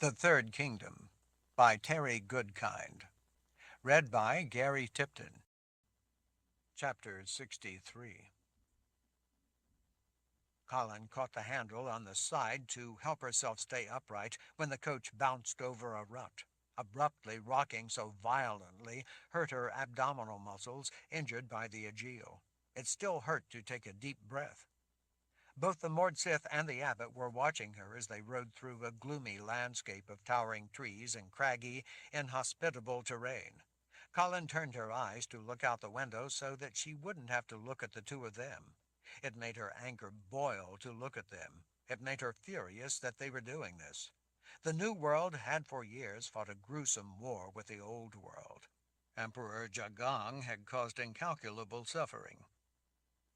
The Third Kingdom by Terry Goodkind. Read by Gary Tipton. Chapter 63. Colin caught the handle on the side to help herself stay upright when the coach bounced over a rut. Abruptly rocking so violently hurt her abdominal muscles, injured by the agile. It still hurt to take a deep breath. Both the Mordsith and the abbot were watching her as they rode through a gloomy landscape of towering trees and craggy, inhospitable terrain. Colin turned her eyes to look out the window so that she wouldn't have to look at the two of them. It made her anger boil to look at them. It made her furious that they were doing this. The New World had for years fought a gruesome war with the Old World. Emperor Jagang had caused incalculable suffering.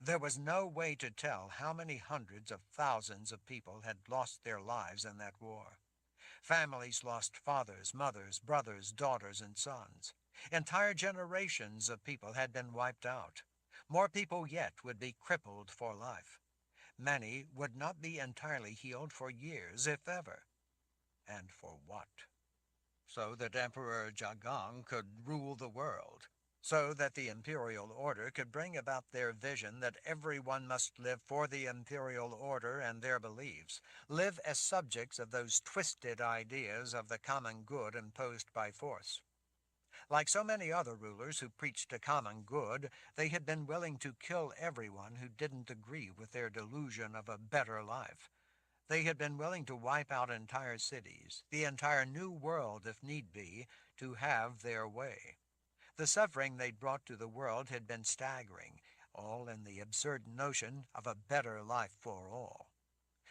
There was no way to tell how many hundreds of thousands of people had lost their lives in that war. Families lost fathers, mothers, brothers, daughters, and sons. Entire generations of people had been wiped out. More people yet would be crippled for life. Many would not be entirely healed for years, if ever. And for what? So that Emperor Jagang could rule the world. So that the imperial order could bring about their vision that everyone must live for the imperial order and their beliefs, live as subjects of those twisted ideas of the common good imposed by force. Like so many other rulers who preached a common good, they had been willing to kill everyone who didn't agree with their delusion of a better life. They had been willing to wipe out entire cities, the entire New World if need be, to have their way. The suffering they'd brought to the world had been staggering, all in the absurd notion of a better life for all.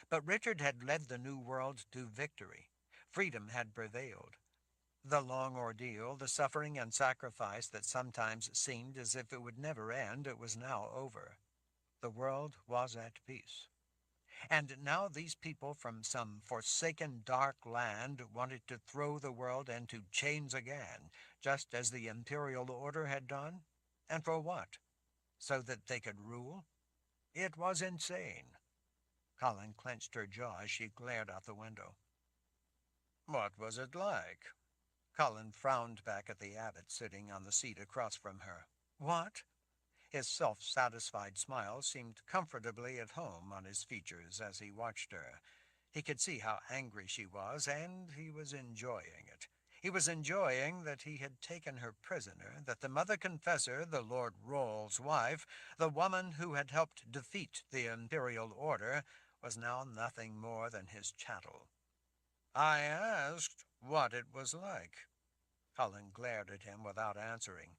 But Richard had led the New World to victory. Freedom had prevailed. The long ordeal, the suffering and sacrifice that sometimes seemed as if it would never end, was now over. The world was at peace. And now these people from some forsaken dark land wanted to throw the world into chains again, just as the imperial order had done? And for what? So that they could rule? It was insane. Colin clenched her jaw as she glared out the window. What was it like? Colin frowned back at the abbot sitting on the seat across from her. What? His self-satisfied smile seemed comfortably at home on his features as he watched her. He could see how angry she was, and he was enjoying it. He was enjoying that he had taken her prisoner, that the mother confessor, the Lord Roll's wife, the woman who had helped defeat the imperial order, was now nothing more than his chattel. I asked what it was like. Colin glared at him without answering.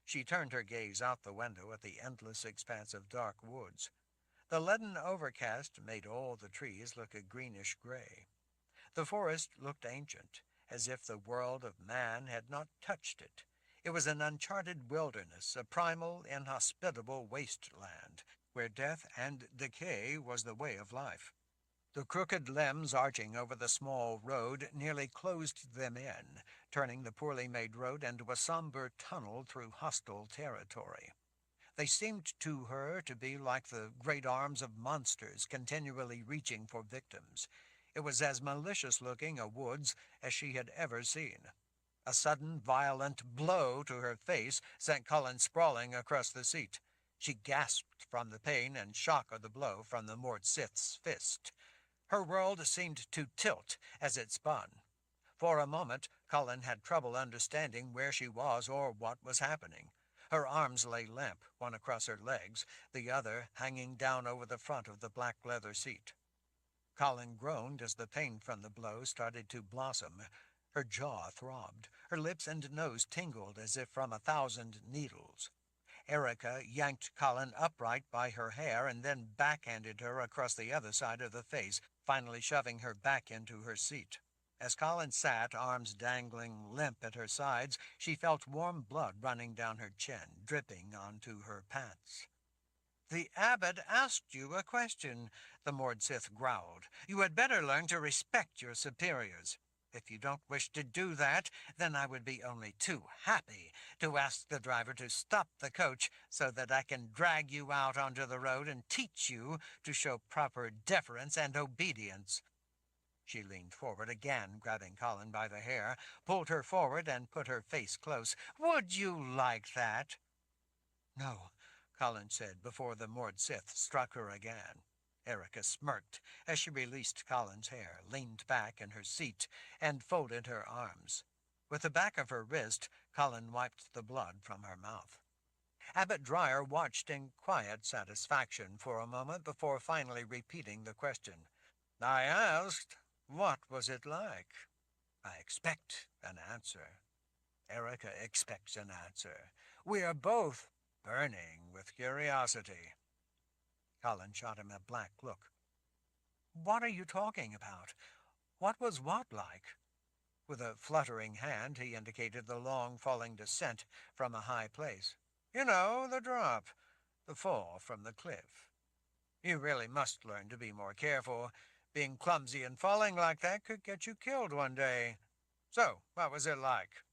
She turned her gaze out the window at the endless expanse of dark woods. The leaden overcast made all the trees look a greenish gray. The forest looked ancient, as if the world of man had not touched it. It was an uncharted wilderness, a primal, inhospitable wasteland, where death and decay was the way of life. The crooked limbs arching over the small road nearly closed them in, turning the poorly made road into a somber tunnel through hostile territory. They seemed to her to be like the great arms of monsters continually reaching for victims. It was as malicious-looking a woods as she had ever seen. A sudden, violent blow to her face sent Colin sprawling across the seat. She gasped from the pain and shock of the blow from the Mordsith's fist. Her world seemed to tilt as it spun. For a moment, Colin had trouble understanding where she was or what was happening. Her arms lay limp, one across her legs, the other hanging down over the front of the black leather seat. Colin groaned as the pain from the blow started to blossom. Her jaw throbbed. Her lips and nose tingled as if from 1,000 needles. Erica yanked Colin upright by her hair and then backhanded her across the other side of the face, finally shoving her back into her seat. As Colin sat, arms dangling limp at her sides, she felt warm blood running down her chin, dripping onto her pants. The abbot asked you a question, the Mordsith growled. You had better learn to respect your superiors. If you don't wish to do that, then I would be only too happy to ask the driver to stop the coach so that I can drag you out onto the road and teach you to show proper deference and obedience. She leaned forward again, grabbing Colin by the hair, pulled her forward, and put her face close. "Would you like that?" "No," Colin said before the Mord Sith struck her again. Erica smirked as she released Colin's hair, leaned back in her seat, and folded her arms. With the back of her wrist, Colin wiped the blood from her mouth. Abbot Dryer watched in quiet satisfaction for a moment before finally repeating the question. "I asked, what was it like?" "I expect an answer." Erica expects an answer. We are both burning with curiosity. Colin shot him a black look. "What are you talking about? What was what like?" With a fluttering hand, he indicated the long falling descent from a high place. "You know, the drop, the fall from the cliff. You really must learn to be more careful. Being clumsy and falling like that could get you killed one day. So, what was it like?"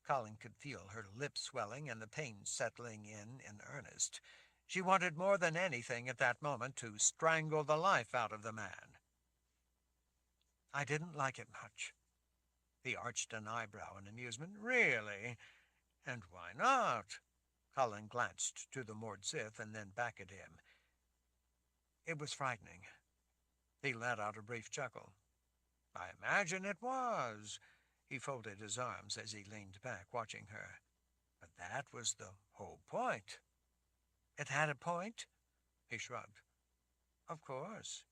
Colin could feel her lips swelling and the pain settling in earnest. She wanted more than anything at that moment to strangle the life out of the man. "I didn't like it much." He arched an eyebrow in amusement. "Really? And why not?" Colin glanced to the Mord Sith and then back at him. "It was frightening." He let out a brief chuckle. "I imagine it was." He folded his arms as he leaned back, watching her. "But that was the whole point." "It had a point?" He shrugged. "Of course."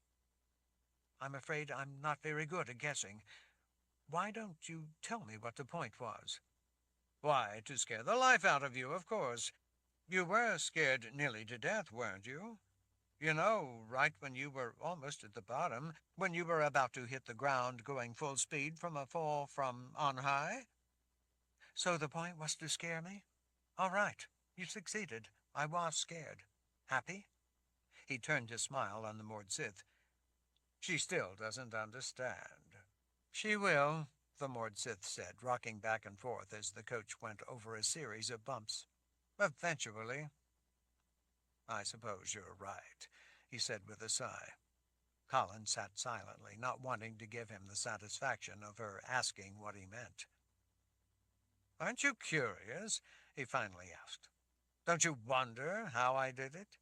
"I'm afraid I'm not very good at guessing. Why don't you tell me what the point was?" "Why, to scare the life out of you, of course. You were scared nearly to death, weren't you? You know, right when you were almost at the bottom, when you were about to hit the ground going full speed from a fall from on high?" "So the point was to scare me? All right, you succeeded. I was scared. Happy?" He turned his smile on the Mord Sith. "She still doesn't understand." "She will," the Mord Sith said, rocking back and forth as the coach went over a series of bumps. "Eventually." "I suppose you're right," he said with a sigh. Colin sat silently, not wanting to give him the satisfaction of her asking what he meant. "Aren't you curious?" he finally asked. "Don't you wonder how I did it?"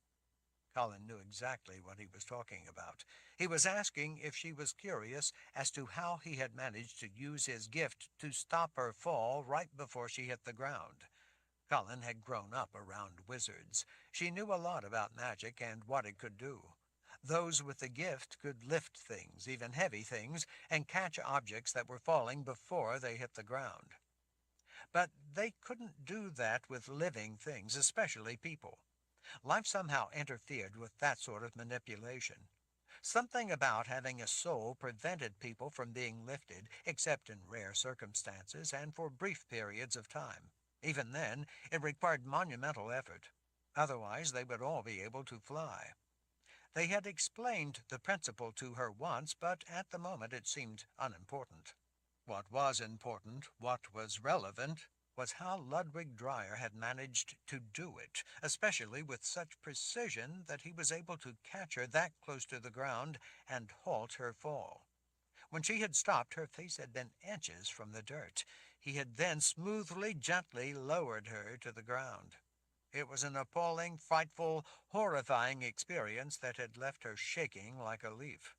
Colin knew exactly what he was talking about. He was asking if she was curious as to how he had managed to use his gift to stop her fall right before she hit the ground. Colin had grown up around wizards. She knew a lot about magic and what it could do. Those with the gift could lift things, even heavy things, and catch objects that were falling before they hit the ground. But they couldn't do that with living things, especially people. Life somehow interfered with that sort of manipulation. Something about having a soul prevented people from being lifted, except in rare circumstances and for brief periods of time. Even then, it required monumental effort. Otherwise, they would all be able to fly. They had explained the principle to her once, but at the moment it seemed unimportant. What was important, what was relevant, was how Ludwig Dryer had managed to do it, especially with such precision that he was able to catch her that close to the ground and halt her fall. When she had stopped, her face had been inches from the dirt. He had then smoothly, gently lowered her to the ground. It was an appalling, frightful, horrifying experience that had left her shaking like a leaf.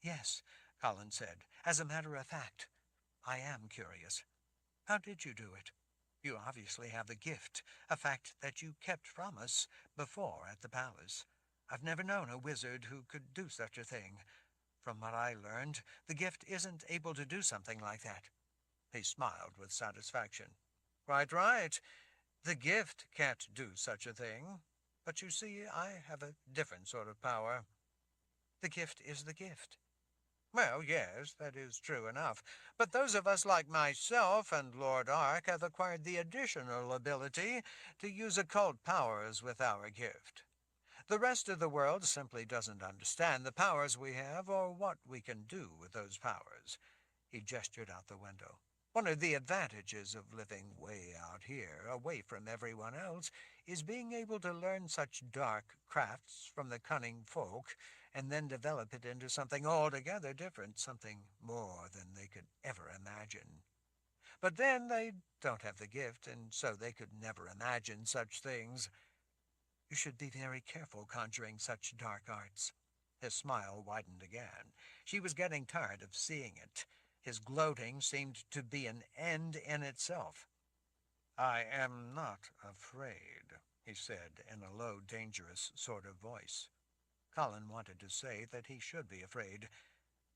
"Yes," Colin said. "As a matter of fact, I am curious. How did you do it? You obviously have the gift, a fact that you kept from us before at the palace. I've never known a wizard who could do such a thing. From what I learned, the gift isn't able to do something like that." He smiled with satisfaction. "Quite right. The gift can't do such a thing. But you see, I have a different sort of power." "The gift is the gift." "Well, yes, that is true enough. But those of us like myself and Lord Ark have acquired the additional ability to use occult powers with our gift. The rest of the world simply doesn't understand the powers we have or what we can do with those powers." He gestured out the window. One of the advantages of living way out here, away from everyone else, is being able to learn such dark crafts from the cunning folk and then develop it into something altogether different, something more than they could ever imagine. But then they don't have the gift, and so they could never imagine such things. You should be very careful conjuring such dark arts. His smile widened again. She was getting tired of seeing it. His gloating seemed to be an end in itself. I am not afraid, he said in a low, dangerous sort of voice. Colin wanted to say that he should be afraid.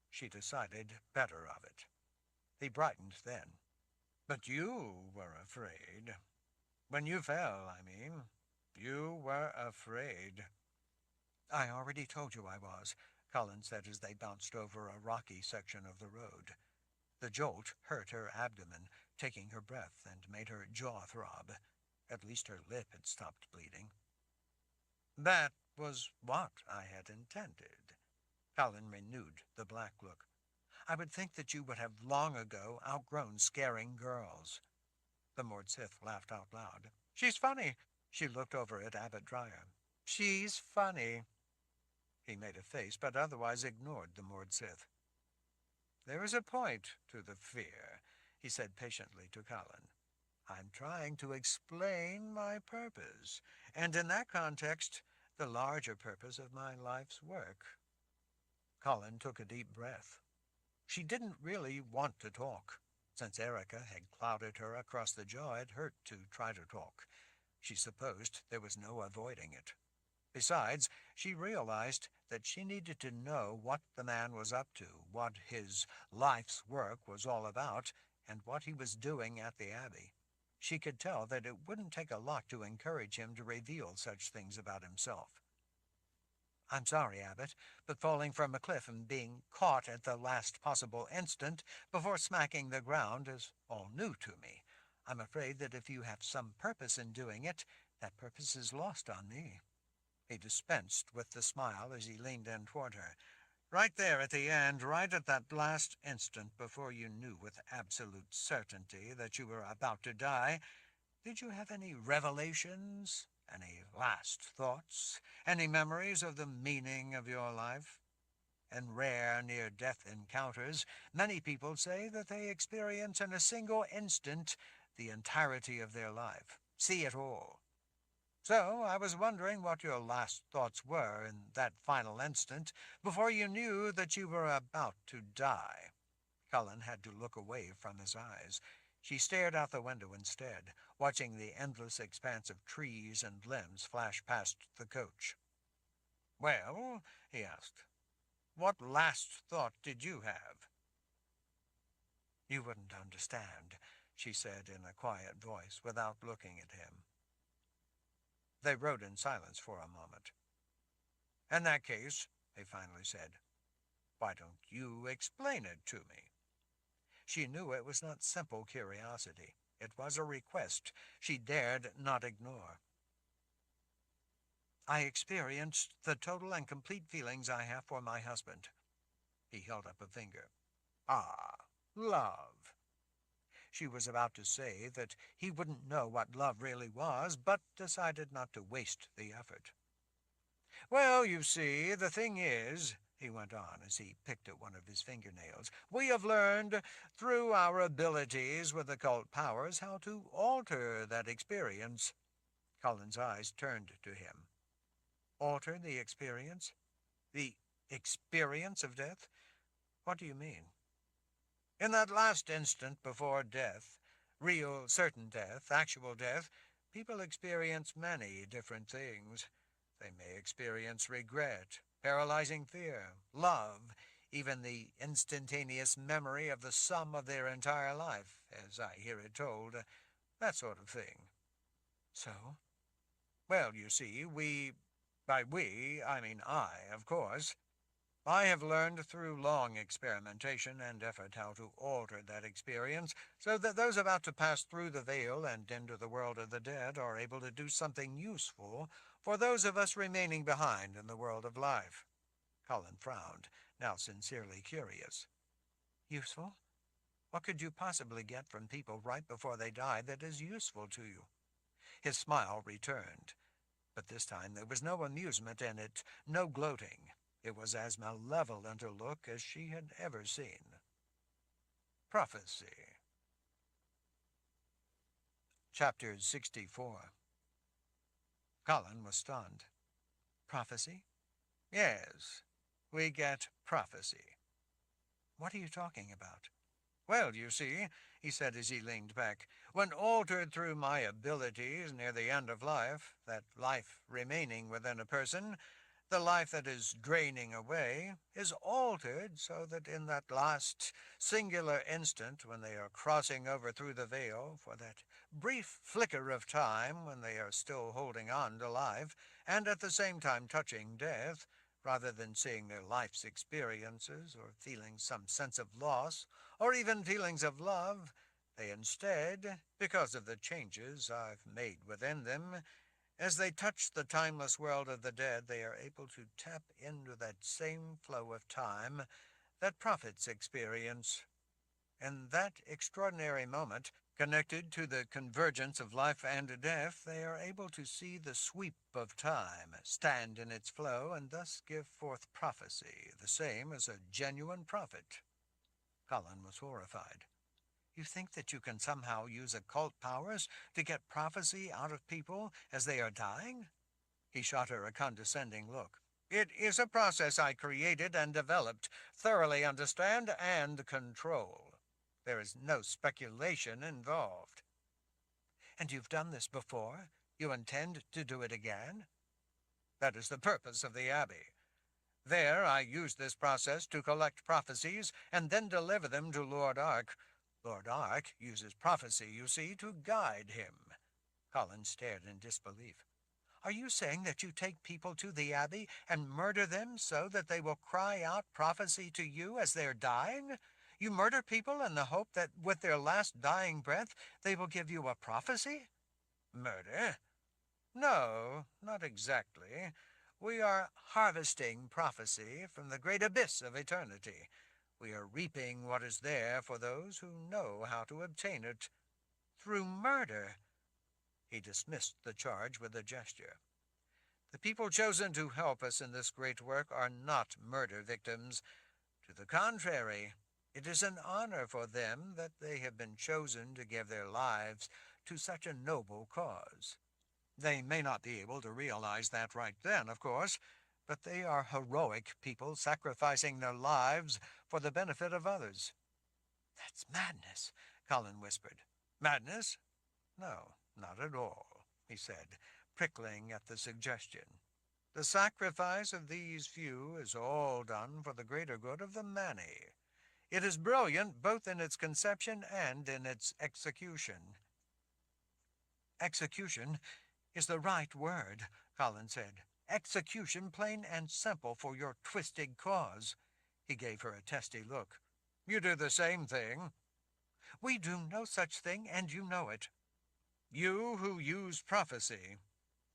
She decided better of it. He brightened then. But you were afraid. When you fell, I mean. You were afraid. I already told you I was, Colin said as they bounced over a rocky section of the road. The jolt hurt her abdomen, taking her breath, and made her jaw throb. At least her lip had stopped bleeding. That was what I had intended. Colin renewed the black look. I would think that you would have long ago outgrown scaring girls. The Mordsith laughed out loud. She's funny. She looked over at Abbot Dryer. She's funny. He made a face, but otherwise ignored the Mordsith. There is a point to the fear, he said patiently to Colin. I'm trying to explain my purpose, and in that context, the larger purpose of my life's work. Colin took a deep breath. She didn't really want to talk. Since Erica had clouded her across the jaw, it hurt to try to talk. She supposed there was no avoiding it. Besides, she realized that she needed to know what the man was up to, what his life's work was all about, and what he was doing at the Abbey. She could tell that it wouldn't take a lot to encourage him to reveal such things about himself. I'm sorry, Abbot, but falling from a cliff and being caught at the last possible instant before smacking the ground is all new to me. I'm afraid that if you have some purpose in doing it, that purpose is lost on me. He dispensed with the smile as he leaned in toward her. Right there at the end, right at that last instant before you knew with absolute certainty that you were about to die, did you have any revelations, any last thoughts, any memories of the meaning of your life? In rare near-death encounters, many people say that they experience in a single instant the entirety of their life, see it all. So I was wondering what your last thoughts were in that final instant before you knew that you were about to die. Cullen had to look away from his eyes. She stared out the window instead, watching the endless expanse of trees and limbs flash past the coach. Well, he asked, what last thought did you have? You wouldn't understand, she said in a quiet voice without looking at him. They rode in silence for a moment. In that case, he finally said, why don't you explain it to me? She knew it was not simple curiosity. It was a request she dared not ignore. I experienced the total and complete feelings I have for my husband. He held up a finger. Ah, love. She was about to say that he wouldn't know what love really was, but decided not to waste the effort. Well, you see, the thing is, he went on as he picked at one of his fingernails, we have learned, through our abilities with occult powers, how to alter that experience. Colin's eyes turned to him. Alter the experience? The experience of death? What do you mean? In that last instant before death, real certain death, actual death, people experience many different things. They may experience regret, paralyzing fear, love, even the instantaneous memory of the sum of their entire life, as I hear it told, that sort of thing. So? Well, you see, by we, I mean I, of course, I have learned through long experimentation and effort how to alter that experience so that those about to pass through the veil and into the world of the dead are able to do something useful for those of us remaining behind in the world of life. Colin frowned, now sincerely curious. Useful? What could you possibly get from people right before they die that is useful to you? His smile returned, but this time there was no amusement in it, no gloating. It was as malevolent a look as she had ever seen. Prophecy. Chapter 64. Colin was stunned. Prophecy? Yes, we get prophecy. What are you talking about? Well, you see, he said as he leaned back, when altered through my abilities near the end of life, that life remaining within a person, the life that is draining away, is altered so that in that last singular instant when they are crossing over through the veil, for that brief flicker of time when they are still holding on to life, and at the same time touching death, rather than seeing their life's experiences or feeling some sense of loss, or even feelings of love, they instead, because of the changes I've made within them, as they touch the timeless world of the dead, they are able to tap into that same flow of time that prophets experience. In that extraordinary moment, connected to the convergence of life and death, they are able to see the sweep of time, stand in its flow, and thus give forth prophecy, the same as a genuine prophet. Colin was horrified. You think that you can somehow use occult powers to get prophecy out of people as they are dying? He shot her a condescending look. It is a process I created and developed, thoroughly understand and control. There is no speculation involved. And you've done this before? You intend to do it again? That is the purpose of the Abbey. There I use this process to collect prophecies and then deliver them to Lord Ark. Lord Ark uses prophecy, you see, to guide him. Colin stared in disbelief. Are you saying that you take people to the Abbey and murder them so that they will cry out prophecy to you as they're dying? You murder people in the hope that with their last dying breath they will give you a prophecy? Murder? No, not exactly. We are harvesting prophecy from the great abyss of eternity. We are reaping what is there for those who know how to obtain it. Through murder. He dismissed the charge with a gesture. The people chosen to help us in this great work are not murder victims. To the contrary, it is an honor for them that they have been chosen to give their lives to such a noble cause. They may not be able to realize that right then, of course, but they are heroic people sacrificing their lives for the benefit of others. That's madness, Colin whispered. Madness? No, not at all, he said, prickling at the suggestion. The sacrifice of these few is all done for the greater good of the many. It is brilliant both in its conception and in its execution. Execution is the right word, Colin said. Execution plain and simple for your twisted cause. He gave her a testy look. You do the same thing. We do no such thing, and you know it. You who use prophecy.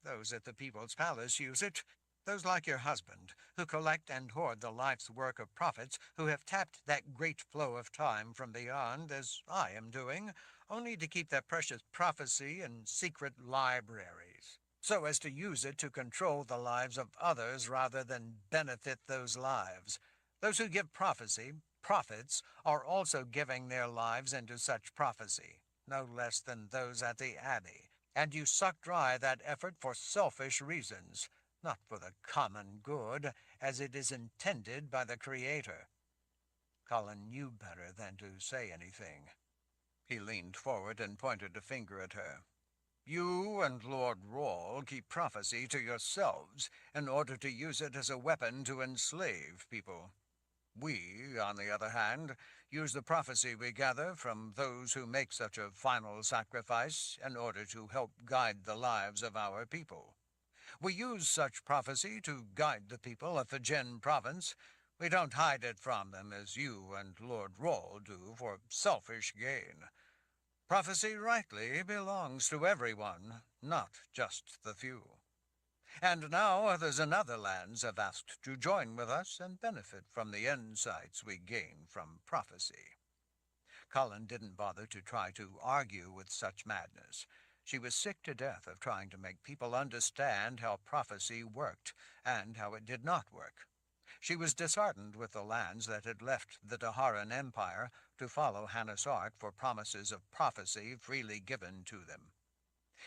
Those at the People's Palace use it. Those like your husband, who collect and hoard the life's work of prophets, who have tapped that great flow of time from beyond, as I am doing, only to keep that precious prophecy in secret libraries, so as to use it to control the lives of others rather than benefit those lives. Those who give prophecy, prophets, are also giving their lives into such prophecy, no less than those at the Abbey, and you suck dry that effort for selfish reasons, not for the common good, as it is intended by the Creator. Colin knew better than to say anything. He leaned forward and pointed a finger at her. You and Lord Rawle keep prophecy to yourselves in order to use it as a weapon to enslave people. We, on the other hand, use the prophecy we gather from those who make such a final sacrifice in order to help guide the lives of our people. We use such prophecy to guide the people of the Jin province. We don't hide it from them as you and Lord Rawle do for selfish gain. Prophecy rightly belongs to everyone, not just the few. And now others in other lands have asked to join with us and benefit from the insights we gain from prophecy. Cullen didn't bother to try to argue with such madness. She was sick to death of trying to make people understand how prophecy worked and how it did not work. She was disheartened with the lands that had left the Daharan Empire to follow Hannas Ark for promises of prophecy freely given to them.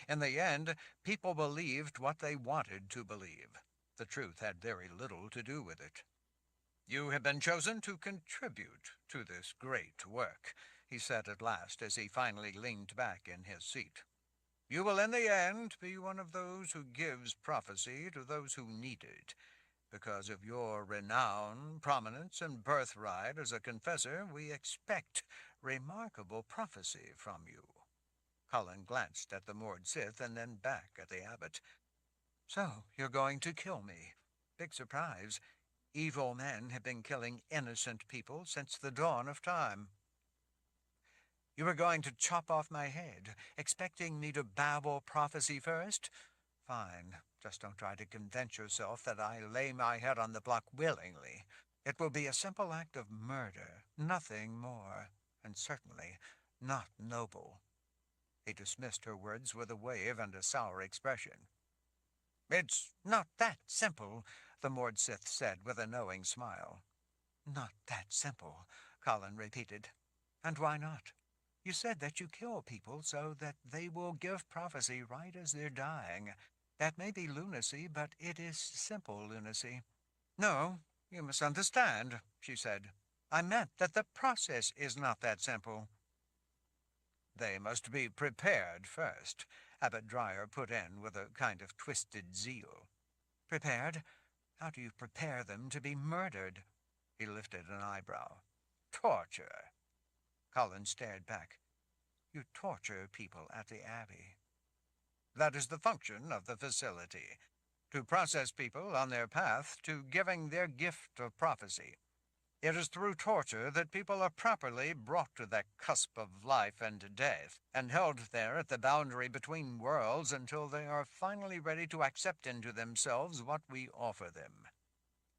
In the end, people believed what they wanted to believe. The truth had very little to do with it. "You have been chosen to contribute to this great work," he said at last as he finally leaned back in his seat. "You will in the end be one of those who gives prophecy to those who need it. Because of your renown, prominence, and birthright as a confessor, we expect remarkable prophecy from you." Cullen glanced at the moored Sith and then back at the abbot. "So, you're going to kill me? Big surprise. Evil men have been killing innocent people since the dawn of time." "You were going to chop off my head, expecting me to babble prophecy first? Fine. Just don't try to convince yourself that I lay my head on the block willingly. It will be a simple act of murder, nothing more, and certainly not noble." He dismissed her words with a wave and a sour expression. "It's not that simple," the moored Sith said with a knowing smile. "Not that simple," Colin repeated. "And why not? You said that you kill people so that they will give prophecy right as they're dying. That may be lunacy, but it is simple lunacy." "No, you misunderstand," she said. "I meant that the process is not that simple." "They must be prepared first," Abbot Dryer put in with a kind of twisted zeal. "Prepared? How do you prepare them to be murdered?" He lifted an eyebrow. "Torture." Colin stared back. "You torture people at the Abbey." "That is the function of the facility, to process people on their path to giving their gift of prophecy. It is through torture that people are properly brought to that cusp of life and death, and held there at the boundary between worlds until they are finally ready to accept into themselves what we offer them."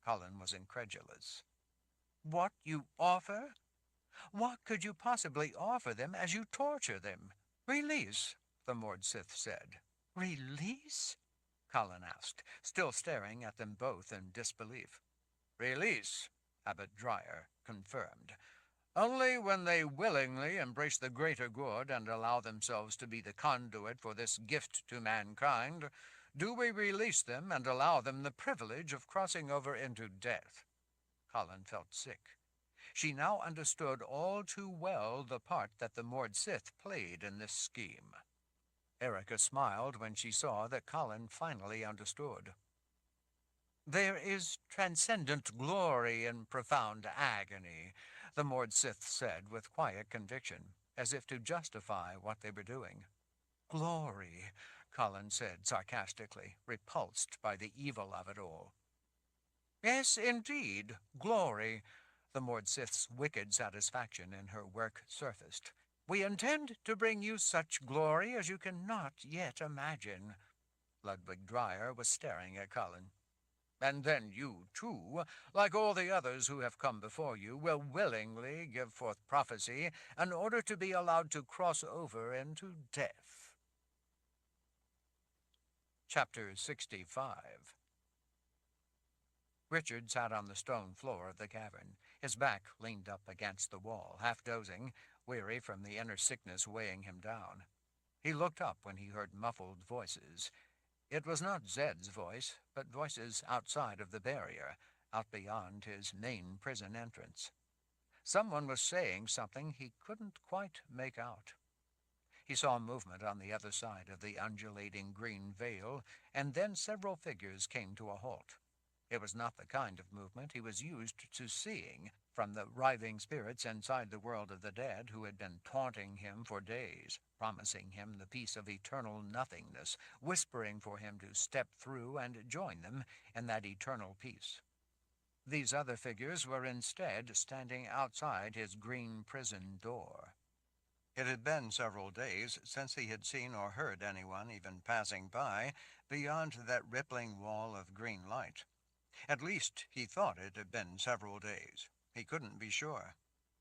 Colin was incredulous. "What you offer? What could you possibly offer them as you torture them?" "Release," the moored Sith said. "Release?" Colin asked, still staring at them both in disbelief. "Release," Abbot Dryer confirmed. "Only when they willingly embrace the greater good and allow themselves to be the conduit for this gift to mankind, do we release them and allow them the privilege of crossing over into death." Colin felt sick. She now understood all too well the part that the moored Sith played in this scheme. Erica smiled when she saw that Colin finally understood. "There is transcendent glory in profound agony," the moored Sith said with quiet conviction, as if to justify what they were doing. "Glory," Colin said sarcastically, repulsed by the evil of it all. "Yes, indeed, glory." The moored Sith's wicked satisfaction in her work surfaced. "We intend to bring you such glory as you cannot yet imagine." Ludwig Dryer was staring at Colin. "And then you, too, like all the others who have come before you, will willingly give forth prophecy in order to be allowed to cross over into death." Chapter 65. Richard sat on the stone floor of the cavern, his back leaned up against the wall, half dozing, weary from the inner sickness weighing him down. He looked up when he heard muffled voices. It was not Zed's voice, but voices outside of the barrier, out beyond his main prison entrance. Someone was saying something he couldn't quite make out. He saw movement on the other side of the undulating green veil, and then several figures came to a halt. It was not the kind of movement he was used to seeing from the writhing spirits inside the world of the dead who had been taunting him for days, promising him the peace of eternal nothingness, whispering for him to step through and join them in that eternal peace. These other figures were instead standing outside his green prison door. It had been several days since he had seen or heard anyone even passing by beyond that rippling wall of green light. At least he thought it had been several days. He couldn't be sure.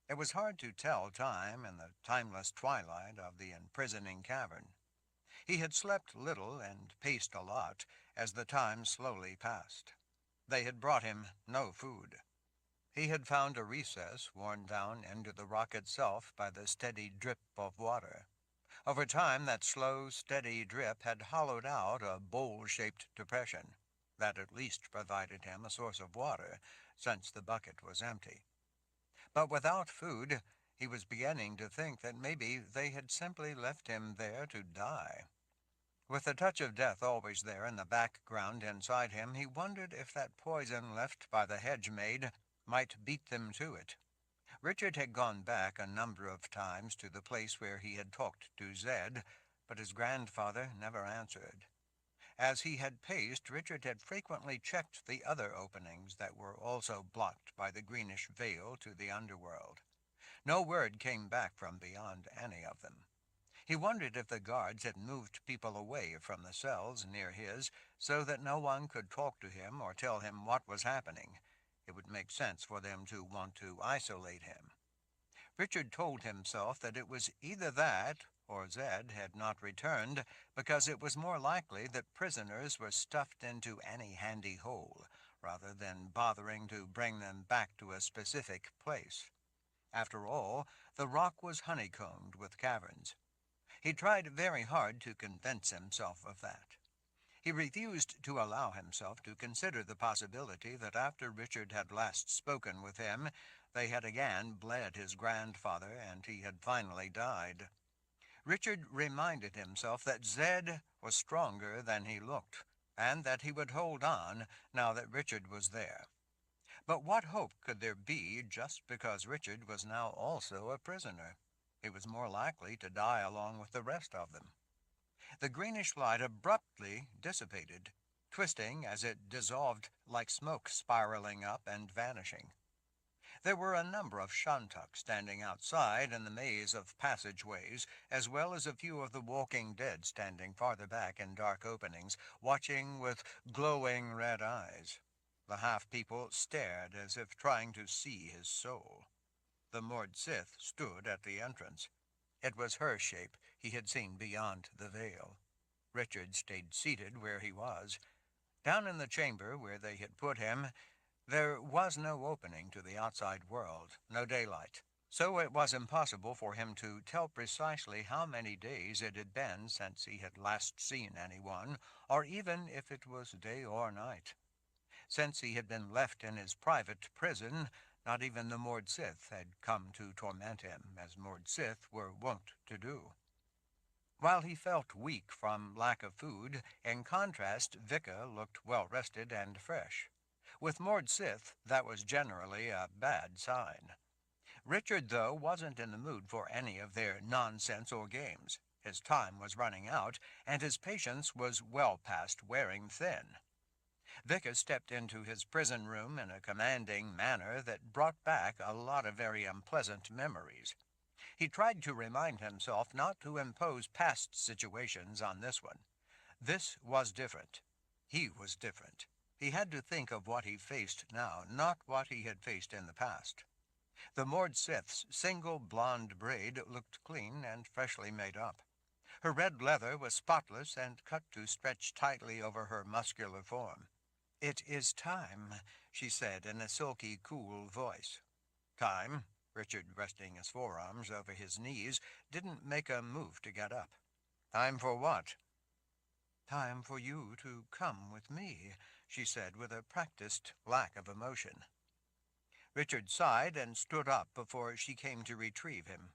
It was hard to tell time in the timeless twilight of the imprisoning cavern. He had slept little and paced a lot as the time slowly passed. They had brought him no food. He had found a recess worn down into the rock itself by the steady drip of water. Over time, that slow, steady drip had hollowed out a bowl-shaped depression that at least provided him a source of water, since the bucket was empty. But without food, he was beginning to think that maybe they had simply left him there to die. With the touch of death always there in the background inside him, he wondered if that poison left by the hedge maid might beat them to it. Richard had gone back a number of times to the place where he had talked to Zed, but his grandfather never answered. As he had paced, Richard had frequently checked the other openings that were also blocked by the greenish veil to the underworld. No word came back from beyond any of them. He wondered if the guards had moved people away from the cells near his so that no one could talk to him or tell him what was happening. It would make sense for them to want to isolate him. Richard told himself that it was either that or Zed had not returned, because it was more likely that prisoners were stuffed into any handy hole, rather than bothering to bring them back to a specific place. After all, the rock was honeycombed with caverns. He tried very hard to convince himself of that. He refused to allow himself to consider the possibility that after Richard had last spoken with him, they had again bled his grandfather and he had finally died. Richard reminded himself that Zed was stronger than he looked, and that he would hold on now that Richard was there. But what hope could there be just because Richard was now also a prisoner? He was more likely to die along with the rest of them. The greenish light abruptly dissipated, twisting as it dissolved like smoke spiraling up and vanishing. There were a number of shantuks standing outside in the maze of passageways, as well as a few of the walking dead standing farther back in dark openings, watching with glowing red eyes. The half-people stared as if trying to see his soul. The Mord Sith stood at the entrance. It was her shape he had seen beyond the veil. Richard stayed seated where he was. Down in the chamber where they had put him, there was no opening to the outside world, no daylight, so it was impossible for him to tell precisely how many days it had been since he had last seen anyone, or even if it was day or night. Since he had been left in his private prison, not even the Mord Sith had come to torment him, as Mord Sith were wont to do. While he felt weak from lack of food, in contrast, Vika looked well-rested and fresh. With Mord Sith, that was generally a bad sign. Richard, though, wasn't in the mood for any of their nonsense or games. His time was running out, and his patience was well past wearing thin. Vika stepped into his prison room in a commanding manner that brought back a lot of very unpleasant memories. He tried to remind himself not to impose past situations on this one. This was different. He was different. He had to think of what he faced now, not what he had faced in the past. The Mord Sith's single blonde braid looked clean and freshly made up. Her red leather was spotless and cut to stretch tightly over her muscular form. "It is time," she said in a silky, cool voice. "Time?" Richard, resting his forearms over his knees, didn't make a move to get up. "Time for what?" "Time for you to come with me," she said with a practiced lack of emotion. Richard sighed and stood up before she came to retrieve him.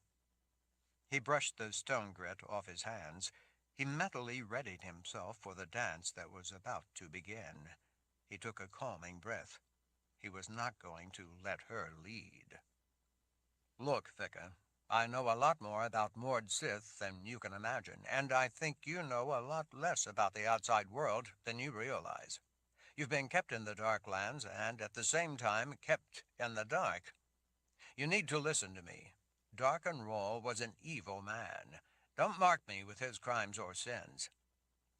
He brushed the stone grit off his hands. He mentally readied himself for the dance that was about to begin. He took a calming breath. He was not going to let her lead. "Look, Vika, I know a lot more about Mord Sith than you can imagine, and I think you know a lot less about the outside world than you realize. You've been kept in the Dark Lands and at the same time kept in the dark. You need to listen to me. Darken Rawl was an evil man. Don't mark me with his crimes or sins.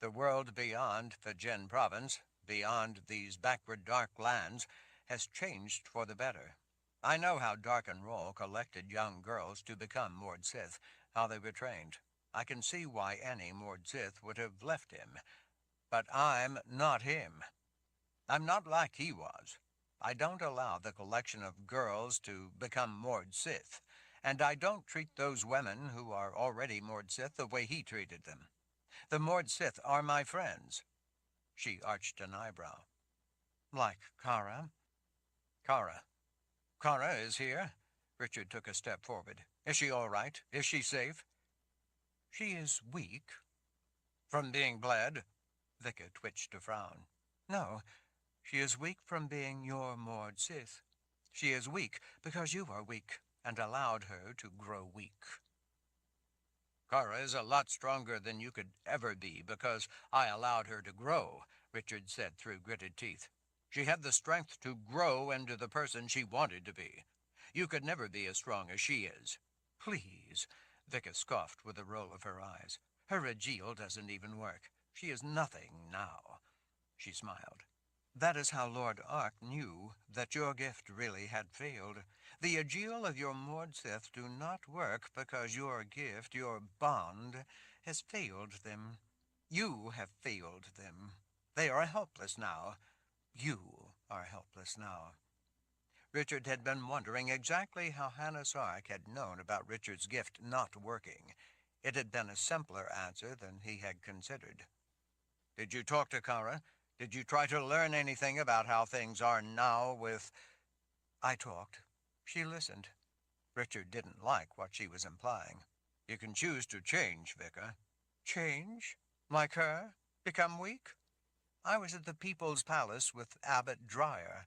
The world beyond Fajin Province, beyond these backward Dark Lands, has changed for the better. I know how Dark and Roll collected young girls to become Mord Sith, how they were trained. I can see why any Mord Sith would have left him. But I'm not him. I'm not like he was. I don't allow the collection of girls to become Mord Sith, and I don't treat those women who are already Mord Sith the way he treated them. The Mord Sith are my friends. She arched an eyebrow. Like Kara? Kara. Kara is here. Richard took a step forward. Is she all right? Is she safe? She is weak. From being bled? Vicar twitched a frown. No, she is weak from being your Mord Sith. She is weak because you are weak and allowed her to grow weak. Kara is a lot stronger than you could ever be because I allowed her to grow, Richard said through gritted teeth. She had the strength to grow into the person she wanted to be. You could never be as strong as she is. Please, Vicar scoffed with a roll of her eyes. Her Agil doesn't even work. She is nothing now. She smiled. That is how Lord Ark knew that your gift really had failed. The Agil of your Mord Sith do not work because your gift, your bond, has failed them. You have failed them. They are helpless now. You are helpless now. Richard had been wondering exactly how Hannah Sark had known about Richard's gift not working. It had been a simpler answer than he had considered. Did you talk to Kara? Did you try to learn anything about how things are now with... I talked. She listened. Richard didn't like what she was implying. You can choose to change, Vicar. Change? Like her? Become weak? I was at the People's Palace with Abbot Dryer.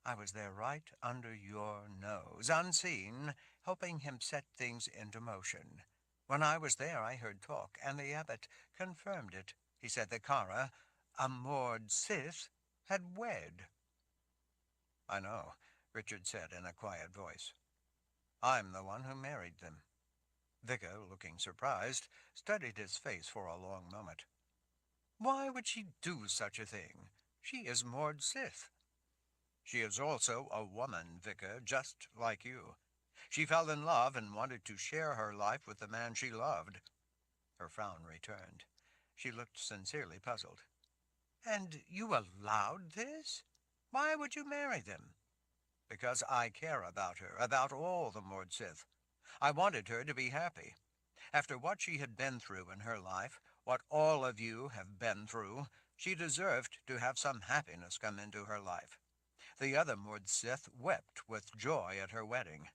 I was there right under your nose, unseen, helping him set things into motion. When I was there, I heard talk, and the abbot confirmed it. He said that Kara, a Mord Sith, had wed. I know, Richard said in a quiet voice. I'm the one who married them. Vicar, looking surprised, studied his face for a long moment. Why would she do such a thing? She is Mord Sith. She is also a woman, Vicar, just like you. She fell in love and wanted to share her life with the man she loved. Her frown returned. She looked sincerely puzzled. And you allowed this? Why would you marry them? Because I care about her, about all the Mord Sith. I wanted her to be happy. After what she had been through in her life, what all of you have been through, she deserved to have some happiness come into her life. The other Mord Sith wept with joy at her wedding.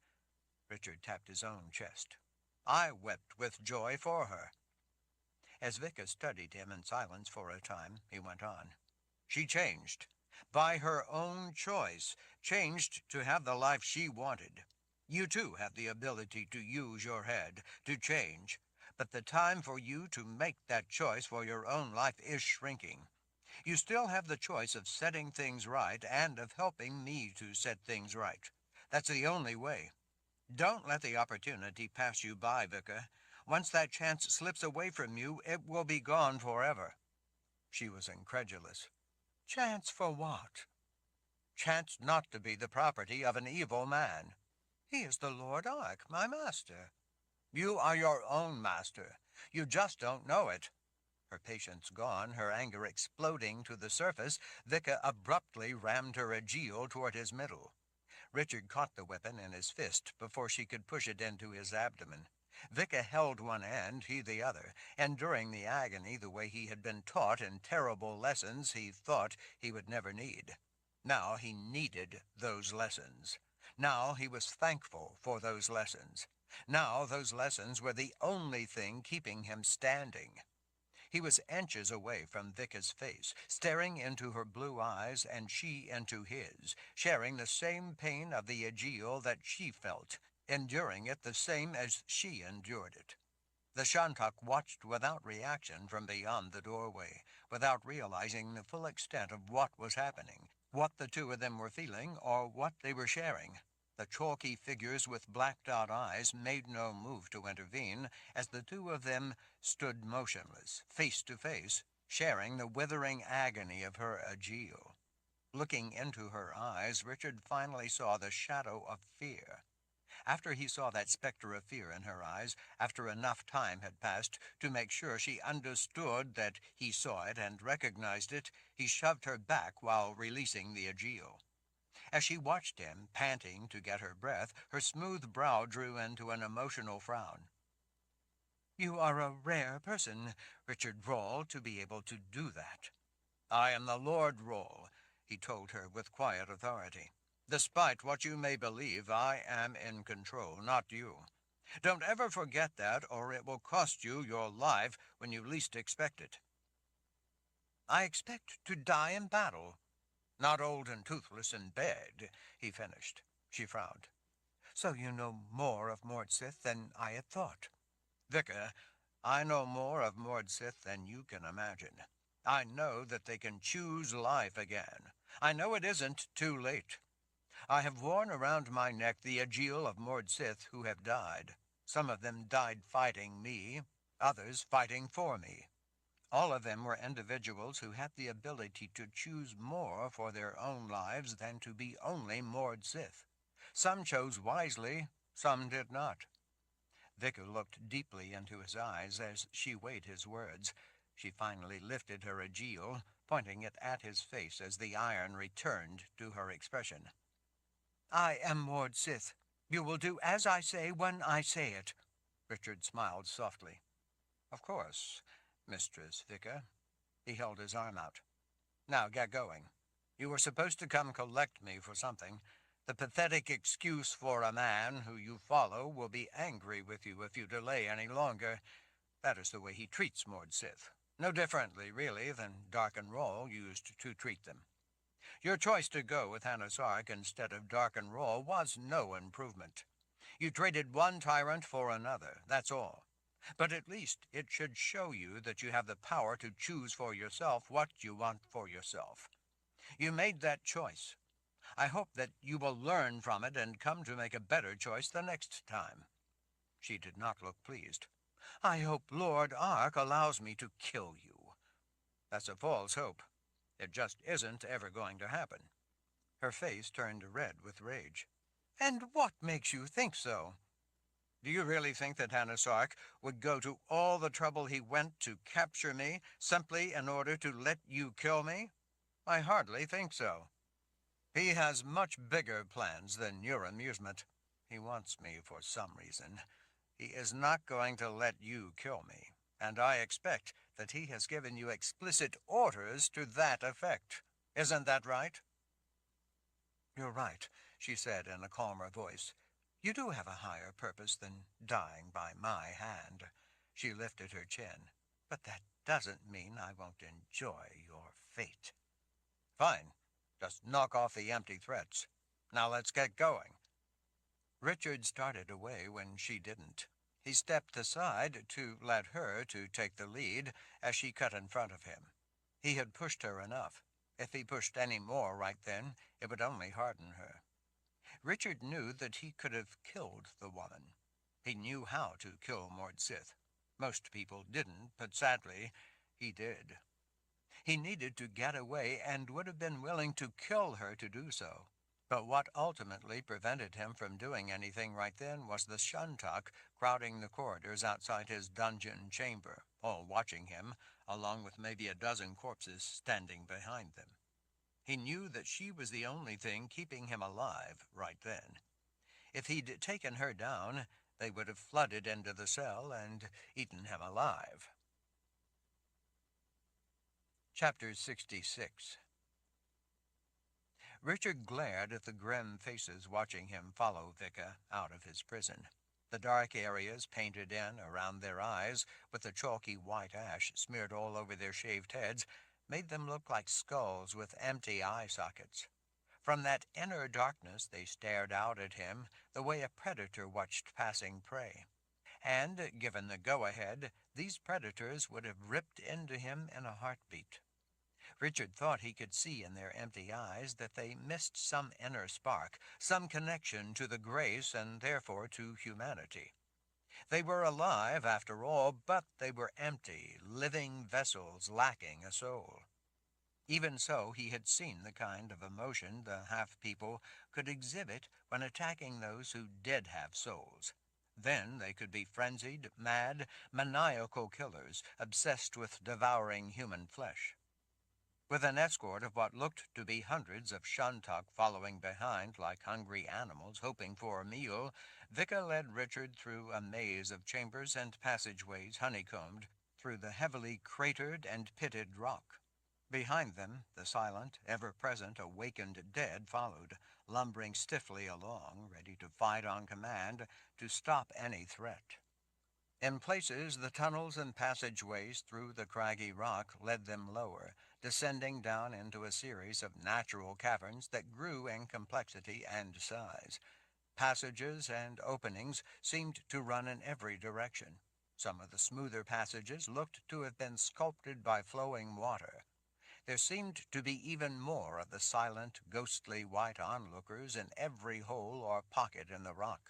Richard tapped his own chest. I wept with joy for her. As Vicar studied him in silence for a time, he went on. She changed. By her own choice, changed to have the life she wanted. You too have the ability to use your head, to change. But the time for you to make that choice for your own life is shrinking. You still have the choice of setting things right and of helping me to set things right. That's the only way. Don't let the opportunity pass you by, Vicar. Once that chance slips away from you, it will be gone forever. She was incredulous. Chance for what? Chance not to be the property of an evil man. He is the Lord Ark, my master. You are your own master. You just don't know it. Her patience gone, her anger exploding to the surface, Vicar abruptly rammed her Agil toward his middle. Richard caught the weapon in his fist before she could push it into his abdomen. Vicar held one end, he the other, enduring the agony the way he had been taught in terrible lessons he thought he would never need. Now he needed those lessons. Now he was thankful for those lessons. Now those lessons were the only thing keeping him standing. He was inches away from Vicar's face, staring into her blue eyes and she into his, sharing the same pain of the Agil that she felt, enduring it the same as she endured it. The Shantak watched without reaction from beyond the doorway, without realizing the full extent of what was happening, what the two of them were feeling, or what they were sharing. The chalky figures with blacked-out eyes made no move to intervene as the two of them stood motionless, face to face, sharing the withering agony of her Agil. Looking into her eyes, Richard finally saw the shadow of fear. After he saw that specter of fear in her eyes, after enough time had passed to make sure she understood that he saw it and recognized it, he shoved her back while releasing the Aegeal. As she watched him, panting to get her breath, her smooth brow drew into an emotional frown. "You are a rare person, Richard Rawle, to be able to do that." "I am the Lord Rawle," he told her with quiet authority. "Despite what you may believe, I am in control, not you. Don't ever forget that, or it will cost you your life when you least expect it." "I expect to die in battle." "Not old and toothless in bed," he finished. She frowned. "So you know more of Mordsith than I had thought." "Vicar, I know more of Mordsith than you can imagine. I know that they can choose life again. I know it isn't too late. I have worn around my neck the Aegeal of Mordsith who have died. Some of them died fighting me, others fighting for me. All of them were individuals who had the ability to choose more for their own lives than to be only Mordsith. Some chose wisely, some did not." Vicar looked deeply into his eyes as she weighed his words. She finally lifted her Aegeal, pointing it at his face as the iron returned to her expression. "I am Mordsith. You will do as I say when I say it." Richard smiled softly. "Of course, Mistress Vicar." He held his arm out. "Now get going. You were supposed to come collect me for something. The pathetic excuse for a man who you follow will be angry with you if you delay any longer. That is the way he treats Mordsith. No differently, really, than Darken Rawle used to treat them. Your choice to go with Hannah Sark instead of Darken Rawle was no improvement. You traded one tyrant for another, that's all. But at least it should show you that you have the power to choose for yourself what you want for yourself. You made that choice. I hope that you will learn from it and come to make a better choice the next time." She did not look pleased. "I hope Lord Ark allows me to kill you." "That's a false hope. It just isn't ever going to happen." Her face turned red with rage. "And what makes you think so?" "Do you really think that Hannah Sark would go to all the trouble he went to capture me simply in order to let you kill me? I hardly think so. He has much bigger plans than your amusement. He wants me for some reason. He is not going to let you kill me, and I expect that he has given you explicit orders to that effect. Isn't that right?" "You're right," she said in a calmer voice. "You do have a higher purpose than dying by my hand." She lifted her chin. "But that doesn't mean I won't enjoy your fate." "Fine. Just knock off the empty threats. Now let's get going." Richard started away when she didn't. He stepped aside to let her to take the lead as she cut in front of him. He had pushed her enough. If he pushed any more right then, it would only harden her. Richard knew that he could have killed the woman. He knew how to kill Mordsith. Most people didn't, but sadly, he did. He needed to get away and would have been willing to kill her to do so. But what ultimately prevented him from doing anything right then was the Shuntok crowding the corridors outside his dungeon chamber, all watching him, along with maybe a dozen corpses standing behind them. He knew that she was the only thing keeping him alive right then. If he'd taken her down, they would have flooded into the cell and eaten him alive. Chapter 66. Richard glared at the grim faces watching him follow Vicar out of his prison. The dark areas painted in around their eyes, with the chalky white ash smeared all over their shaved heads, made them look like skulls with empty eye sockets. From that inner darkness they stared out at him the way a predator watched passing prey. And, given the go-ahead, these predators would have ripped into him in a heartbeat. Richard thought he could see in their empty eyes that they missed some inner spark, some connection to the grace and therefore to humanity. They were alive, after all, but they were empty, living vessels lacking a soul. Even so, he had seen the kind of emotion the half-people could exhibit when attacking those who did have souls. Then they could be frenzied, mad, maniacal killers, obsessed with devouring human flesh. With an escort of what looked to be hundreds of Shantak following behind like hungry animals hoping for a meal, Vika led Richard through a maze of chambers and passageways honeycombed through the heavily cratered and pitted rock. Behind them, the silent, ever-present, awakened dead followed, lumbering stiffly along, ready to fight on command to stop any threat. In places, the tunnels and passageways through the craggy rock led them lower, descending down into a series of natural caverns that grew in complexity and size. Passages and openings seemed to run in every direction. Some of the smoother passages looked to have been sculpted by flowing water. There seemed to be even more of the silent, ghostly white onlookers in every hole or pocket in the rock.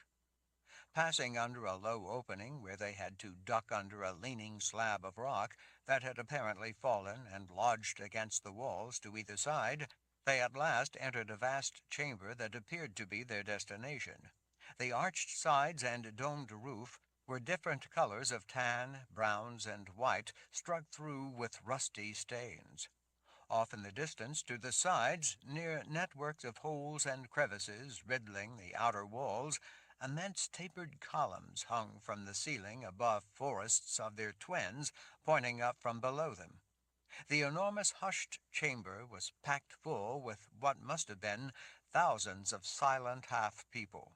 Passing under a low opening where they had to duck under a leaning slab of rock that had apparently fallen and lodged against the walls to either side, they at last entered a vast chamber that appeared to be their destination. The arched sides and domed roof were different colors of tan, browns, and white struck through with rusty stains. Off in the distance to the sides, near networks of holes and crevices riddling the outer walls, immense tapered columns hung from the ceiling above forests of their twins pointing up from below them. The enormous hushed chamber was packed full with what must have been thousands of silent half-people.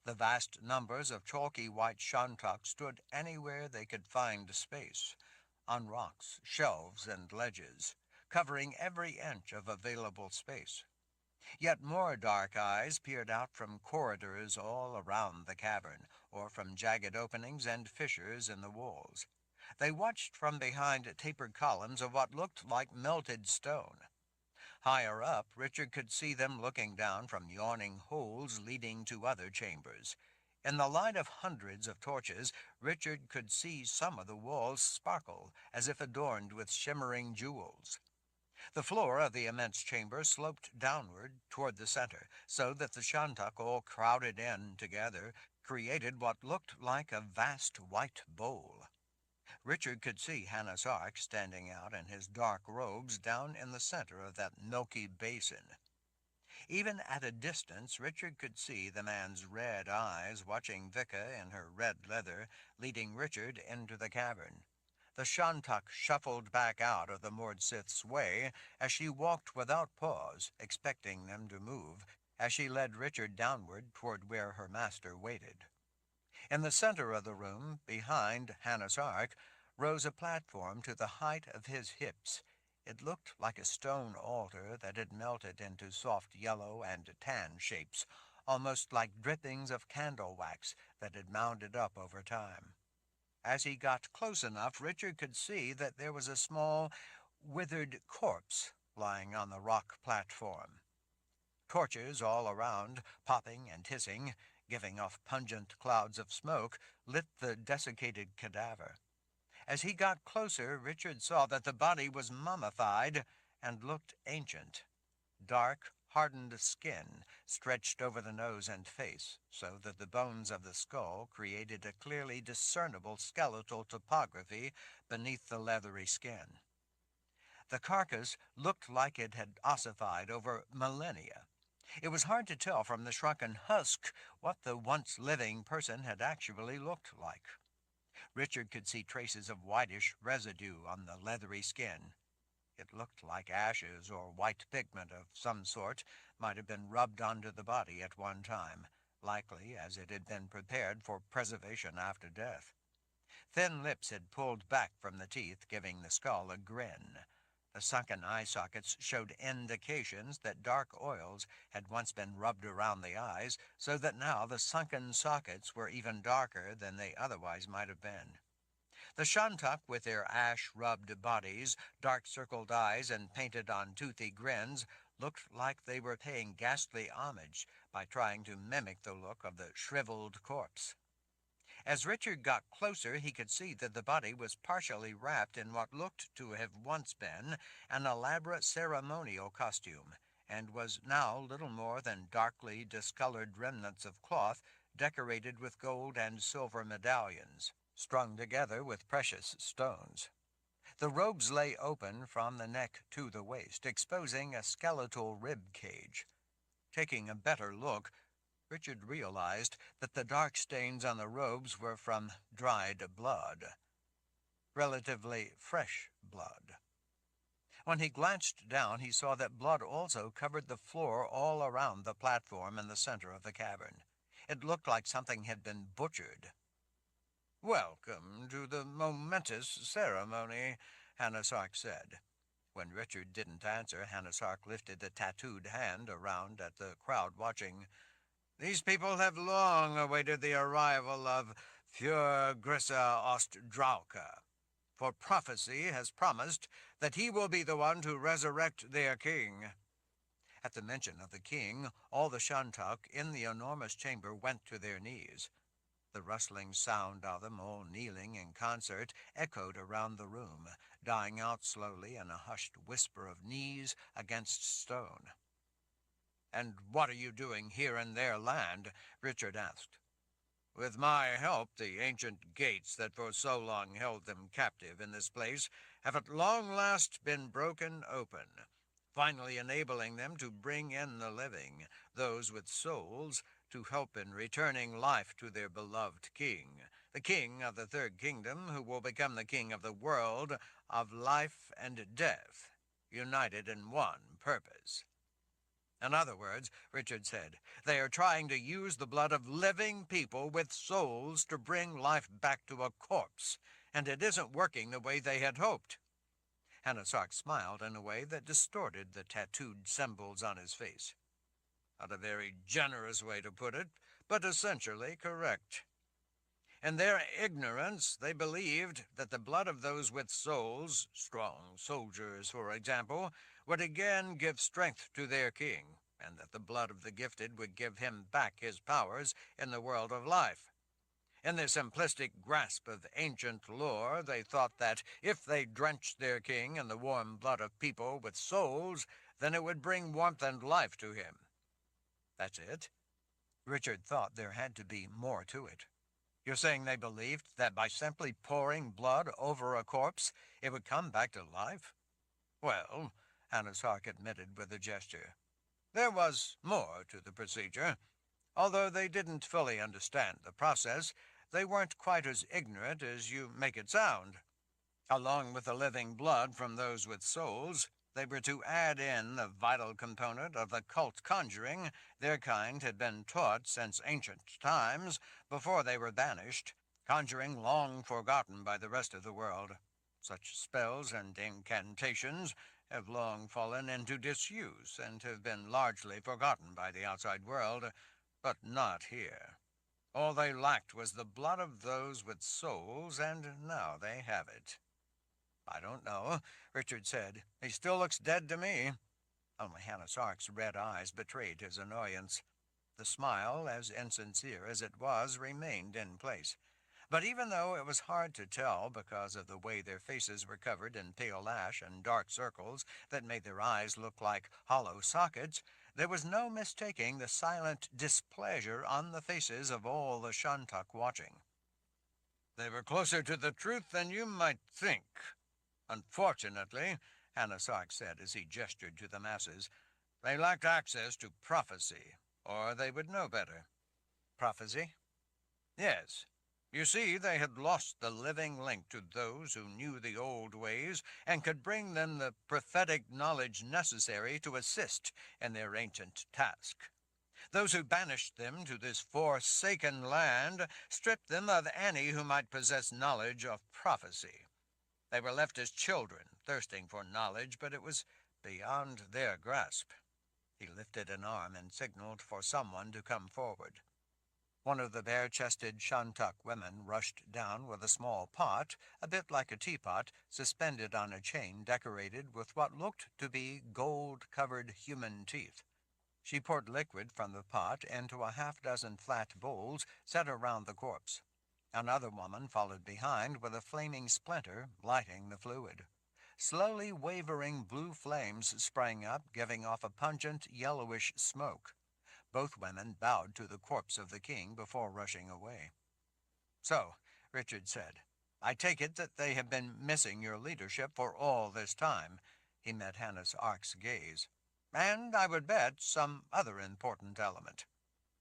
The vast numbers of chalky white shantak stood anywhere they could find space, on rocks, shelves, and ledges, covering every inch of available space. Yet more dark eyes peered out from corridors all around the cavern, or from jagged openings and fissures in the walls. They watched from behind tapered columns of what looked like melted stone. Higher up, Richard could see them looking down from yawning holes leading to other chambers. In the light of hundreds of torches, Richard could see some of the walls sparkle, as if adorned with shimmering jewels. The floor of the immense chamber sloped downward toward the center, so that the shantak all crowded in together created what looked like a vast white bowl. Richard could see Hannah's Ark standing out in his dark robes down in the center of that milky basin. Even at a distance, Richard could see the man's red eyes watching Vika in her red leather, leading Richard into the cavern. The shantak shuffled back out of the Mordsith's way as she walked without pause, expecting them to move, as she led Richard downward toward where her master waited. In the center of the room, behind Hannah's Ark, rose a platform to the height of his hips. It looked like a stone altar that had melted into soft yellow and tan shapes, almost like drippings of candle wax that had mounded up over time. As he got close enough, Richard could see that there was a small, withered corpse lying on the rock platform. Torches all around, popping and hissing, giving off pungent clouds of smoke, lit the desiccated cadaver. As he got closer, Richard saw that the body was mummified and looked ancient. Dark, hardened skin stretched over the nose and face, so that the bones of the skull created a clearly discernible skeletal topography beneath the leathery skin. The carcass looked like it had ossified over millennia. It was hard to tell from the shrunken husk what the once living person had actually looked like. Richard could see traces of whitish residue on the leathery skin. It looked like ashes or white pigment of some sort might have been rubbed onto the body at one time, likely as it had been prepared for preservation after death. Thin lips had pulled back from the teeth, giving the skull a grin. The sunken eye sockets showed indications that dark oils had once been rubbed around the eyes, so that now the sunken sockets were even darker than they otherwise might have been. The shantak, with their ash-rubbed bodies, dark-circled eyes, and painted-on toothy grins, looked like they were paying ghastly homage by trying to mimic the look of the shriveled corpse. As Richard got closer, he could see that the body was partially wrapped in what looked to have once been an elaborate ceremonial costume, and was now little more than darkly discolored remnants of cloth decorated with gold and silver medallions, strung together with precious stones. The robes lay open from the neck to the waist, exposing a skeletal rib cage. Taking a better look, Richard realized that the dark stains on the robes were from dried blood, relatively fresh blood. When he glanced down, he saw that blood also covered the floor all around the platform in the center of the cavern. It looked like something had been butchered. "Welcome to the momentous ceremony," Hanasark said. When Richard didn't answer, Hanasark lifted a tattooed hand around at the crowd watching. "These people have long awaited the arrival of Fjör Grissa Ostdrauka, for prophecy has promised that he will be the one to resurrect their king." At the mention of the king, all the Shantak in the enormous chamber went to their knees. The rustling sound of them all kneeling in concert echoed around the room, dying out slowly in a hushed whisper of knees against stone. "And what are you doing here in their land?" Richard asked. "With my help, the ancient gates that for so long held them captive in this place have at long last been broken open, finally enabling them to bring in the living, those with souls, to help in returning life to their beloved king, the king of the Third Kingdom, who will become the king of the world, of life and death, united in one purpose." "In other words," Richard said, "they are trying to use the blood of living people with souls to bring life back to a corpse, and it isn't working the way they had hoped." Hanasark smiled in a way that distorted the tattooed symbols on his face. "Not a very generous way to put it, but essentially correct. In their ignorance, they believed that the blood of those with souls, strong soldiers, for example, would again give strength to their king, and that the blood of the gifted would give him back his powers in the world of life. In their simplistic grasp of ancient lore, they thought that if they drenched their king in the warm blood of people with souls, then it would bring warmth and life to him." "That's it?" Richard thought there had to be more to it. "You're saying they believed that by simply pouring blood over a corpse, it would come back to life?" "Well," Hanasark admitted with a gesture, "there was more to the procedure. Although they didn't fully understand the process, they weren't quite as ignorant as you make it sound. Along with the living blood from those with souls, they were to add in the vital component of the cult conjuring their kind had been taught since ancient times, before they were banished, conjuring long forgotten by the rest of the world. Such spells and incantations have long fallen into disuse and have been largely forgotten by the outside world, but not here. All they lacked was the blood of those with souls, and now they have it." "I don't know," Richard said. "He still looks dead to me." Only Hanasark's red eyes betrayed his annoyance. The smile, as insincere as it was, remained in place. But even though it was hard to tell because of the way their faces were covered in pale ash and dark circles that made their eyes look like hollow sockets, there was no mistaking the silent displeasure on the faces of all the Shantak watching. "They were closer to the truth than you might think. Unfortunately," Hanasark said as he gestured to the masses, "they lacked access to prophecy, or they would know better." "Prophecy?" "Yes. You see, they had lost the living link to those who knew the old ways and could bring them the prophetic knowledge necessary to assist in their ancient task. Those who banished them to this forsaken land stripped them of any who might possess knowledge of prophecy. They were left as children, thirsting for knowledge, but it was beyond their grasp." He lifted an arm and signaled for someone to come forward. One of the bare-chested Shantak women rushed down with a small pot, a bit like a teapot, suspended on a chain decorated with what looked to be gold-covered human teeth. She poured liquid from the pot into a half-dozen flat bowls set around the corpse. Another woman followed behind with a flaming splinter lighting the fluid. Slowly wavering blue flames sprang up, giving off a pungent yellowish smoke. Both women bowed to the corpse of the king before rushing away. "So," Richard said, "I take it that they have been missing your leadership for all this time." He met Hannah's Ark's gaze. "And I would bet some other important element."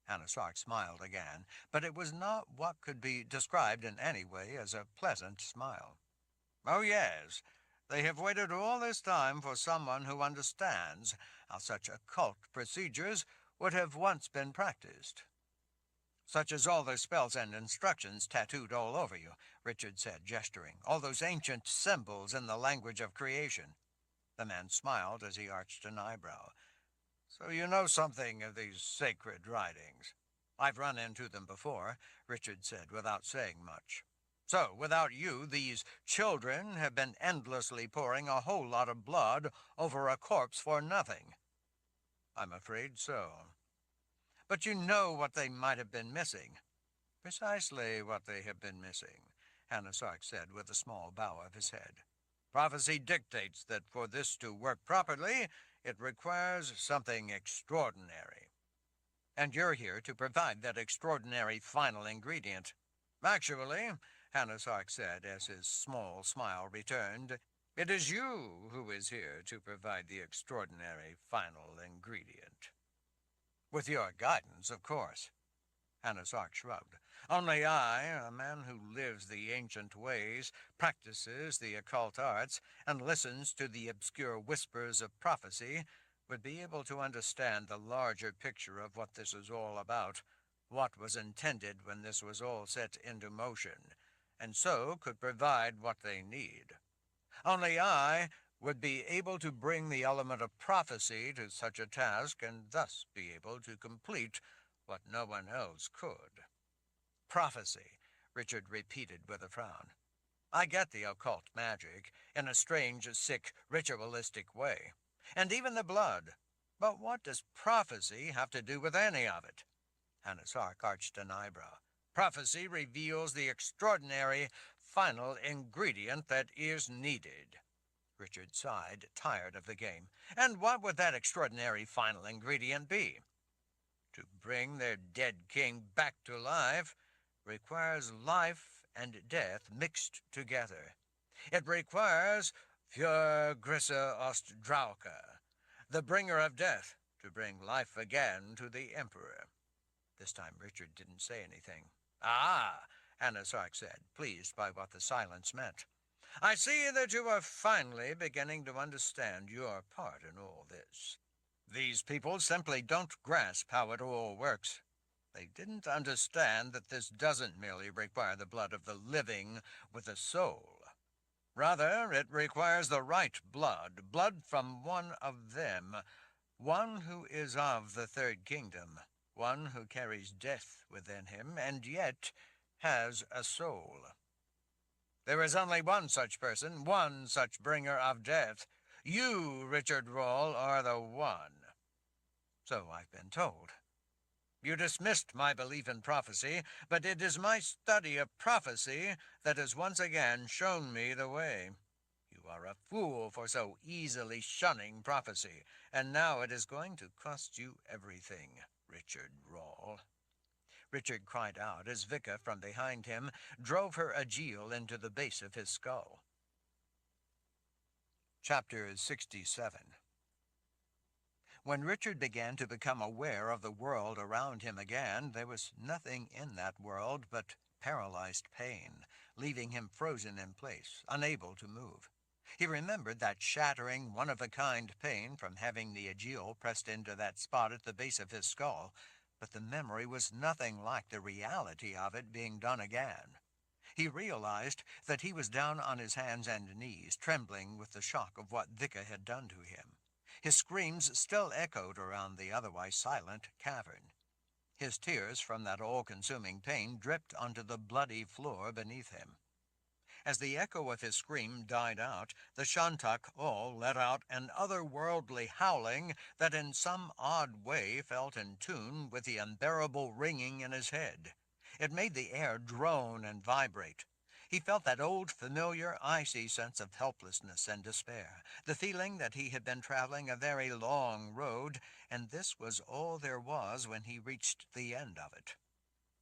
Hannah Sark smiled again, but it was not what could be described in any way as a pleasant smile. "Oh, yes. They have waited all this time for someone who understands how such occult procedures would have once been practiced." "Such as all those spells and instructions tattooed all over you," Richard said, gesturing. "All those ancient symbols in the language of creation." The man smiled as he arched an eyebrow. "So you know something of these sacred writings?" "I've run into them before," Richard said, without saying much. "So, without you, these children have been endlessly pouring a whole lot of blood over a corpse for nothing." "I'm afraid so." "But you know what they might have been missing." "Precisely what they have been missing," Hannah Sark said with a small bow of his head. "Prophecy dictates that for this to work properly, it requires something extraordinary. And you're here to provide that extraordinary final ingredient." "Actually," Hannah Sark said as his small smile returned, "it is you who is here to provide the extraordinary final ingredient." "With your guidance, of course." Hannah Sark shrugged. "Only I, a man who lives the ancient ways, practices the occult arts, and listens to the obscure whispers of prophecy, would be able to understand the larger picture of what this is all about, what was intended when this was all set into motion, and so could provide what they need. Only I would be able to bring the element of prophecy to such a task, and thus be able to complete what no one else could." "Prophecy," Richard repeated with a frown. "I get the occult magic, in a strange, sick, ritualistic way, and even the blood. But what does prophecy have to do with any of it?" Hannah Sark arched an eyebrow. "Prophecy reveals the extraordinary final ingredient that is needed." Richard sighed, tired of the game. "And what would that extraordinary final ingredient be?" "To bring their dead king back to life requires life and death mixed together. It requires Für Grissa Ostdrauka, the bringer of death, to bring life again to the emperor." This time Richard didn't say anything. "Ah," Hannah Sark said, pleased by what the silence meant. "I see that you are finally beginning to understand your part in all this. These people simply don't grasp how it all works. They didn't understand that this doesn't merely require the blood of the living with a soul. Rather, it requires the right blood, blood from one of them, one who is of the third kingdom, one who carries death within him, and yet has a soul. There is only one such person, one such bringer of death. You, Richard Rawle, are the one." "So I've been told." "You dismissed my belief in prophecy, but it is my study of prophecy that has once again shown me the way. You are a fool for so easily shunning prophecy, and now it is going to cost you everything, Richard Rawle." Richard cried out as Vicka, from behind him, drove her agiel into the base of his skull. Chapter 67. When Richard began to become aware of the world around him again, there was nothing in that world but paralyzed pain, leaving him frozen in place, unable to move. He remembered that shattering, one-of-a-kind pain from having the agiel pressed into that spot at the base of his skull, but the memory was nothing like the reality of it being done again. He realized that he was down on his hands and knees, trembling with the shock of what Vicka had done to him. His screams still echoed around the otherwise silent cavern. His tears from that all-consuming pain dripped onto the bloody floor beneath him. As the echo of his scream died out, the Shantak all let out an otherworldly howling that in some odd way felt in tune with the unbearable ringing in his head. It made the air drone and vibrate. He felt that old, familiar, icy sense of helplessness and despair, the feeling that he had been traveling a very long road, and this was all there was when he reached the end of it.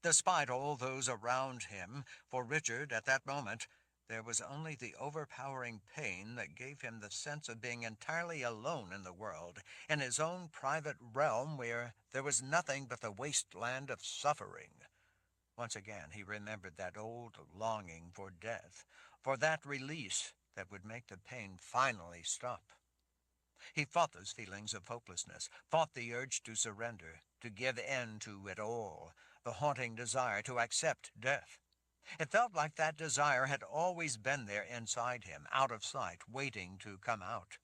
Despite all those around him, for Richard at that moment, there was only the overpowering pain that gave him the sense of being entirely alone in the world, in his own private realm where there was nothing but the wasteland of suffering. Once again he remembered that old longing for death, for that release that would make the pain finally stop. He fought those feelings of hopelessness, fought the urge to surrender, to give in to it all, the haunting desire to accept death. It felt like that desire had always been there inside him, out of sight, waiting to come out.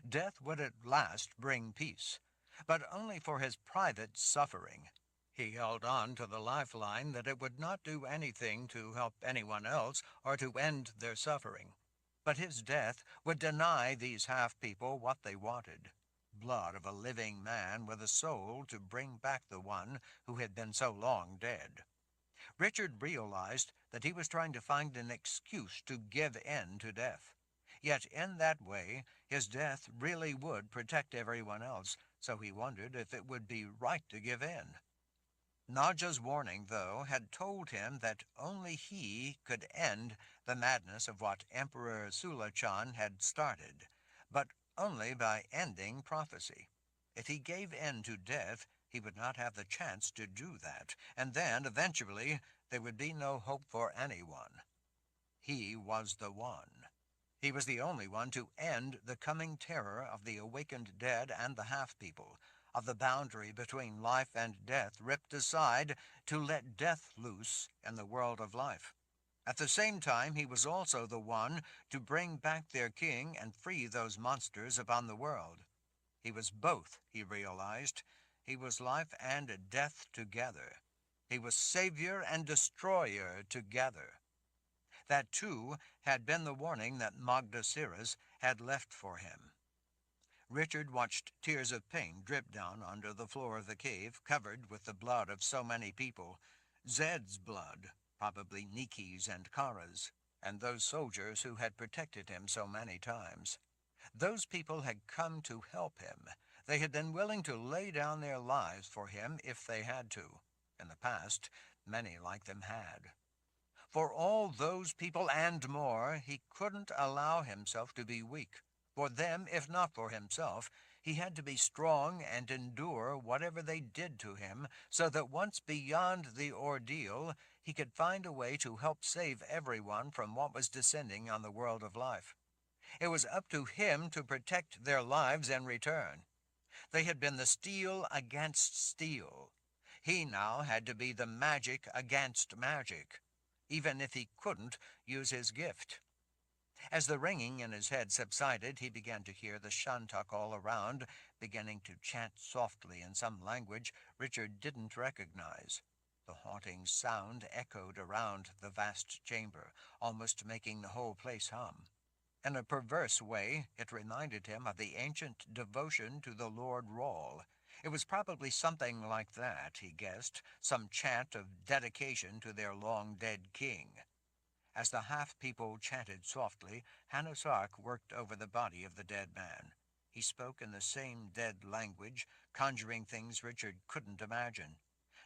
Death would at last bring peace, but only for his private suffering. He held on to the lifeline that it would not do anything to help anyone else or to end their suffering. But his death would deny these half-people what they wanted: blood of a living man with a soul to bring back the one who had been so long dead. Richard realized that he was trying to find an excuse to give in to death. Yet in that way, his death really would protect everyone else, so he wondered if it would be right to give in. Nadja's warning, though, had told him that only he could end the madness of what Emperor Sulachan had started, but only by ending prophecy. If he gave in to death, he would not have the chance to do that, and then, eventually, there would be no hope for anyone. He was the one. He was the only one to end the coming terror of the awakened dead and the half-people, of the boundary between life and death ripped aside to let death loose in the world of life. At the same time, he was also the one to bring back their king and free those monsters upon the world. He was both, he realized. He was life and death together. He was savior and destroyer together. That, too, had been the warning that Magda Siris had left for him. Richard watched tears of pain drip down onto the floor of the cave, covered with the blood of so many people. Zed's blood, probably Niki's and Kara's, and those soldiers who had protected him so many times. Those people had come to help him. They had been willing to lay down their lives for him if they had to. In the past, many like them had. For all those people and more, he couldn't allow himself to be weak. For them, if not for himself, he had to be strong and endure whatever they did to him, so that once beyond the ordeal, he could find a way to help save everyone from what was descending on the world of life. It was up to him to protect their lives in return. They had been the steel against steel. He now had to be the magic against magic, even if he couldn't use his gift. As the ringing in his head subsided, he began to hear the shantuk all around, beginning to chant softly in some language Richard didn't recognize. The haunting sound echoed around the vast chamber, almost making the whole place hum. In a perverse way, it reminded him of the ancient devotion to the Lord Rawl. It was probably something like that, he guessed, some chant of dedication to their long-dead king. As the half-people chanted softly, Hanasark worked over the body of the dead man. He spoke in the same dead language, conjuring things Richard couldn't imagine.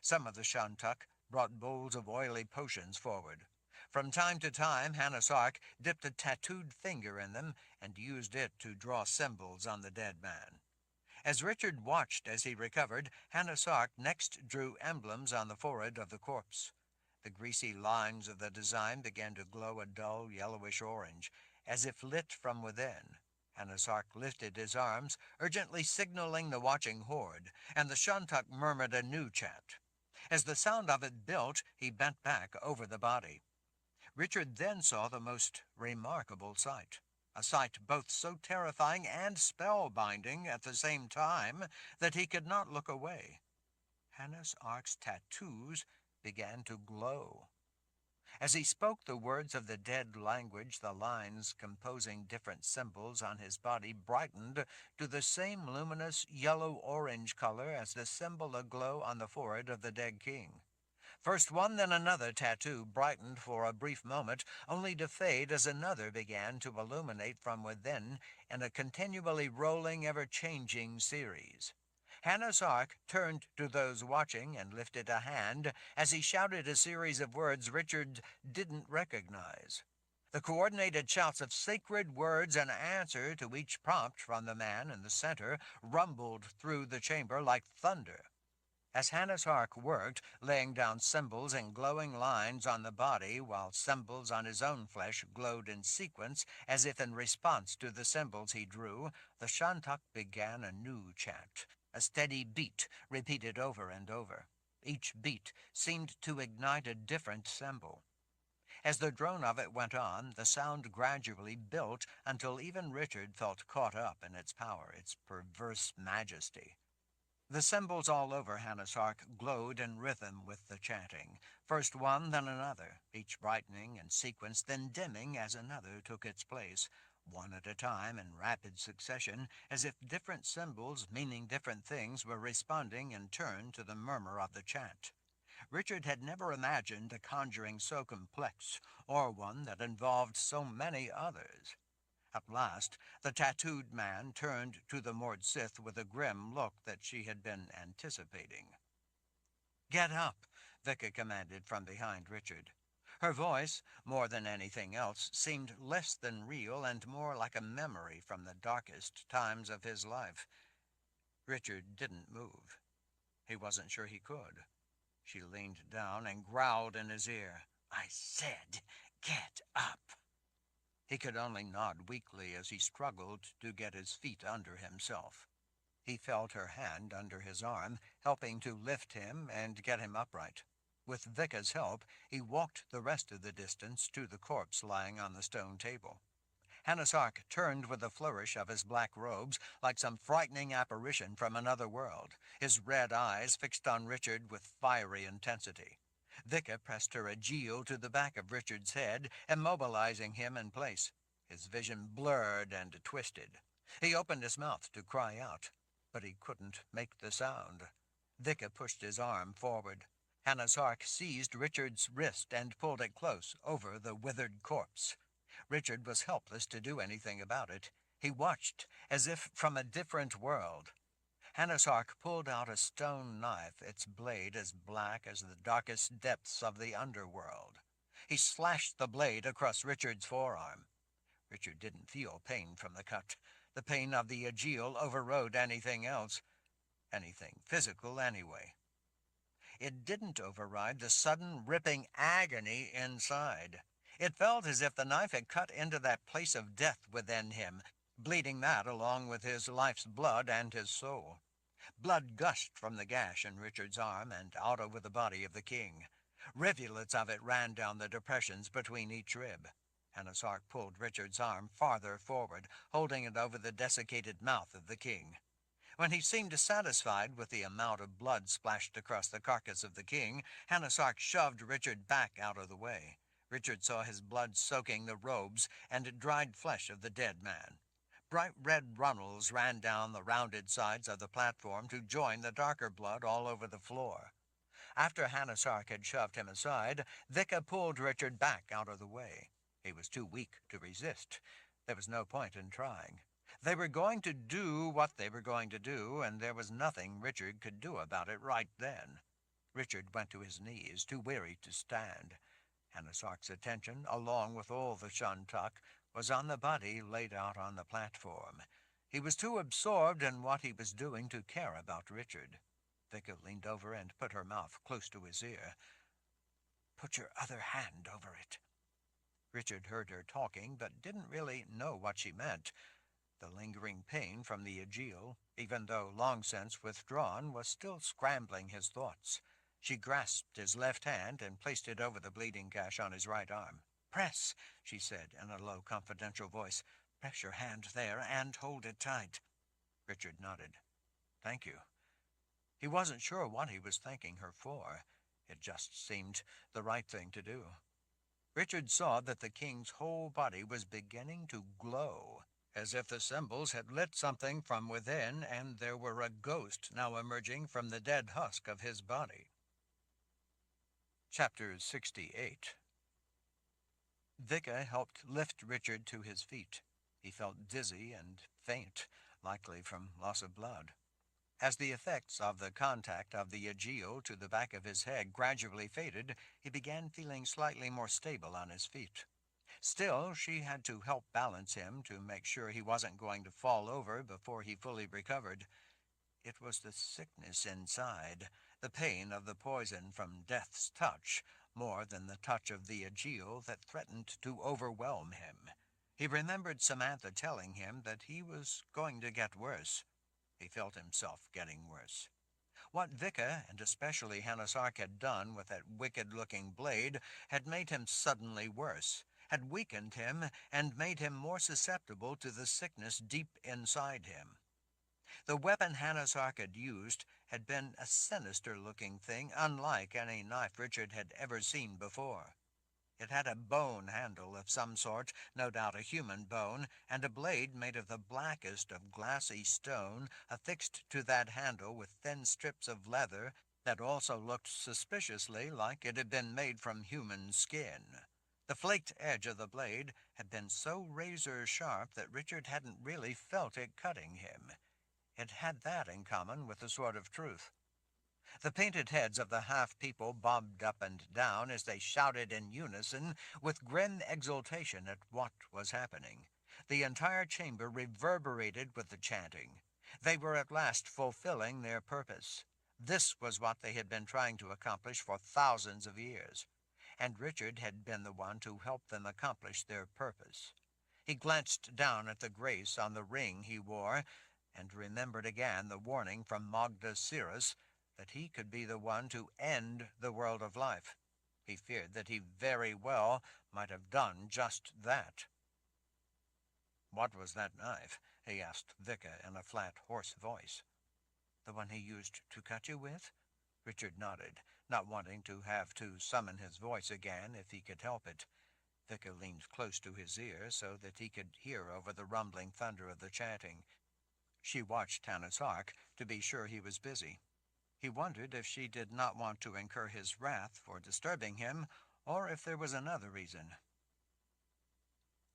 Some of the shantuk brought bowls of oily potions forward. From time to time, Hanasark dipped a tattooed finger in them and used it to draw symbols on the dead man. As Richard watched as he recovered, Hanasark next drew emblems on the forehead of the corpse. The greasy lines of the design began to glow a dull yellowish orange, as if lit from within. Hanasark lifted his arms, urgently signaling the watching horde, and the shantuk murmured a new chant. As the sound of it built, he bent back over the body. Richard then saw the most remarkable sight, a sight both so terrifying and spellbinding at the same time that he could not look away. Hanasark's tattoos began to glow. As he spoke the words of the dead language, the lines composing different symbols on his body brightened to the same luminous yellow-orange color as the symbol aglow on the forehead of the dead king. First one, then another tattoo brightened for a brief moment, only to fade as another began to illuminate from within in a continually rolling, ever-changing series. Hannah's Ark turned to those watching and lifted a hand as he shouted a series of words Richard didn't recognize. The coordinated shouts of sacred words in answer to each prompt from the man in the center rumbled through the chamber like thunder. As Hannah's Ark worked, laying down symbols in glowing lines on the body, while symbols on his own flesh glowed in sequence, as if in response to the symbols he drew, the Shantak began a new chant, a steady beat repeated over and over. Each beat seemed to ignite a different symbol. As the drone of it went on, the sound gradually built until even Richard felt caught up in its power, its perverse majesty. The symbols all over Hannah's Ark glowed in rhythm with the chanting, first one, then another, each brightening in sequence, then dimming as another took its place, one at a time in rapid succession, as if different symbols meaning different things were responding in turn to the murmur of the chant. Richard had never imagined a conjuring so complex, or one that involved so many others. At last, the tattooed man turned to the moored Sith with a grim look that she had been anticipating. "Get up," Vicka commanded from behind Richard. Her voice, more than anything else, seemed less than real and more like a memory from the darkest times of his life. Richard didn't move. He wasn't sure he could. She leaned down and growled in his ear, "I said, get up." He could only nod weakly as he struggled to get his feet under himself. He felt her hand under his arm, helping to lift him and get him upright. With Vicka's help, he walked the rest of the distance to the corpse lying on the stone table. Hannah's Ark turned with a flourish of his black robes, like some frightening apparition from another world, his red eyes fixed on Richard with fiery intensity. Vicka pressed her aegil to the back of Richard's head, immobilizing him in place. His vision blurred and twisted. He opened his mouth to cry out, but he couldn't make the sound. Vicka pushed his arm forward. Hannah's Ark seized Richard's wrist and pulled it close over the withered corpse. Richard was helpless to do anything about it. He watched, as if from a different world. Hannah's Ark pulled out a stone knife, its blade as black as the darkest depths of the underworld. He slashed the blade across Richard's forearm. Richard didn't feel pain from the cut. The pain of the aegil overrode anything else. Anything physical, anyway. It didn't override the sudden ripping agony inside. It felt as if the knife had cut into that place of death within him, bleeding that along with his life's blood and his soul. Blood gushed from the gash in Richard's arm and out over the body of the king. Rivulets of it ran down the depressions between each rib. Hannah's Ark pulled Richard's arm farther forward, holding it over the desiccated mouth of the king. When he seemed satisfied with the amount of blood splashed across the carcass of the king, Hannah's Ark shoved Richard back out of the way. Richard saw his blood soaking the robes and dried flesh of the dead man. Bright red runnels ran down the rounded sides of the platform to join the darker blood all over the floor. After Hannah's Ark had shoved him aside, Vicka pulled Richard back out of the way. He was too weak to resist. There was no point in trying. They were going to do what they were going to do, and there was nothing Richard could do about it right then. Richard went to his knees, too weary to stand. Hannah's Ark's attention, along with all the Shantak, was on the body laid out on the platform. He was too absorbed in what he was doing to care about Richard. Vicka leaned over and put her mouth close to his ear. "Put your other hand over it." Richard heard her talking, but didn't really know what she meant. The lingering pain from the aegil, even though long since withdrawn, was still scrambling his thoughts. She grasped his left hand and placed it over the bleeding gash on his right arm. "Press," she said in a low, confidential voice. "Press your hand there and hold it tight." Richard nodded. "Thank you." He wasn't sure what he was thanking her for. It just seemed the right thing to do. Richard saw that the king's whole body was beginning to glow, as if the symbols had lit something from within and there were a ghost now emerging from the dead husk of his body. Chapter 68. Vicka helped lift Richard to his feet. He felt dizzy and faint, likely from loss of blood. As the effects of the contact of the Aegeo to the back of his head gradually faded, he began feeling slightly more stable on his feet. Still, she had to help balance him to make sure he wasn't going to fall over before he fully recovered. It was the sickness inside, the pain of the poison from death's touch, more than the touch of the Aegeo, that threatened to overwhelm him. He remembered Samantha telling him that he was going to get worse. He felt himself getting worse. What Vicka, and especially Hanasark, had done with that wicked-looking blade had made him suddenly worse, had weakened him, and made him more susceptible to the sickness deep inside him. The weapon Hanasark had used had been a sinister-looking thing, unlike any knife Richard had ever seen before. It had a bone handle of some sort, no doubt a human bone, and a blade made of the blackest of glassy stone, affixed to that handle with thin strips of leather that also looked suspiciously like it had been made from human skin. The flaked edge of the blade had been so razor-sharp that Richard hadn't really felt it cutting him. It had that in common with the Sword of Truth. The painted heads of the half-people bobbed up and down as they shouted in unison with grim exultation at what was happening. The entire chamber reverberated with the chanting. They were at last fulfilling their purpose. This was what they had been trying to accomplish for thousands of years, and Richard had been the one to help them accomplish their purpose. He glanced down at the grace on the ring he wore, and remembered again the warning from Magda Cirrus that he could be the one to end the world of life. He feared that he very well might have done just that. "What was that knife?" he asked Vicka in a flat, hoarse voice. "The one he used to cut you with?" Richard nodded, not wanting to have to summon his voice again if he could help it. Vicka leaned close to his ear so that he could hear over the rumbling thunder of the chanting. She watched Hanasark to be sure he was busy. He wondered if she did not want to incur his wrath for disturbing him, or if there was another reason.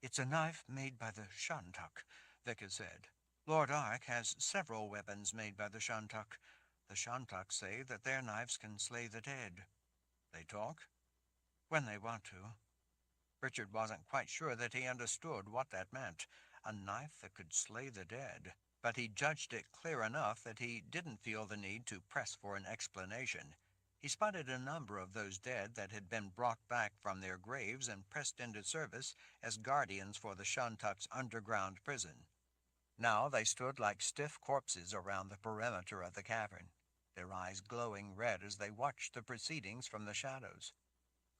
"It's a knife made by the Shantuk," Vicka said. "Lord Ark has several weapons made by the Shantuk. The Shantuk say that their knives can slay the dead." "They talk?" "When they want to." Richard wasn't quite sure that he understood what that meant. A knife that could slay the dead. But he judged it clear enough that he didn't feel the need to press for an explanation. He spotted a number of those dead that had been brought back from their graves and pressed into service as guardians for the Shantuk's underground prison. Now they stood like stiff corpses around the perimeter of the cavern, their eyes glowing red as they watched the proceedings from the shadows.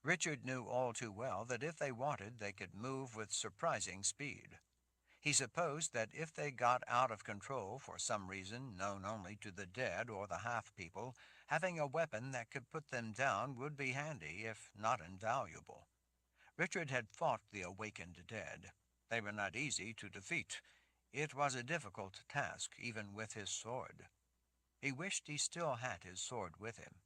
Richard knew all too well that if they wanted, they could move with surprising speed. He supposed that if they got out of control for some reason known only to the dead or the half-people, having a weapon that could put them down would be handy, if not invaluable. Richard had fought the awakened dead. They were not easy to defeat. It was a difficult task, even with his sword. He wished he still had his sword with him.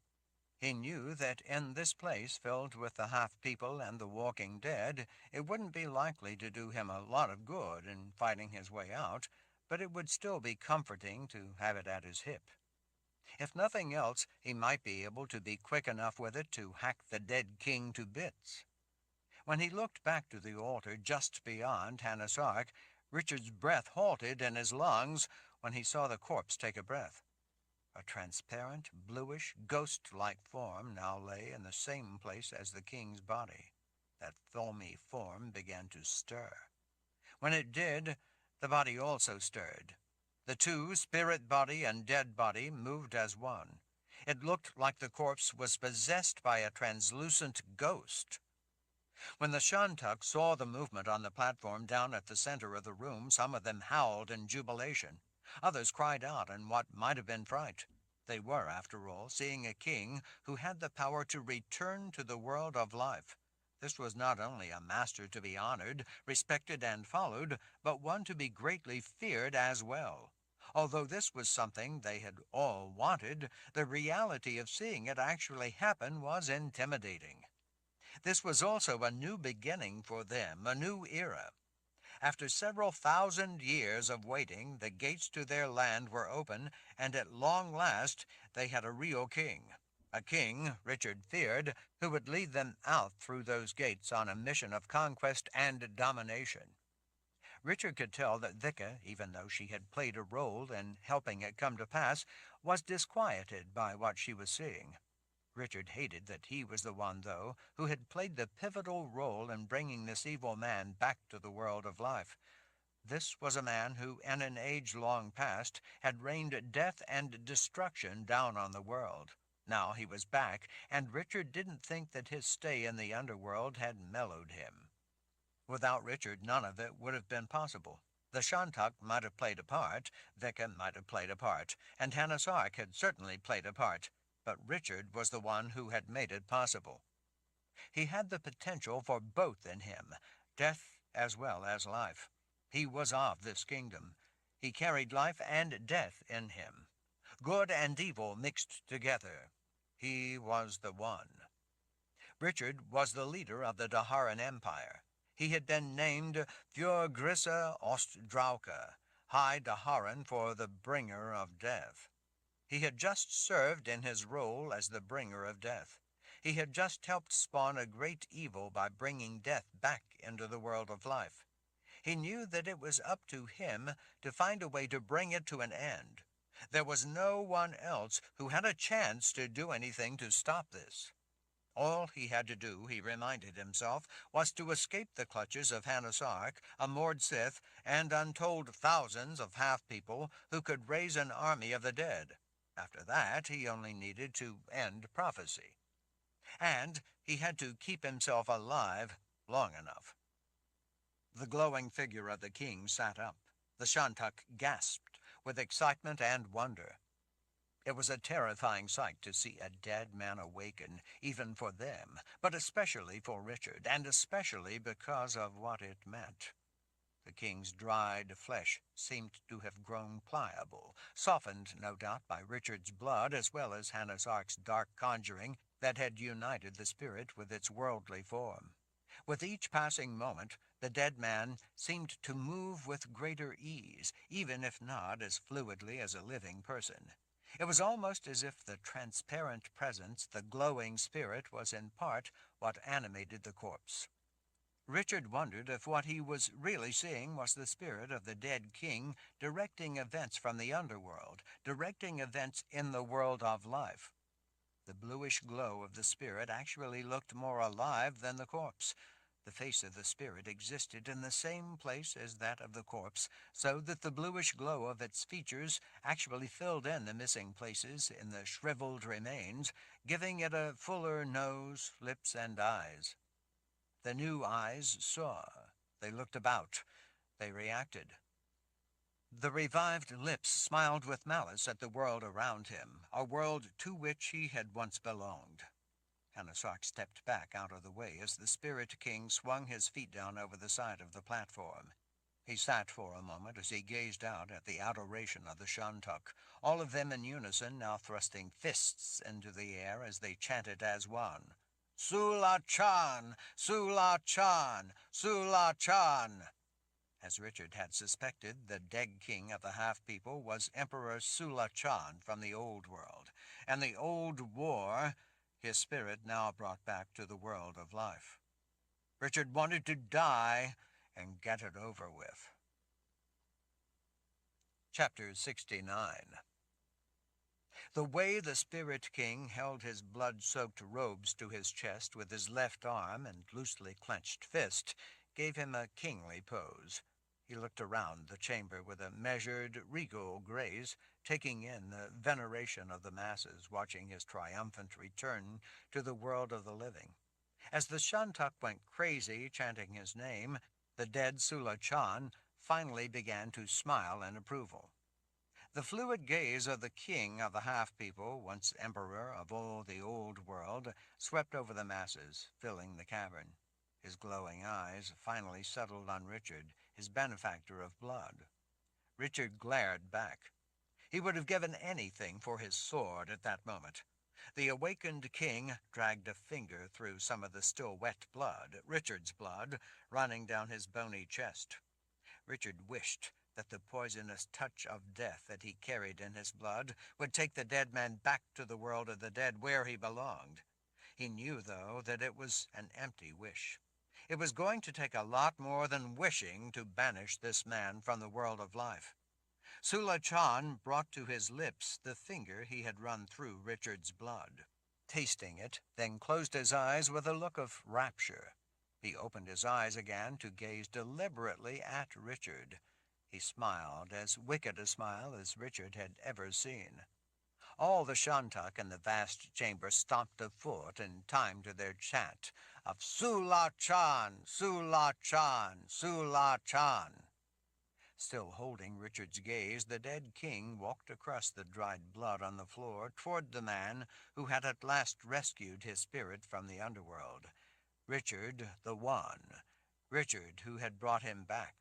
He knew that in this place filled with the half-people and the walking dead, it wouldn't be likely to do him a lot of good in fighting his way out, but it would still be comforting to have it at his hip. If nothing else, he might be able to be quick enough with it to hack the dead king to bits. When he looked back to the altar just beyond Hanasark, Richard's breath halted in his lungs when he saw the corpse take a breath. A transparent, bluish, ghost-like form now lay in the same place as the king's body. That filmy form began to stir. When it did, the body also stirred. The two, spirit body and dead body, moved as one. It looked like the corpse was possessed by a translucent ghost. When the Shantuk saw the movement on the platform down at the center of the room, some of them howled in jubilation. Others cried out in what might have been fright. They were, after all, seeing a king who had the power to return to the world of life. This was not only a master to be honored, respected, and followed, but one to be greatly feared as well. Although this was something they had all wanted, the reality of seeing it actually happen was intimidating. This was also a new beginning for them, a new era. After several thousand years of waiting, the gates to their land were open, and at long last they had a real king. A king, Richard feared, who would lead them out through those gates on a mission of conquest and domination. Richard could tell that Vicka, even though she had played a role in helping it come to pass, was disquieted by what she was seeing. Richard hated that he was the one, though, who had played the pivotal role in bringing this evil man back to the world of life. This was a man who, in an age long past, had rained death and destruction down on the world. Now he was back, and Richard didn't think that his stay in the underworld had mellowed him. Without Richard, none of it would have been possible. The Shantuk might have played a part, Vicka might have played a part, and Hannah Sark had certainly played a part, but Richard was the one who had made it possible. He had the potential for both in him, death as well as life. He was of this kingdom. He carried life and death in him. Good and evil mixed together. He was the one. Richard was the leader of the Daharan Empire. He had been named Fjorgrissa Ostdrauka, High Daharan for the Bringer of Death. He had just served in his role as the Bringer of Death. He had just helped spawn a great evil by bringing death back into the world of life. He knew that it was up to him to find a way to bring it to an end. There was no one else who had a chance to do anything to stop this. All he had to do, he reminded himself, was to escape the clutches of Hannah Sark, a Mord Sith, and untold thousands of half-people who could raise an army of the dead. After that, he only needed to end prophecy. And he had to keep himself alive long enough. The glowing figure of the king sat up. The Shantuk gasped with excitement and wonder. It was a terrifying sight to see a dead man awaken, even for them, but especially for Richard, and especially because of what it meant. The king's dried flesh seemed to have grown pliable, softened, no doubt, by Richard's blood as well as Hannah Sark's dark conjuring that had united the spirit with its worldly form. With each passing moment, the dead man seemed to move with greater ease, even if not as fluidly as a living person. It was almost as if the transparent presence, the glowing spirit, was in part what animated the corpse. Richard wondered if what he was really seeing was the spirit of the dead king directing events from the underworld, directing events in the world of life. The bluish glow of the spirit actually looked more alive than the corpse. The face of the spirit existed in the same place as that of the corpse, so that the bluish glow of its features actually filled in the missing places in the shriveled remains, giving it a fuller nose, lips, and eyes. The new eyes saw. They looked about. They reacted. The revived lips smiled with malice at the world around him, a world to which he had once belonged. Hannah Sark stepped back out of the way as the Spirit King swung his feet down over the side of the platform. He sat for a moment as he gazed out at the adoration of the Shantuk, all of them in unison now thrusting fists into the air as they chanted as one. Sula Chan! Sula Chan! Sula Chan! As Richard had suspected, the dead king of the half-people was Emperor Sula Chan from the Old World, and the Old War his spirit now brought back to the world of life. Richard wanted to die and get it over with. Chapter 69. The way the Spirit King held his blood-soaked robes to his chest with his left arm and loosely clenched fist gave him a kingly pose. He looked around the chamber with a measured, regal grace, taking in the veneration of the masses watching his triumphant return to the world of the living. As the Shantuk went crazy chanting his name, the dead Sula Chan finally began to smile in approval. The fluid gaze of the king of the half-people, once emperor of all the old world, swept over the masses, filling the cavern. His glowing eyes finally settled on Richard, his benefactor of blood. Richard glared back. He would have given anything for his sword at that moment. The awakened king dragged a finger through some of the still wet blood, Richard's blood, running down his bony chest. Richard wished that the poisonous touch of death that he carried in his blood would take the dead man back to the world of the dead where he belonged. He knew, though, that it was an empty wish. It was going to take a lot more than wishing to banish this man from the world of life. Sula Chan brought to his lips the finger he had run through Richard's blood. Tasting it, then closed his eyes with a look of rapture. He opened his eyes again to gaze deliberately at Richard. He smiled as wicked a smile as Richard had ever seen. All the Shantuk in the vast chamber stomped a foot in time to their chant of Sula Chan, Sula Chan, Sula Chan. Still holding Richard's gaze, the dead king walked across the dried blood on the floor toward the man who had at last rescued his spirit from the underworld. Richard the One. Richard who had brought him back.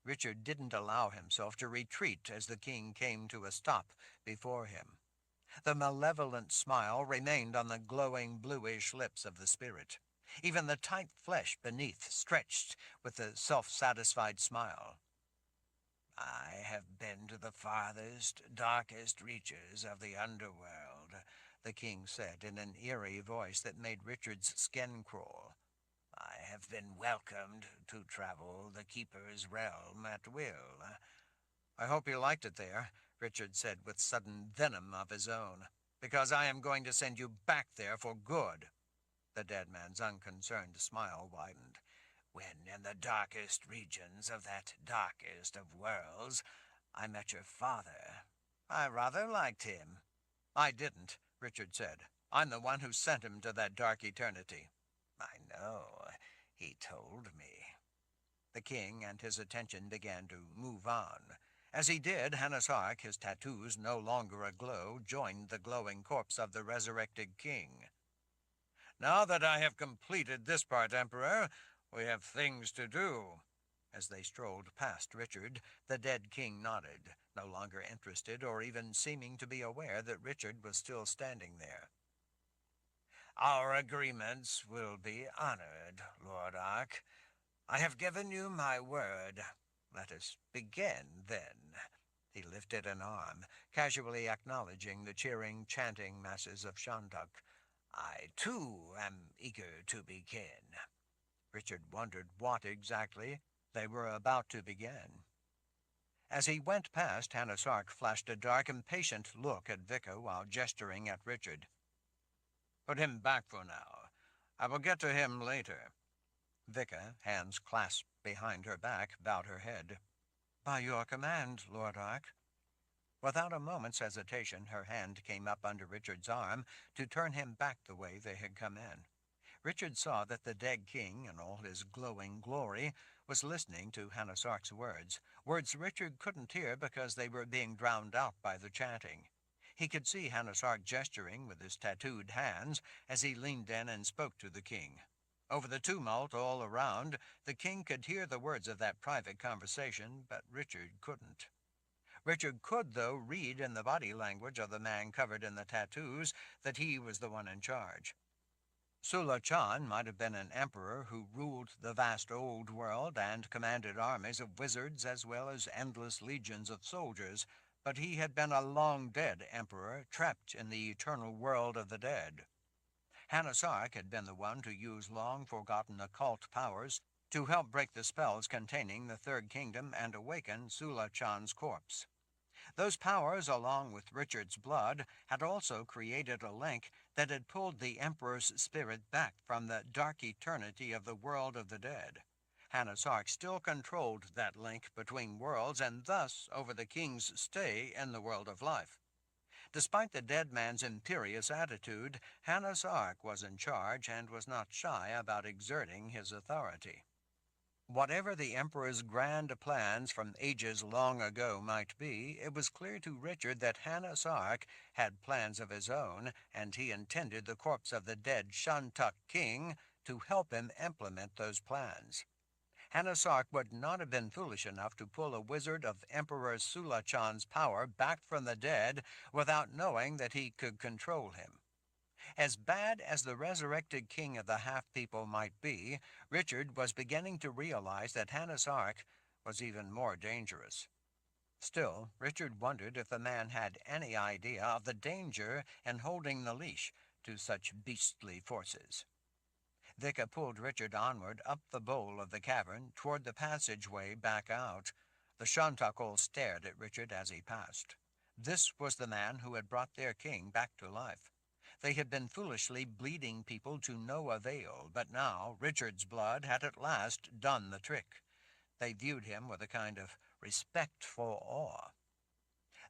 Richard didn't allow himself to retreat as the king came to a stop before him. The malevolent smile remained on the glowing bluish lips of the spirit. Even the tight flesh beneath stretched with a self-satisfied smile. I have been to the farthest, darkest reaches of the underworld, the king said in an eerie voice that made Richard's skin crawl. I have been welcomed to travel the Keeper's realm at will. I hope you liked it there, Richard said with sudden venom of his own, because I am going to send you back there for good. The dead man's unconcerned smile widened. When in the darkest regions of that darkest of worlds, I met your father. I rather liked him. I didn't, Richard said. I'm the one who sent him to that dark eternity. I know, he told me. The king and his attention began to move on. As he did, Hanasark, his tattoos no longer aglow, joined the glowing corpse of the resurrected king. Now that I have completed this part, Emperor, we have things to do. As they strolled past Richard, the dead king nodded, no longer interested or even seeming to be aware that Richard was still standing there. Our agreements will be honored, Lord Ark. I have given you my word. Let us begin, then. He lifted an arm, casually acknowledging the cheering, chanting masses of Shantuk. I, too, am eager to begin. Richard wondered what exactly they were about to begin. As he went past, Hanasark flashed a dark, impatient look at Vika while gesturing at Richard. Put him back for now. I will get to him later. Vika, hands clasped behind her back, bowed her head. By your command, Lord Ark. Without a moment's hesitation, her hand came up under Richard's arm to turn him back the way they had come in. Richard saw that the dead king, in all his glowing glory, was listening to Hanasark's words, words Richard couldn't hear because they were being drowned out by the chanting. He could see Hanasark gesturing with his tattooed hands as he leaned in and spoke to the king. Over the tumult all around, the king could hear the words of that private conversation, but Richard couldn't. Richard could, though, read in the body language of the man covered in the tattoos that he was the one in charge. Sula Chan might have been an emperor who ruled the vast old world and commanded armies of wizards as well as endless legions of soldiers, but he had been a long-dead emperor trapped in the eternal world of the dead. Hanasark had been the one to use long-forgotten occult powers to help break the spells containing the Third Kingdom and awaken Sula Chan's corpse. Those powers, along with Richard's blood, had also created a link that had pulled the Emperor's spirit back from the dark eternity of the world of the dead. Hanasark still controlled that link between worlds and thus over the king's stay in the world of life. Despite the dead man's imperious attitude, Hanasark was in charge and was not shy about exerting his authority. Whatever the Emperor's grand plans from ages long ago might be, it was clear to Richard that Hanasark had plans of his own, and he intended the corpse of the dead Shantuk king to help him implement those plans. Hanasark would not have been foolish enough to pull a wizard of Emperor Sulachan's power back from the dead without knowing that he could control him. As bad as the resurrected king of the half-people might be, Richard was beginning to realize that Hanasark was even more dangerous. Still, Richard wondered if the man had any idea of the danger in holding the leash to such beastly forces. Vicka pulled Richard onward up the bowl of the cavern toward the passageway back out. The Shantakol stared at Richard as he passed. This was the man who had brought their king back to life. They had been foolishly bleeding people to no avail, but now Richard's blood had at last done the trick. They viewed him with a kind of respectful awe.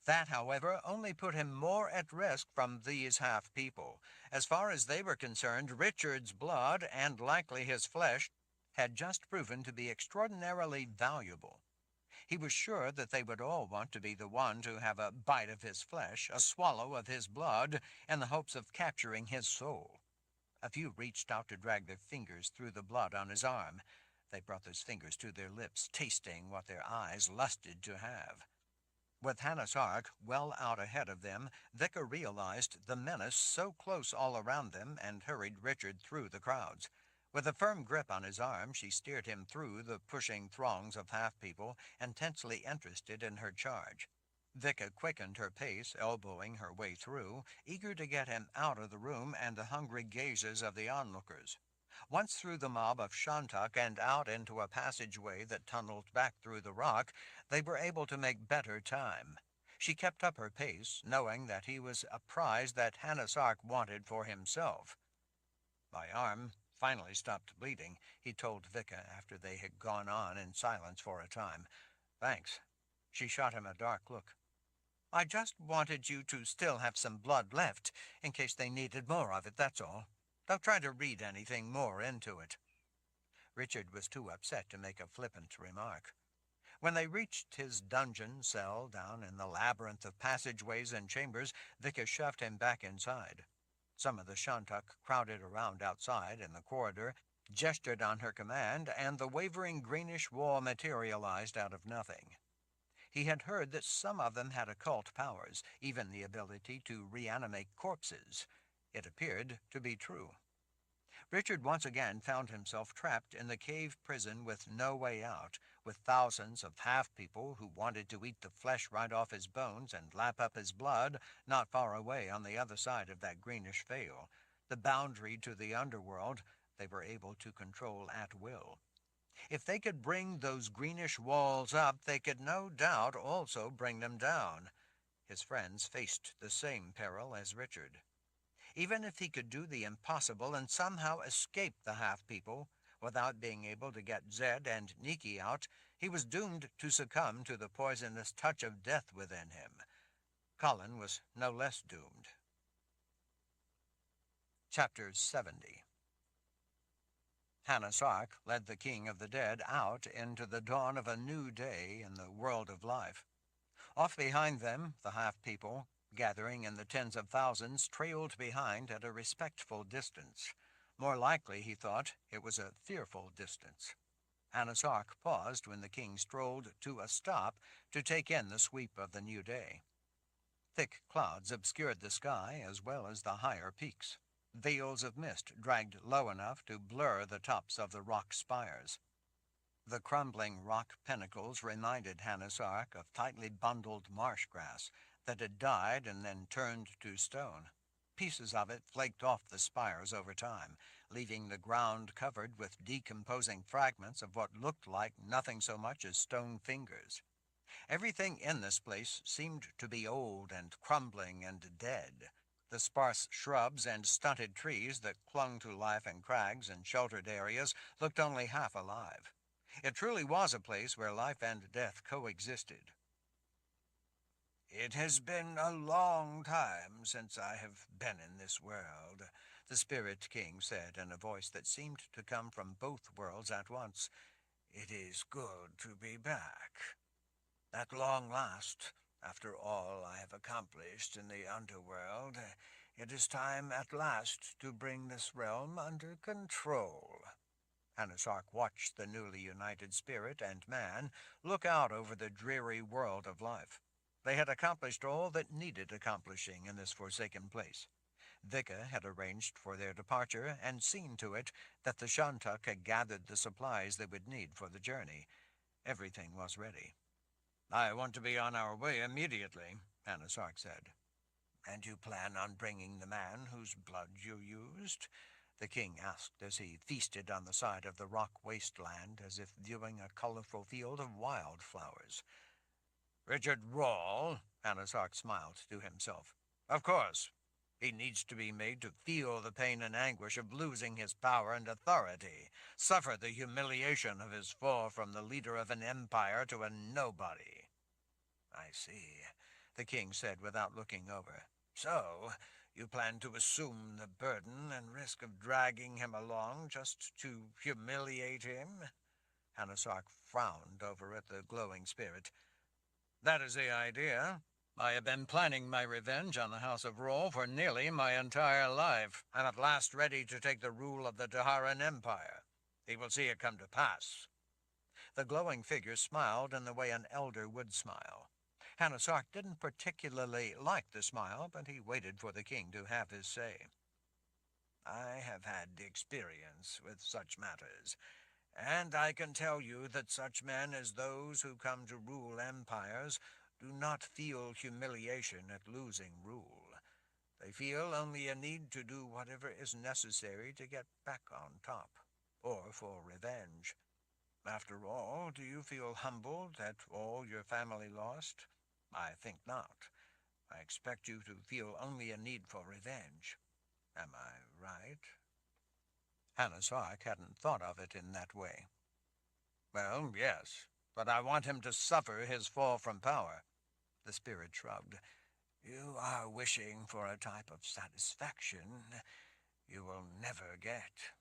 That, however, only put him more at risk from these half-people. As far as they were concerned, Richard's blood, and likely his flesh, had just proven to be extraordinarily valuable. He was sure that they would all want to be the one to have a bite of his flesh, a swallow of his blood, in the hopes of capturing his soul. A few reached out to drag their fingers through the blood on his arm. They brought those fingers to their lips, tasting what their eyes lusted to have. With Hanasark well out ahead of them, Vicka realized the menace so close all around them and hurried Richard through the crowds. With a firm grip on his arm, she steered him through the pushing throngs of half-people, intensely interested in her charge. Vicka quickened her pace, elbowing her way through, eager to get him out of the room and the hungry gazes of the onlookers. Once through the mob of Shantak and out into a passageway that tunneled back through the rock, they were able to make better time. She kept up her pace, knowing that he was a prize that Hanasark wanted for himself. My arm finally stopped bleeding, he told Vicka after they had gone on in silence for a time. Thanks. She shot him a dark look. I just wanted you to still have some blood left, in case they needed more of it, that's all. Don't try to read anything more into it. Richard was too upset to make a flippant remark. When they reached his dungeon cell down in the labyrinth of passageways and chambers, Vicka shoved him back inside. Some of the Shantak crowded around outside in the corridor, gestured on her command, and the wavering greenish wall materialized out of nothing. He had heard that some of them had occult powers, even the ability to reanimate corpses. It appeared to be true. Richard once again found himself trapped in the cave prison with no way out, with thousands of half-people who wanted to eat the flesh right off his bones and lap up his blood not far away on the other side of that greenish veil, the boundary to the underworld they were able to control at will. If they could bring those greenish walls up, they could no doubt also bring them down. His friends faced the same peril as Richard. Even if he could do the impossible and somehow escape the half-people, without being able to get Zed and Nikki out, he was doomed to succumb to the poisonous touch of death within him. Colin was no less doomed. Chapter 70. Hanasark led the king of the dead out into the dawn of a new day in the world of life. Off behind them, the half-people, gathering in the tens of thousands, trailed behind at a respectful distance. More likely, he thought, it was a fearful distance. Hanasark paused when the king strolled to a stop to take in the sweep of the new day. Thick clouds obscured the sky as well as the higher peaks. Veils of mist dragged low enough to blur the tops of the rock spires. The crumbling rock pinnacles reminded Hanasark of tightly bundled marsh grass that had died and then turned to stone. Pieces of it flaked off the spires over time, leaving the ground covered with decomposing fragments of what looked like nothing so much as stone fingers. Everything in this place seemed to be old and crumbling and dead. The sparse shrubs and stunted trees that clung to life in crags and sheltered areas looked only half alive. It truly was a place where life and death coexisted. It has been a long time since I have been in this world, the Spirit King said in a voice that seemed to come from both worlds at once. It is good to be back. At long last, after all I have accomplished in the underworld, it is time at last to bring this realm under control. Anasark watched the newly united spirit and man look out over the dreary world of life. They had accomplished all that needed accomplishing in this forsaken place. Vika had arranged for their departure and seen to it that the Shantuk had gathered the supplies they would need for the journey. Everything was ready. "I want to be on our way immediately," Anasark said. "And you plan on bringing the man whose blood you used?" the king asked as he feasted on the side of the rock wasteland as if viewing a colorful field of wildflowers. "Richard Rawle," Anasark smiled to himself. "Of course. He needs to be made to feel the pain and anguish of losing his power and authority, suffer the humiliation of his fall from the leader of an empire to a nobody." "I see," the king said without looking over. "So, you plan to assume the burden and risk of dragging him along just to humiliate him?" Anasark frowned over at the glowing spirit. "That is the idea. I have been planning my revenge on the House of Rawle for nearly my entire life, and at last ready to take the rule of the Daharan Empire. He will see it come to pass." The glowing figure smiled in the way an elder would smile. Hanasark didn't particularly like the smile, but he waited for the king to have his say. "I have had experience with such matters, and I can tell you that such men as those who come to rule empires do not feel humiliation at losing rule. They feel only a need to do whatever is necessary to get back on top, or for revenge. After all, do you feel humbled at all your family lost? I think not. I expect you to feel only a need for revenge. Am I right?" Hanasark hadn't thought of it in that way. "Well, yes, but I want him to suffer his fall from power." The spirit shrugged. "You are wishing for a type of satisfaction you will never get.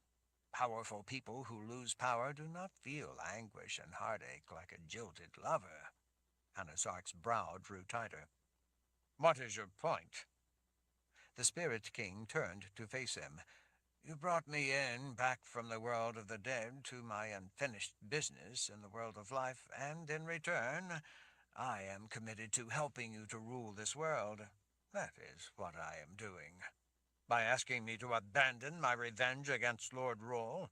Powerful people who lose power do not feel anguish and heartache like a jilted lover." Hanasark's brow drew tighter. "What is your point?" The Spirit King turned to face him. "You brought me back from the world of the dead to my unfinished business in the world of life, and in return, I am committed to helping you to rule this world. That is what I am doing." "By asking me to abandon my revenge against Lord Rawle?"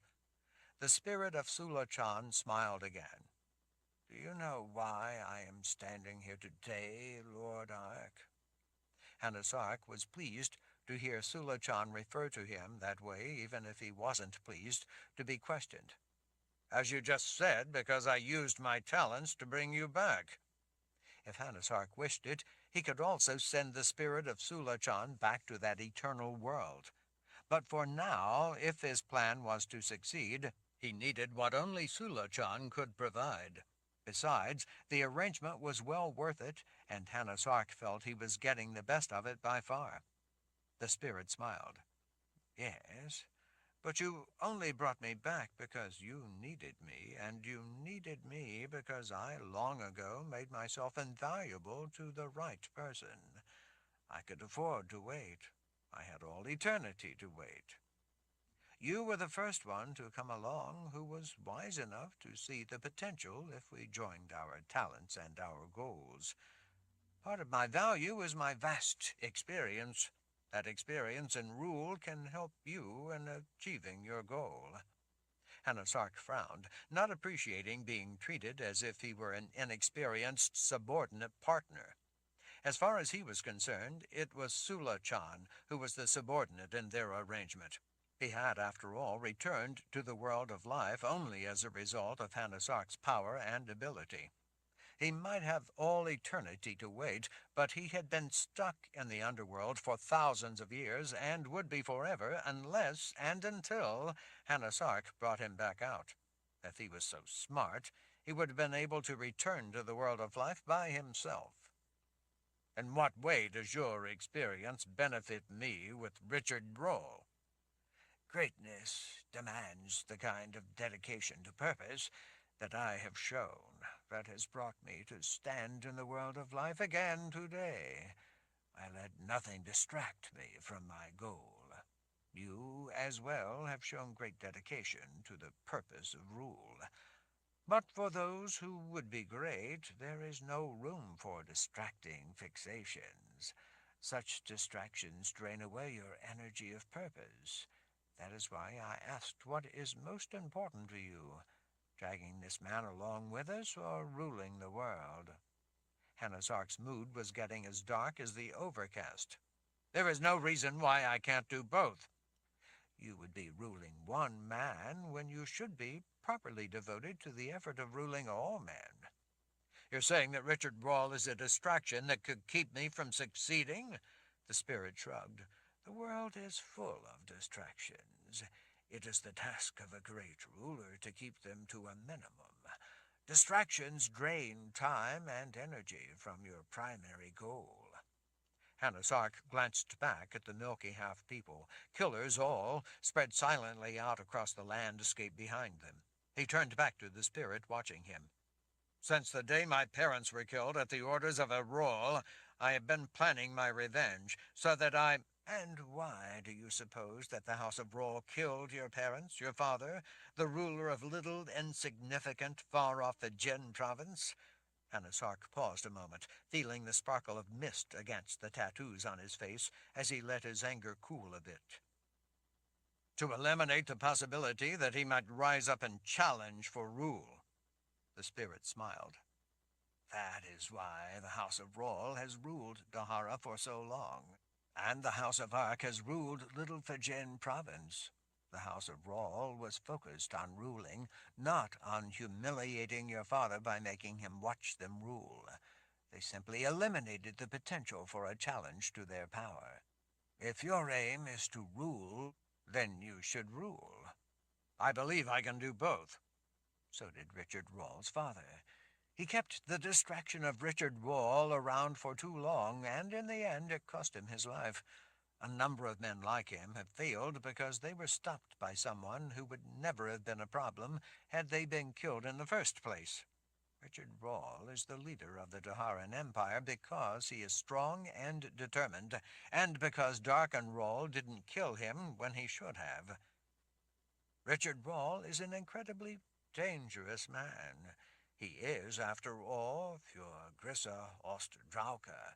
The spirit of Sulachan smiled again. "Do you know why I am standing here today, Lord Ark?" Hanasark was pleased to hear Sulachan refer to him that way, even if he wasn't pleased to be questioned. "As you just said, because I used my talents to bring you back." If Hanasark wished it, he could also send the spirit of Sulachan back to that eternal world. But for now, if his plan was to succeed, he needed what only Sulachan could provide. Besides, the arrangement was well worth it, and Hanasark felt he was getting the best of it by far. The spirit smiled. "Yes, but you only brought me back because you needed me, and you needed me because I long ago made myself invaluable to the right person. I could afford to wait. I had all eternity to wait. You were the first one to come along who was wise enough to see the potential if we joined our talents and our goals. Part of my value is my vast experience. That experience in rule can help you in achieving your goal." Hanasark frowned, not appreciating being treated as if he were an inexperienced subordinate partner. As far as he was concerned, it was Sulachan who was the subordinate in their arrangement. He had, after all, returned to the world of life only as a result of Hanasark's power and ability. He might have all eternity to wait, but he had been stuck in the underworld for thousands of years and would be forever unless and until Hanasark brought him back out. If he was so smart, he would have been able to return to the world of life by himself. "In what way does your experience benefit me with Richard Rawle?" "Greatness demands the kind of dedication to purpose that I have shown that has brought me to stand in the world of life again today. I let nothing distract me from my goal." You, as well, have shown great dedication to the purpose of rule. But for those who would be great, there is no room for distracting fixations. Such distractions drain away your energy of purpose. That is why I asked what is most important to you, dragging this man along with us or ruling the world. Hanazark's mood was getting as dark as the overcast. There is no reason why I can't do both. You would be ruling one man when you should be properly devoted to the effort of ruling all men. You're saying that Richard Rawle is a distraction that could keep me from succeeding? The spirit shrugged. The world is full of distractions. It is the task of a great ruler to keep them to a minimum. Distractions drain time and energy from your primary goal. Hanazark glanced back at the milky half people, killers all, spread silently out across the landscape behind them. He turned back to the spirit, watching him. Since the day my parents were killed at the orders of a Rawle, I have been planning my revenge, so that I— And why do you suppose that the House of Rawle killed your parents, your father, the ruler of little, insignificant, far-off the Jin province? Hanazark paused a moment, feeling the sparkle of mist against the tattoos on his face as he let his anger cool a bit. To eliminate the possibility that he might rise up and challenge for rule. The spirit smiled. That is why the House of Rawle has ruled Dahara for so long, and the House of Ark has ruled Little Fijian province. The House of Rawle was focused on ruling, not on humiliating your father by making him watch them rule. They simply eliminated the potential for a challenge to their power. If your aim is to rule, then you should rule. I believe I can do both. So did Richard Rawle's father. He kept the distraction of Richard Rawle around for too long, and in the end it cost him his life. A number of men like him have failed because they were stopped by someone who would never have been a problem had they been killed in the first place. Richard Rawle is the leader of the Daharan Empire because he is strong and determined, and because Darken Rawle didn't kill him when he should have. Richard Rawle is an incredibly dangerous man. He is, after all, für Grissa Ostdrauka.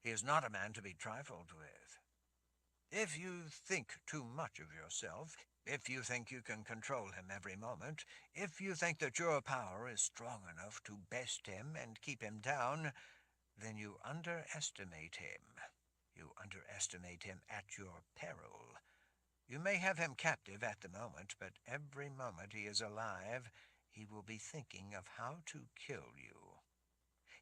He is not a man to be trifled with. If you think too much of yourself, if you think you can control him every moment, if you think that your power is strong enough to best him and keep him down, then you underestimate him. You underestimate him at your peril. You may have him captive at the moment, but every moment he is alive, he will be thinking of how to kill you.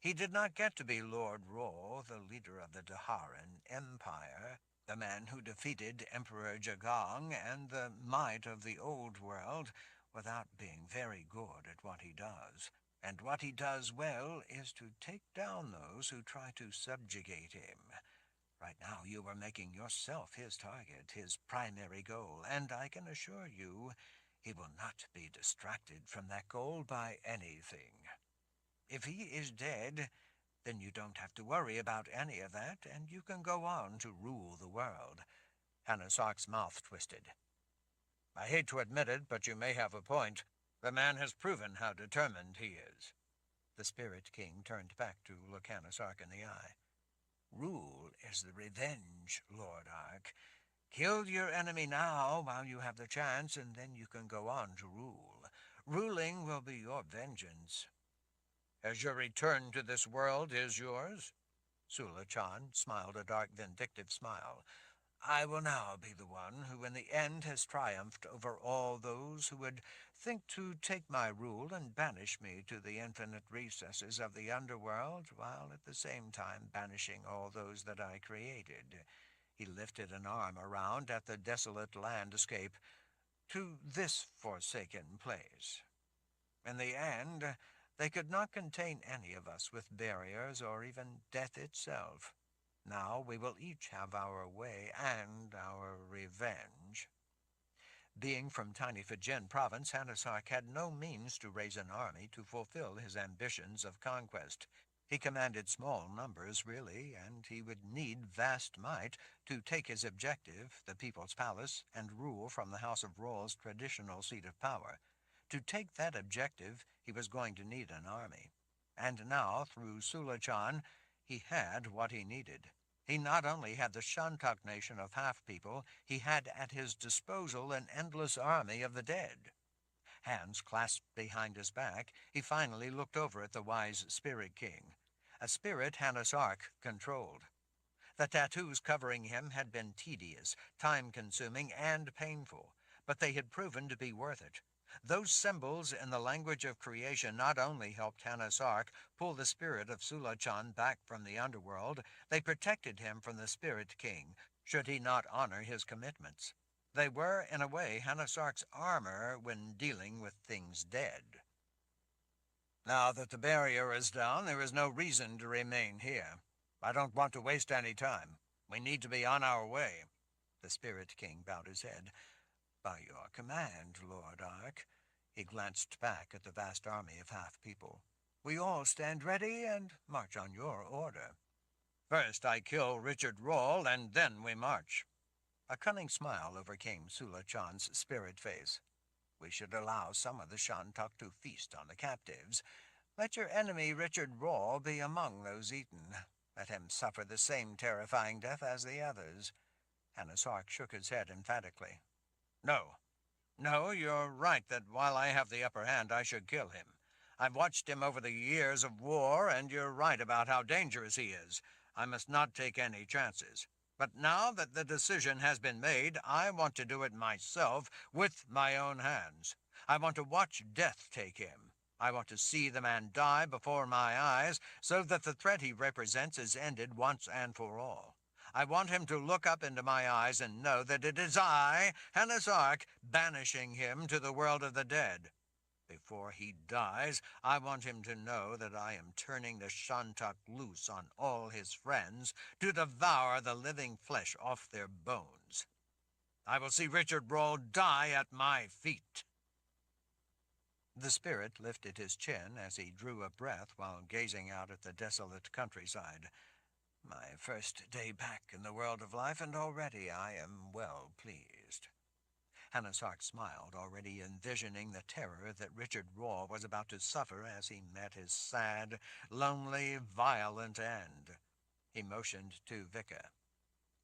He did not get to be Lord Rawle, the leader of the Daharan Empire, the man who defeated Emperor Jagong and the might of the Old World, without being very good at what he does. And what he does well is to take down those who try to subjugate him. Right now you are making yourself his target, his primary goal, and I can assure you he will not be distracted from that goal by anything. If he is dead, then you don't have to worry about any of that, and you can go on to rule the world. Hanazark's mouth twisted. I hate to admit it, but you may have a point. The man has proven how determined he is. The Spirit King turned back to look Hanazark in the eye. Rule is the revenge, Lord Ark. Kill your enemy now while you have the chance, and then you can go on to rule. Ruling will be your vengeance. As your return to this world is yours? Sula-chan smiled a dark, vindictive smile. I will now be the one who in the end has triumphed over all those who would think to take my rule and banish me to the infinite recesses of the underworld, while at the same time banishing all those that I created. He lifted an arm around at the desolate landscape, to this forsaken place. In the end, they could not contain any of us with barriers or even death itself. Now we will each have our way and our revenge. Being from tiny Fijian province, Hanazark had no means to raise an army to fulfill his ambitions of conquest. He commanded small numbers, really, and he would need vast might to take his objective, the people's palace, and rule from the House of Rawl's traditional seat of power. To take that objective, he was going to need an army. And now, through Sulachan, he had what he needed. He not only had the Shantak nation of half-people, he had at his disposal an endless army of the dead. Hands clasped behind his back, he finally looked over at the wise Spirit King, a spirit Hannes Ark controlled. The tattoos covering him had been tedious, time-consuming, and painful, but they had proven to be worth it. Those symbols in the language of creation not only helped Hannes Ark pull the spirit of Sulachan back from the underworld, they protected him from the Spirit King, should he not honor his commitments. They were, in a way, Hannes Ark's armor when dealing with things dead. Now that the barrier is down, there is no reason to remain here. I don't want to waste any time. We need to be on our way. The Spirit King bowed his head. By your command, Lord Ark. He glanced back at the vast army of half-people. We all stand ready and march on your order. First I kill Richard Rawle, and then we march. A cunning smile overcame Sulachan's spirit face. We should allow some of the Shantak to feast on the captives. Let your enemy Richard Rawle be among those eaten. Let him suffer the same terrifying death as the others. Hannes Ark shook his head emphatically. No, you're right that while I have the upper hand, I should kill him. I've watched him over the years of war, and you're right about how dangerous he is. I must not take any chances. But now that the decision has been made, I want to do it myself, with my own hands. I want to watch death take him. I want to see the man die before my eyes, so that the threat he represents is ended once and for all. I want him to look up into my eyes and know that it is I, Hannes Ark, banishing him to the world of the dead. Before he dies, I want him to know that I am turning the Shantak loose on all his friends to devour the living flesh off their bones. I will see Richard Rawle die at my feet. The spirit lifted his chin as he drew a breath while gazing out at the desolate countryside. My first day back in the world of life, and already I am well pleased. Hannes Ark smiled, already envisioning the terror that Richard Rawle was about to suffer as he met his sad, lonely, violent end. He motioned to Vicka.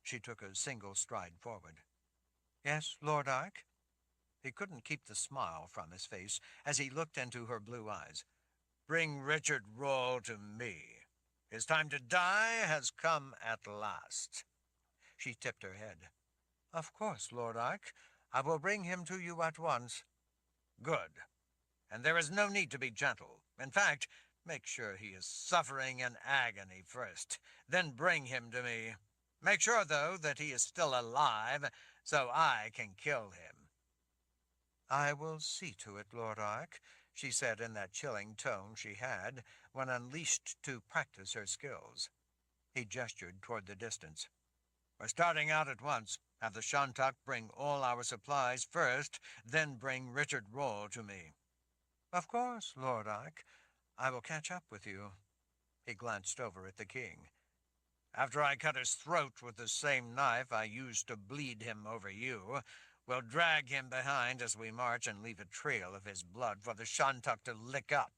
She took a single stride forward. Yes, Lord Ark? He couldn't keep the smile from his face as he looked into her blue eyes. Bring Richard Rawle to me. His time to die has come at last. She tipped her head. Of course, Lord Ark. I will bring him to you at once. Good. And there is no need to be gentle. In fact, make sure he is suffering in agony first. Then bring him to me. Make sure, though, that he is still alive, so I can kill him. I will see to it, Lord Ark, she said in that chilling tone she had when unleashed to practice her skills. He gestured toward the distance. We're starting out at once. Have the Shantak bring all our supplies first, then bring Richard Rawle to me. Of course, Lord Ark. I will catch up with you. He glanced over at the king. After I cut his throat with the same knife I used to bleed him over you, we'll drag him behind as we march and leave a trail of his blood for the Shantak to lick up.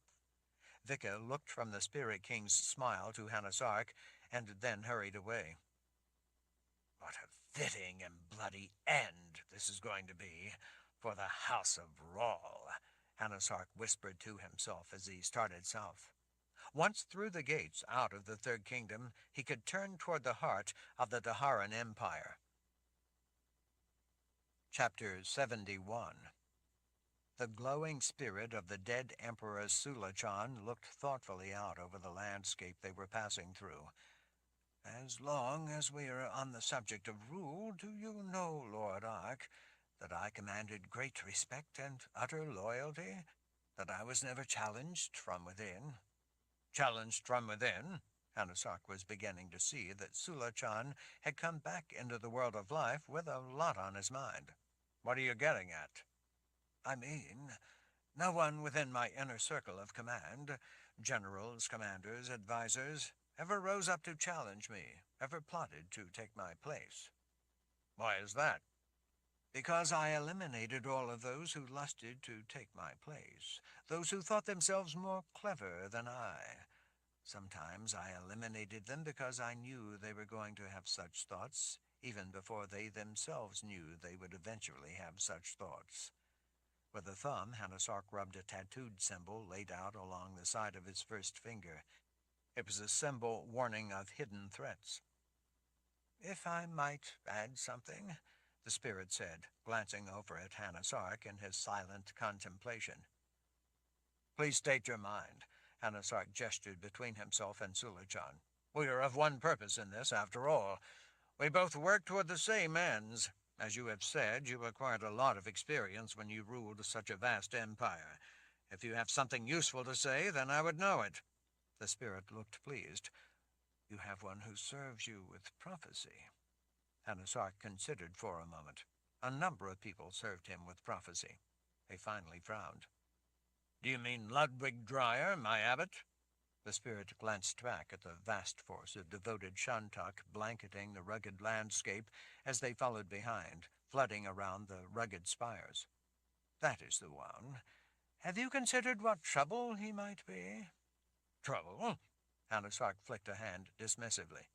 Vicka looked from the Spirit King's smile to Hannes Ark, and then hurried away. What a fitting and bloody end this is going to be for the House of Rawle, Hannes Ark whispered to himself as he started south. Once through the gates out of the Third Kingdom, he could turn toward the heart of the Daharan Empire. Chapter 71. The glowing spirit of the dead Emperor Sulachan looked thoughtfully out over the landscape they were passing through. As long as we are on the subject of rule, do you know, Lord Ark, that I commanded great respect and utter loyalty, that I was never challenged from within? Challenged from within? Hannes Ark was beginning to see that Sulachan had come back into the world of life with a lot on his mind. What are you getting at? I mean, No one within my inner circle of command, generals, commanders, advisers, ever rose up to challenge me, ever plotted to take my place. Why is that? Because I eliminated all of those who lusted to take my place, those who thought themselves more clever than I. Sometimes I eliminated them because I knew they were going to have such thoughts, even before they themselves knew they would eventually have such thoughts. With a thumb, Hanasark rubbed a tattooed symbol laid out along the side of his first finger. It was a symbol warning of hidden threats. If I might add something, the spirit said, glancing over at Hanasark in his silent contemplation. Please state your mind. Hanasark gestured between himself and Sulachan. We are of one purpose in this, after all. We both work toward the same ends. As you have said, you acquired a lot of experience when you ruled such a vast empire. If you have something useful to say, then I would know it. The spirit looked pleased. You have one who serves you with prophecy. Hanasark considered for a moment. A number of people served him with prophecy. He finally frowned. Do you mean Ludwig Dreyer, my abbot? The spirit glanced back at the vast force of devoted Shantak blanketing the rugged landscape as they followed behind, flooding around the rugged spires. That is the one. Have you considered what trouble he might be? Trouble? Hanasark flicked a hand dismissively.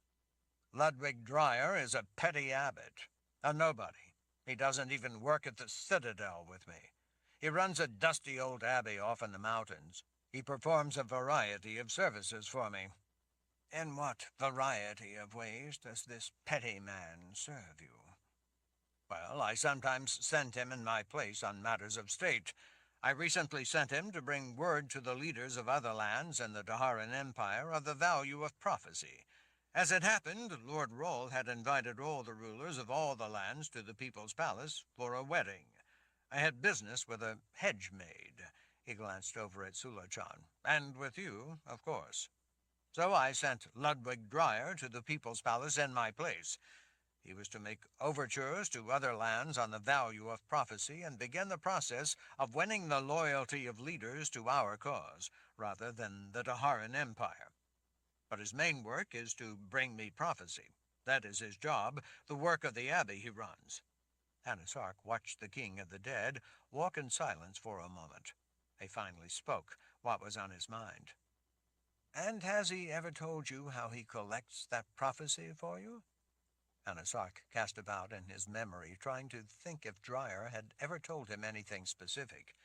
Ludwig Dreyer is a petty abbot, a nobody. He doesn't even work at the Citadel with me. He runs a dusty old abbey off in the mountains. He performs a variety of services for me. In what variety of ways does this petty man serve you? Well, I sometimes send him in my place on matters of state. I recently sent him to bring word to the leaders of other lands in the Daharan Empire of the value of prophecy. As it happened, Lord Roll had invited all the rulers of all the lands to the People's Palace for a wedding. I had business with a hedge maid. He glanced over at Sulachan. And with you, of course. So I sent Ludwig Dreyer to the People's Palace in my place. He was to make overtures to other lands on the value of prophecy and begin the process of winning the loyalty of leaders to our cause, rather than the Daharan Empire. But his main work is to bring me prophecy. That is his job, the work of the abbey he runs. Hanasark watched the king of the dead walk in silence for a moment. He finally spoke what was on his mind. And has he ever told you how he collects that prophecy for you? Hanasark cast about in his memory, trying to think if Dreyer had ever told him anything specific.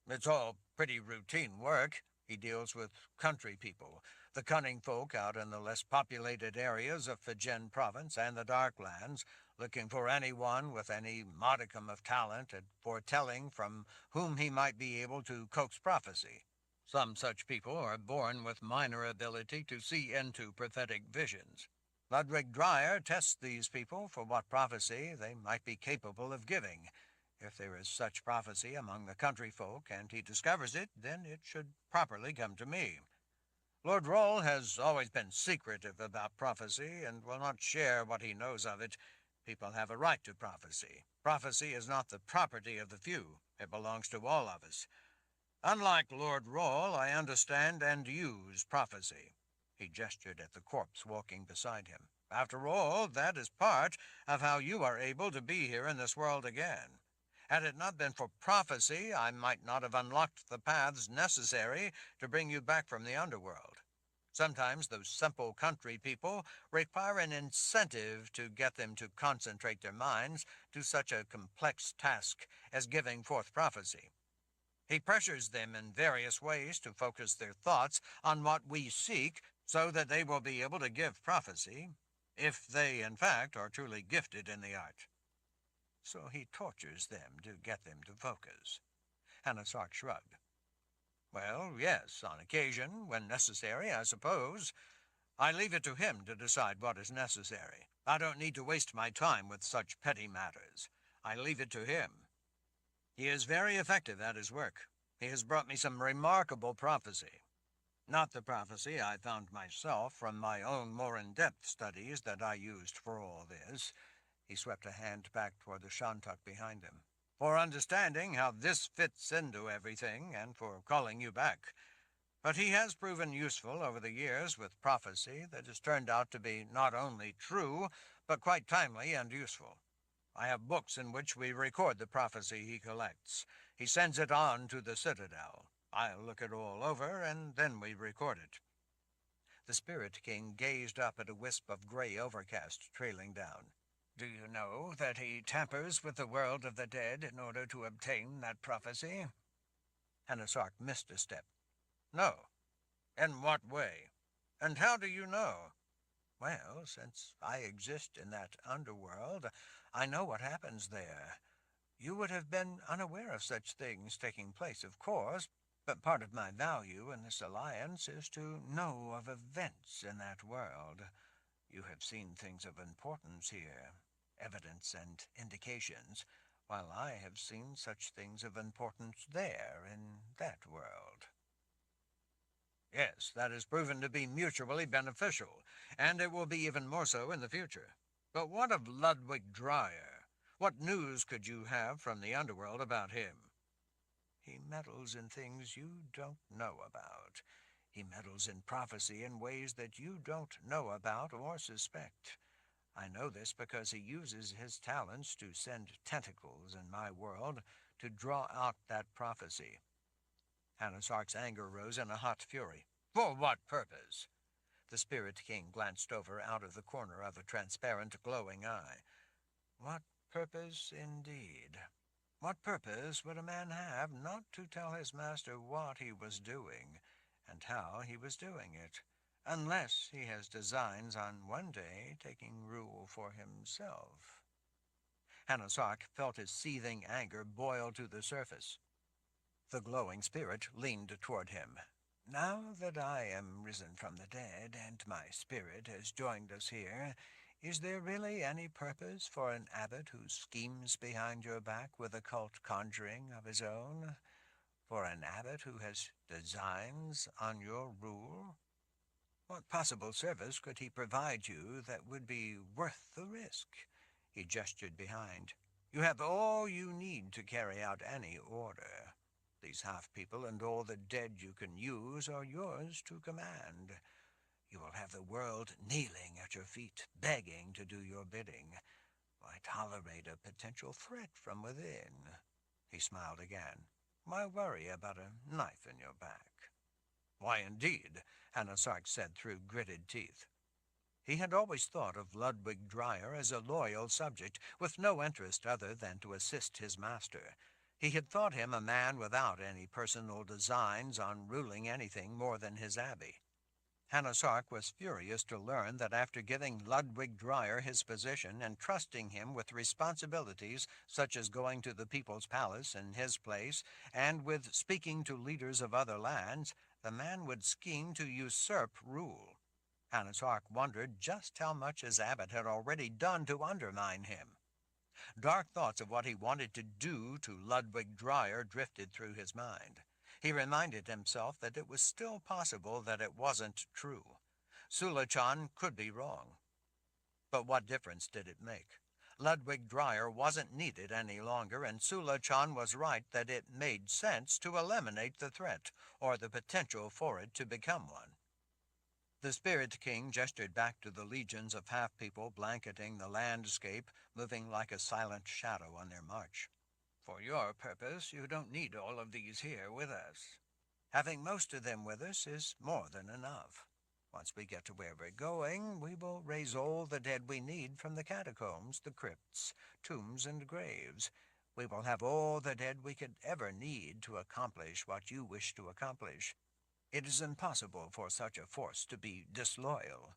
It's all pretty routine work. He deals with country people, the cunning folk out in the less populated areas of Fujian province and the Darklands, looking for anyone with any modicum of talent at foretelling from whom he might be able to coax prophecy. Some such people are born with minor ability to see into prophetic visions. Ludwig Dreyer tests these people for what prophecy they might be capable of giving. If there is such prophecy among the country folk and he discovers it, then it should properly come to me. Lord Roll has always been secretive about prophecy and will not share what he knows of it. People have a right to prophecy. Prophecy is not the property of the few. It belongs to all of us. Unlike Lord Roll, I understand and use prophecy. He gestured at the corpse walking beside him. After all, that is part of how you are able to be here in this world again. Had it not been for prophecy, I might not have unlocked the paths necessary to bring you back from the underworld. Sometimes those simple country people require an incentive to get them to concentrate their minds to such a complex task as giving forth prophecy. He pressures them in various ways to focus their thoughts on what we seek so that they will be able to give prophecy, if they, in fact, are truly gifted in the art. So he tortures them to get them to focus. Hanasark shrugged. Well, yes, on occasion, when necessary, I suppose. I leave it to him to decide what is necessary. I don't need to waste my time with such petty matters. I leave it to him. He is very effective at his work. He has brought me some remarkable prophecy. Not the prophecy I found myself from my own more in-depth studies that I used for all this. He swept a hand back toward the Shantuk behind him. for understanding how this fits into everything, and for calling you back. But he has proven useful over the years with prophecy that has turned out to be not only true, but quite timely and useful. I have books in which we record the prophecy he collects. He sends it on to the Citadel. I look it all over, and then we record it. The Spirit King gazed up at a wisp of gray overcast trailing down. Do you know that he tampers with the world of the dead in order to obtain that prophecy? Hanasark missed a step. No. In what way? And how do you know? Well, since I exist in that underworld, I know what happens there. You would have been unaware of such things taking place, of course, but part of my value in this alliance is to know of events in that world. You have seen things of importance here, evidence and indications, while I have seen such things of importance there in that world. Yes, that has proven to be mutually beneficial, and it will be even more so in the future. But what of Ludwig Dreyer? What news could you have from the underworld about him? He meddles in things you don't know about. He meddles in prophecy in ways that you don't know about or suspect. I know this because he uses his talents to send tentacles in my world to draw out that prophecy. Hanasark's anger rose in a hot fury. For what purpose? The Spirit King glanced over out of the corner of a transparent, glowing eye. What purpose, indeed? What purpose would a man have not to tell his master what he was doing, and how he was doing it, unless he has designs on one day taking rule for himself? Hanasark felt his seething anger boil to the surface. The glowing spirit leaned toward him. Now that I am risen from the dead, and my spirit has joined us here, is there really any purpose for an abbot who schemes behind your back with occult conjuring of his own? For an abbot who has designs on your rule? What possible service could he provide you that would be worth the risk? He gestured behind. You have all you need to carry out any order. These half-people and all the dead you can use are yours to command. You will have the world kneeling at your feet, begging to do your bidding. Why tolerate a potential threat from within? He smiled again. Why worry about a knife in your back? Why, indeed, Hanasark said through gritted teeth. He had always thought of Ludwig Dreyer as a loyal subject, with no interest other than to assist his master. He had thought him a man without any personal designs on ruling anything more than his abbey. Hanasark was furious to learn that after giving Ludwig Dreyer his position and trusting him with responsibilities such as going to the people's palace in his place and with speaking to leaders of other lands, the man would scheme to usurp rule. Hanasark wondered just how much his abbot had already done to undermine him. Dark thoughts of what he wanted to do to Ludwig Dreyer drifted through his mind. He reminded himself that it was still possible that it wasn't true. Sulachan could be wrong. But what difference did it make? Ludwig Dreyer wasn't needed any longer, and Sulachan was right that it made sense to eliminate the threat, or the potential for it to become one. The Spirit King gestured back to the legions of half-people blanketing the landscape, moving like a silent shadow on their march. For your purpose, you don't need all of these here with us. Having most of them with us is more than enough. Once we get to where we're going, we will raise all the dead we need from the catacombs, the crypts, tombs, and graves. We will have all the dead we could ever need to accomplish what you wish to accomplish. It is impossible for such a force to be disloyal.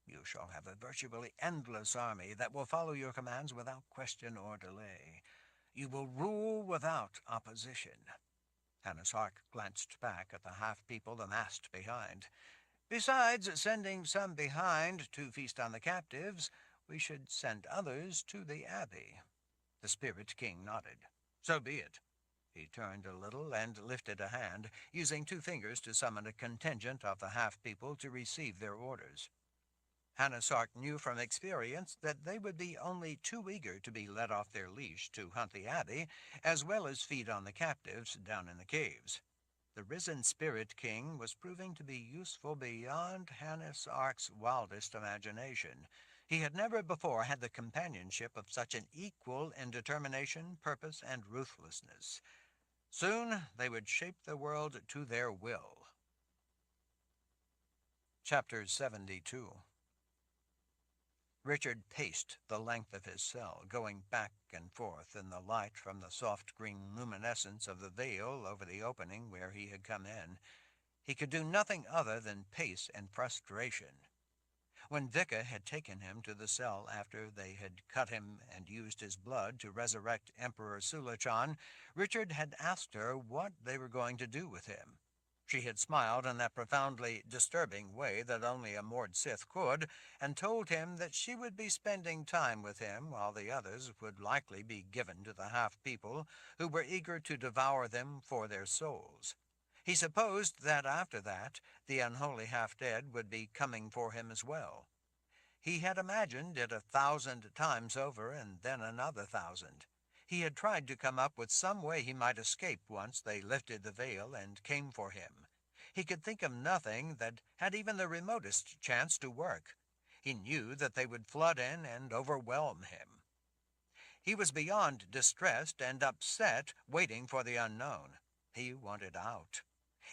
You shall have a virtually endless army that will follow your commands without question or delay. You will rule without opposition. Hanasark glanced back at the half-people amassed behind. Besides sending some behind to feast on the captives, we should send others to the abbey. The Spirit King nodded. So be it. He turned a little and lifted a hand, using 2 fingers to summon a contingent of the half-people to receive their orders. Hanasark knew from experience that they would be only too eager to be let off their leash to hunt the abbey, as well as feed on the captives down in the caves. The risen Spirit King was proving to be useful beyond Hanasark's wildest imagination. He had never before had the companionship of such an equal in determination, purpose, and ruthlessness. Soon they would shape the world to their will. Chapter 72. Richard paced the length of his cell, going back and forth in the light from the soft green luminescence of the veil over the opening where he had come in. He could do nothing other than pace in frustration. When Vicka had taken him to the cell after they had cut him and used his blood to resurrect Emperor Sulachan, Richard had asked her what they were going to do with him. She had smiled in that profoundly disturbing way that only a Mord Sith could, and told him that she would be spending time with him while the others would likely be given to the half-people who were eager to devour them for their souls. He supposed that after that, the unholy half-dead would be coming for him as well. He had imagined it 1,000 times over, and then another 1,000. He had tried to come up with some way he might escape once they lifted the veil and came for him. He could think of nothing that had even the remotest chance to work. He knew that they would flood in and overwhelm him. He was beyond distressed and upset, waiting for the unknown. He wanted out.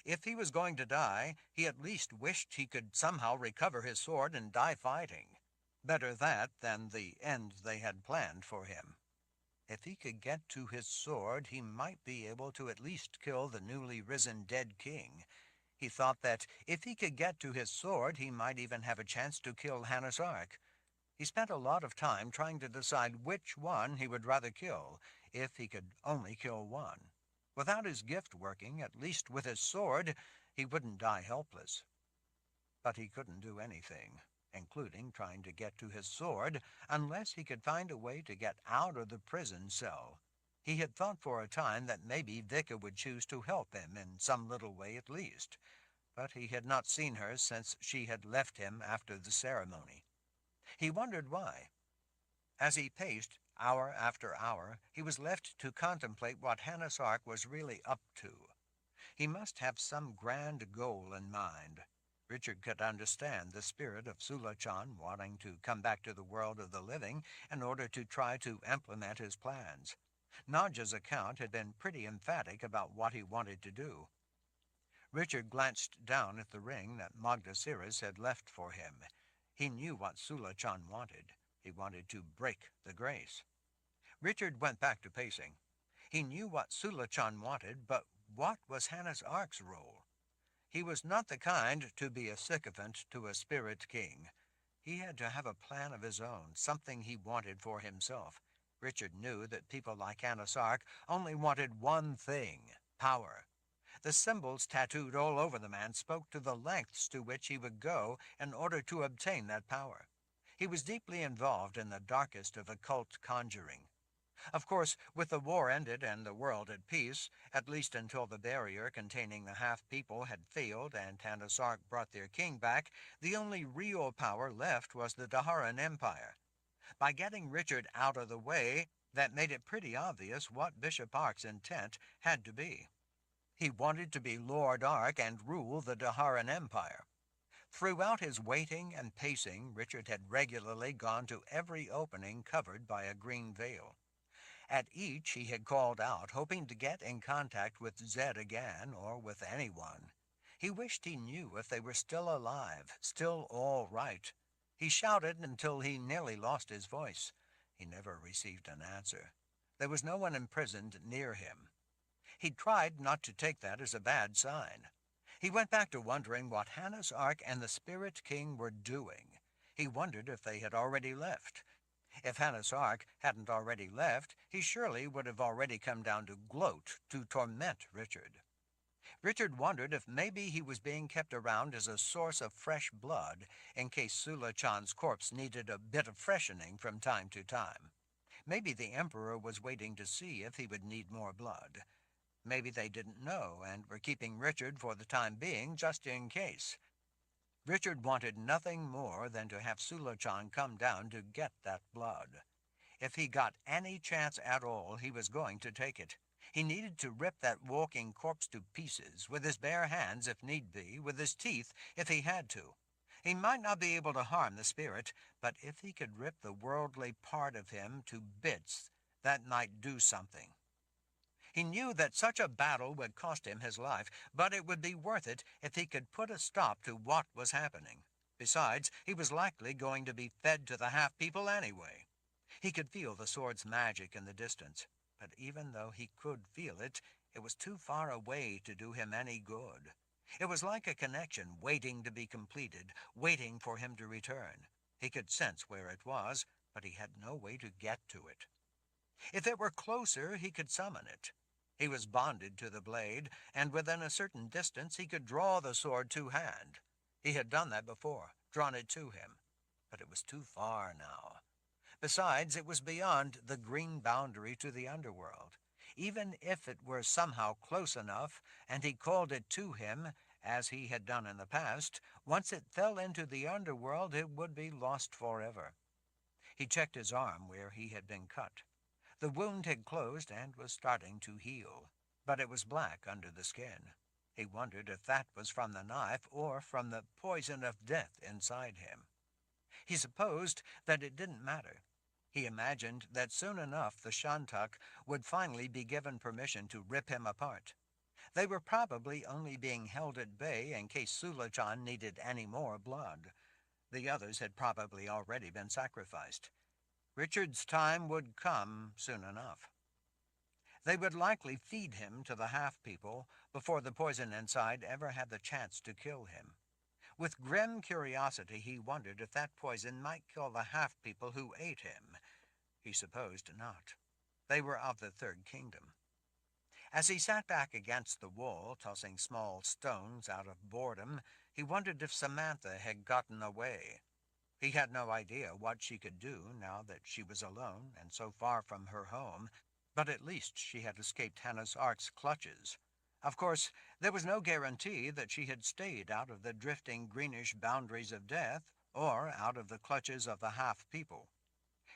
If he was going to die, he at least wished he could somehow recover his sword and die fighting. Better that than the end they had planned for him. If he could get to his sword, he might be able to at least kill the newly risen dead king. He thought that if he could get to his sword, he might even have a chance to kill Hanasark. He spent a lot of time trying to decide which one he would rather kill, if he could only kill one. Without his gift working, at least with his sword, he wouldn't die helpless. But he couldn't do anything, including trying to get to his sword, unless he could find a way to get out of the prison cell. He had thought for a time that maybe Vicka would choose to help him in some little way at least, but he had not seen her since she had left him after the ceremony. He wondered why. As he paced, hour after hour, he was left to contemplate what Hanasark was really up to. He must have some grand goal in mind. Richard could understand the spirit of Sulachan wanting to come back to the world of the living in order to try to implement his plans. Nadja's account had been pretty emphatic about what he wanted to do. Richard glanced down at the ring that Magda Siris had left for him. He knew what Sulachan wanted. He wanted to break the grace. Richard went back to pacing. He knew what Sulachan wanted, but what was Hanasark's role? He was not the kind to be a sycophant to a spirit king. He had to have a plan of his own, something he wanted for himself. Richard knew that people like Hanasark only wanted one thing, power. The symbols tattooed all over the man spoke to the lengths to which he would go in order to obtain that power. He was deeply involved in the darkest of occult conjuring. Of course, with the war ended and the world at peace, at least until the barrier containing the half-people had failed and Hanasark brought their king back, the only real power left was the Daharan Empire. By getting Richard out of the way, that made it pretty obvious what Bishop Ark's intent had to be. He wanted to be Lord Ark and rule the Daharan Empire. Throughout his waiting and pacing, Richard had regularly gone to every opening covered by a green veil. At each he had called out, hoping to get in contact with Zed again, or with anyone. He wished he knew if they were still alive, still all right. He shouted until he nearly lost his voice. He never received an answer. There was no one imprisoned near him. He tried not to take that as a bad sign. He went back to wondering what Hanasark and the Spirit King were doing. He wondered if they had already left. If Hanasark hadn't already left, he surely would have already come down to gloat, to torment Richard. Richard wondered if maybe he was being kept around as a source of fresh blood, in case Sulachan's corpse needed a bit of freshening from time to time. Maybe the Emperor was waiting to see if he would need more blood. Maybe they didn't know and were keeping Richard for the time being just in case. Richard wanted nothing more than to have Sulachan come down to get that blood. If he got any chance at all, he was going to take it. He needed to rip that walking corpse to pieces, with his bare hands if need be, with his teeth if he had to. He might not be able to harm the spirit, but if he could rip the worldly part of him to bits, that might do something. He knew that such a battle would cost him his life, but it would be worth it if he could put a stop to what was happening. Besides, he was likely going to be fed to the half-people anyway. He could feel the sword's magic in the distance, but even though he could feel it, it was too far away to do him any good. It was like a connection waiting to be completed, waiting for him to return. He could sense where it was, but he had no way to get to it. If it were closer, he could summon it. He was bonded to the blade, and within a certain distance he could draw the sword two-hand. He had done that before, drawn it to him, but it was too far now. Besides, it was beyond the green boundary to the underworld. Even if it were somehow close enough, and he called it to him, as he had done in the past, once it fell into the underworld it would be lost forever. He checked his arm where he had been cut. The wound had closed and was starting to heal, but it was black under the skin. He wondered if that was from the knife or from the poison of death inside him. He supposed that it didn't matter. He imagined that soon enough the Shantak would finally be given permission to rip him apart. They were probably only being held at bay in case Sulachan needed any more blood. The others had probably already been sacrificed. Richard's time would come soon enough. They would likely feed him to the half-people before the poison inside ever had the chance to kill him. With grim curiosity he wondered if that poison might kill the half-people who ate him. He supposed not. They were of the Third Kingdom. As he sat back against the wall, tossing small stones out of boredom, he wondered if Samantha had gotten away. He had no idea what she could do now that she was alone and so far from her home, but at least she had escaped Hannah's Ark's clutches. Of course, there was no guarantee that she had stayed out of the drifting greenish boundaries of death or out of the clutches of the half-people.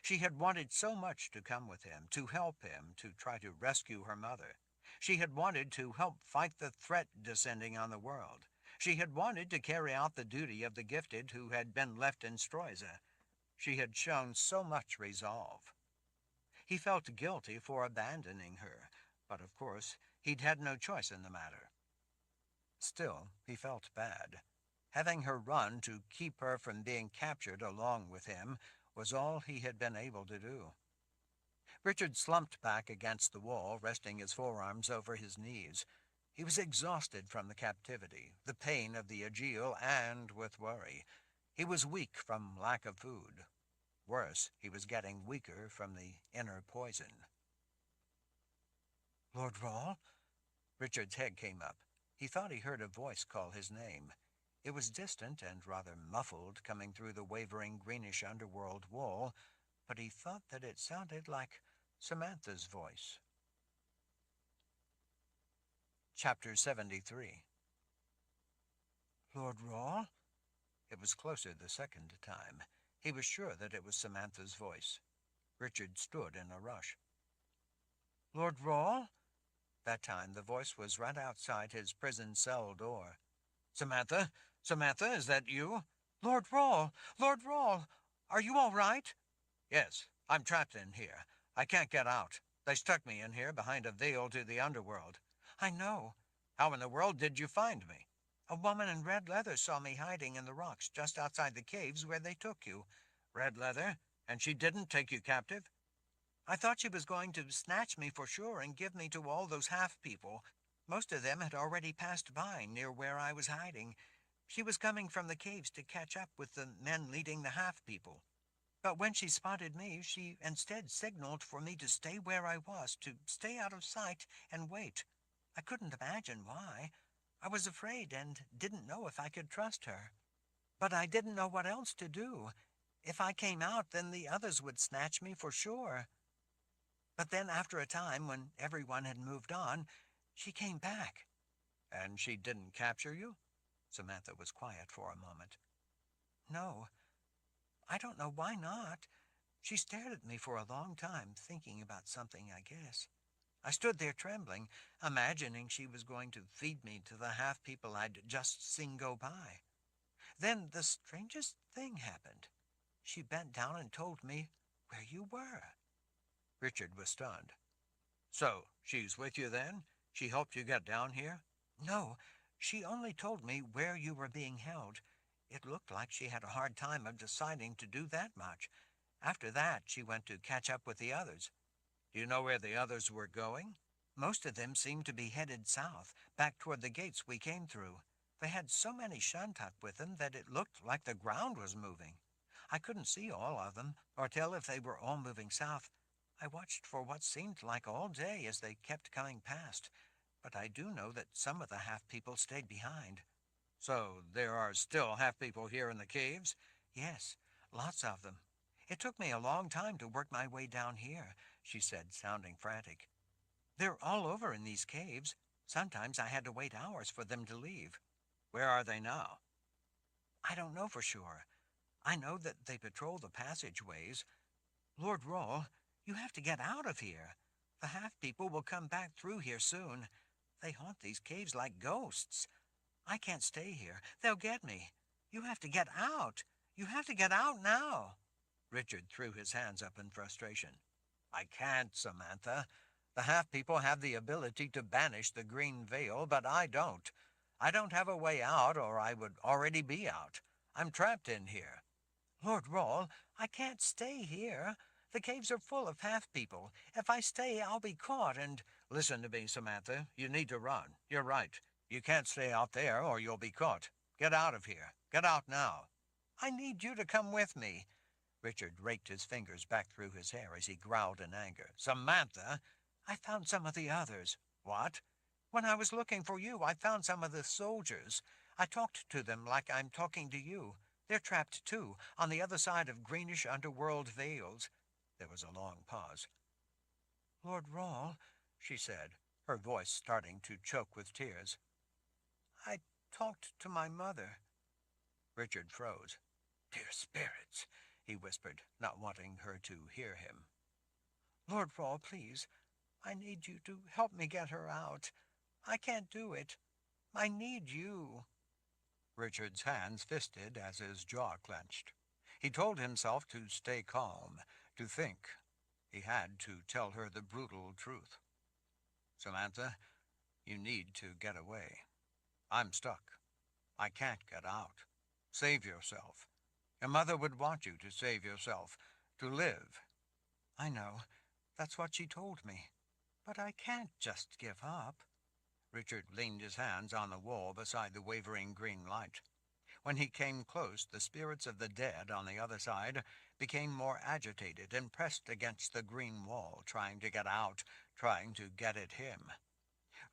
She had wanted so much to come with him, to help him, to try to rescue her mother. She had wanted to help fight the threat descending on the world. She had wanted to carry out the duty of the gifted who had been left in Stroiza. She had shown so much resolve. He felt guilty for abandoning her, but of course he'd had no choice in the matter. Still, he felt bad. Having her run to keep her from being captured along with him was all he had been able to do. Richard slumped back against the wall, resting his forearms over his knees. He was exhausted from the captivity, the pain of the Aegeal, and with worry. He was weak from lack of food. Worse, he was getting weaker from the inner poison. "Lord Rawle?" Richard's head came up. He thought he heard a voice call his name. It was distant and rather muffled, coming through the wavering greenish underworld wall, but he thought that it sounded like Samantha's voice. Chapter 73. "Lord Rawle?" It was closer the second time. He was sure that it was Samantha's voice. Richard stood in a rush. "Lord Rawle?" That time the voice was right outside his prison cell door. "Samantha? Samantha, is that you?" "Lord Rawle! Lord Rawle! Are you all right?" "Yes, I'm trapped in here. I can't get out. They stuck me in here behind a veil to the underworld." "I know." "How in the world did you find me?" "A woman in red leather saw me hiding in the rocks just outside the caves where they took you." "Red leather? And she didn't take you captive?" "I thought she was going to snatch me for sure and give me to all those half-people. Most of them had already passed by near where I was hiding. She was coming from the caves to catch up with the men leading the half-people. But when she spotted me, she instead signaled for me to stay where I was, to stay out of sight and wait. I couldn't imagine why. I was afraid and didn't know if I could trust her. But I didn't know what else to do. If I came out, then the others would snatch me for sure. But then after a time, when everyone had moved on, she came back." "And she didn't capture you?" Samantha was quiet for a moment. No, I don't know why not. She stared at me for a long time, thinking about something, I guess. I stood there trembling, imagining she was going to feed me to the half people I'd just seen go by. Then the strangest thing happened. She bent down and told me where you were. Richard was stunned. So, she's with you then? She helped you get down here? No, she only told me where you were being held. It looked like she had a hard time of deciding to do that much. After that, she went to catch up with the others. Do you know where the others were going? Most of them seemed to be headed south, back toward the gates we came through. They had so many shunt-up with them that it looked like the ground was moving. I couldn't see all of them, or tell if they were all moving south. I watched for what seemed like all day as they kept coming past, but I do know that some of the half-people stayed behind. So there are still half-people here in the caves? Yes, lots of them. It took me a long time to work my way down here, she said, sounding frantic. They're all over in these caves. Sometimes I had to wait hours for them to leave. Where are they now? I don't know for sure. I know that they patrol the passageways. Lord Roll, you have to get out of here. The half-people will come back through here soon. They haunt these caves like ghosts. I can't stay here. They'll get me. You have to get out. You have to get out now. Richard threw his hands up in frustration. I can't, Samantha. The half-people have the ability to banish the green veil, but I don't. I don't have a way out, or I would already be out. I'm trapped in here. Lord Roll, I can't stay here. The caves are full of half-people. If I stay, I'll be caught and— Listen to me, Samantha. You need to run. You're right. You can't stay out there, or you'll be caught. Get out of here. Get out now. I need you to come with me. Richard raked his fingers back through his hair as he growled in anger. Samantha! I found some of the others. What? When I was looking for you, I found some of the soldiers. I talked to them like I'm talking to you. They're trapped, too, on the other side of greenish underworld veils. There was a long pause. Lord Rawl, she said, her voice starting to choke with tears. I talked to my mother. Richard froze. Dear spirits, he whispered, not wanting her to hear him. Lord Rawl, please, I need you to help me get her out. I can't do it. I need you. Richard's hands fisted as his jaw clenched. He told himself to stay calm, to think. He had to tell her the brutal truth. Samantha, you need to get away. I'm stuck. I can't get out. Save yourself. Your mother would want you to save yourself, to live. I know. That's what she told me. But I can't just give up. Richard leaned his hands on the wall beside the wavering green light. When he came close, the spirits of the dead on the other side became more agitated and pressed against the green wall, trying to get out, trying to get at him.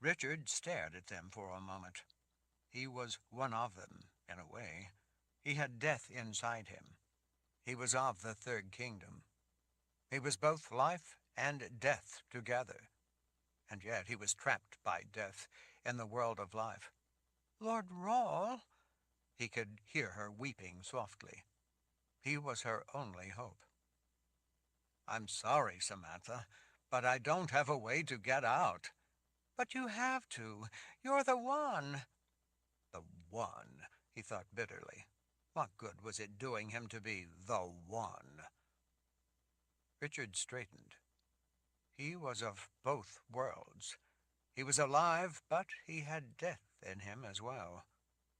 Richard stared at them for a moment. He was one of them, in a way. He had death inside him. He was of the Third Kingdom. He was both life and death together. And yet he was trapped by death in the world of life. Lord Rawl, he could hear her weeping softly. He was her only hope. I'm sorry, Samantha, but I don't have a way to get out. But you have to. You're the one. The one, he thought bitterly. What good was it doing him to be the one? Richard straightened. He was of both worlds. He was alive, but he had death in him as well.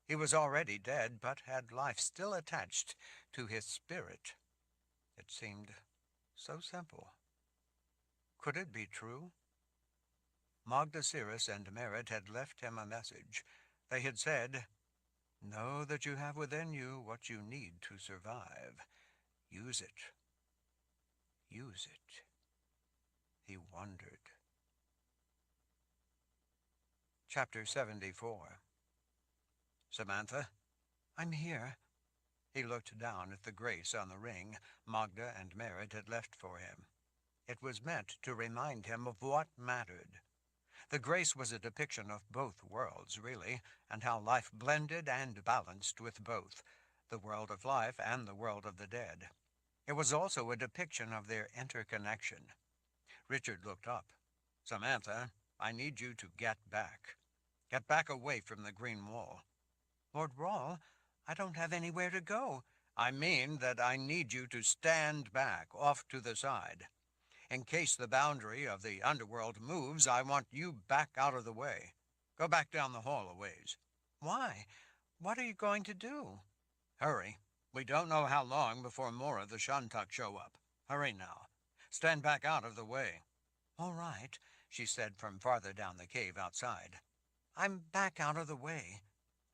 He was already dead, but had life still attached to his spirit. It seemed so simple. Could it be true? Magda Cirrus and Merritt had left him a message. They had said, Know that you have within you what you need to survive. Use it. Use it. He wondered. Chapter 74. Samantha, I'm here. He looked down at the grace on the ring Magda and Merritt had left for him. It was meant to remind him of what mattered. The grace was a depiction of both worlds, really, and how life blended and balanced with both, the world of life and the world of the dead. It was also a depiction of their interconnection. Richard looked up. "Samantha, I need you to get back. Get back away from the green wall." Lord Rawl, I don't have anywhere to go. "I mean that I need you to stand back, off to the side. In case the boundary of the underworld moves, I want you back out of the way. Go back down the hall a ways." Why? What are you going to do? "Hurry. We don't know how long before more of the Shantuk show up. Hurry now. Stand back out of the way." All right, she said from farther down the cave outside. I'm back out of the way.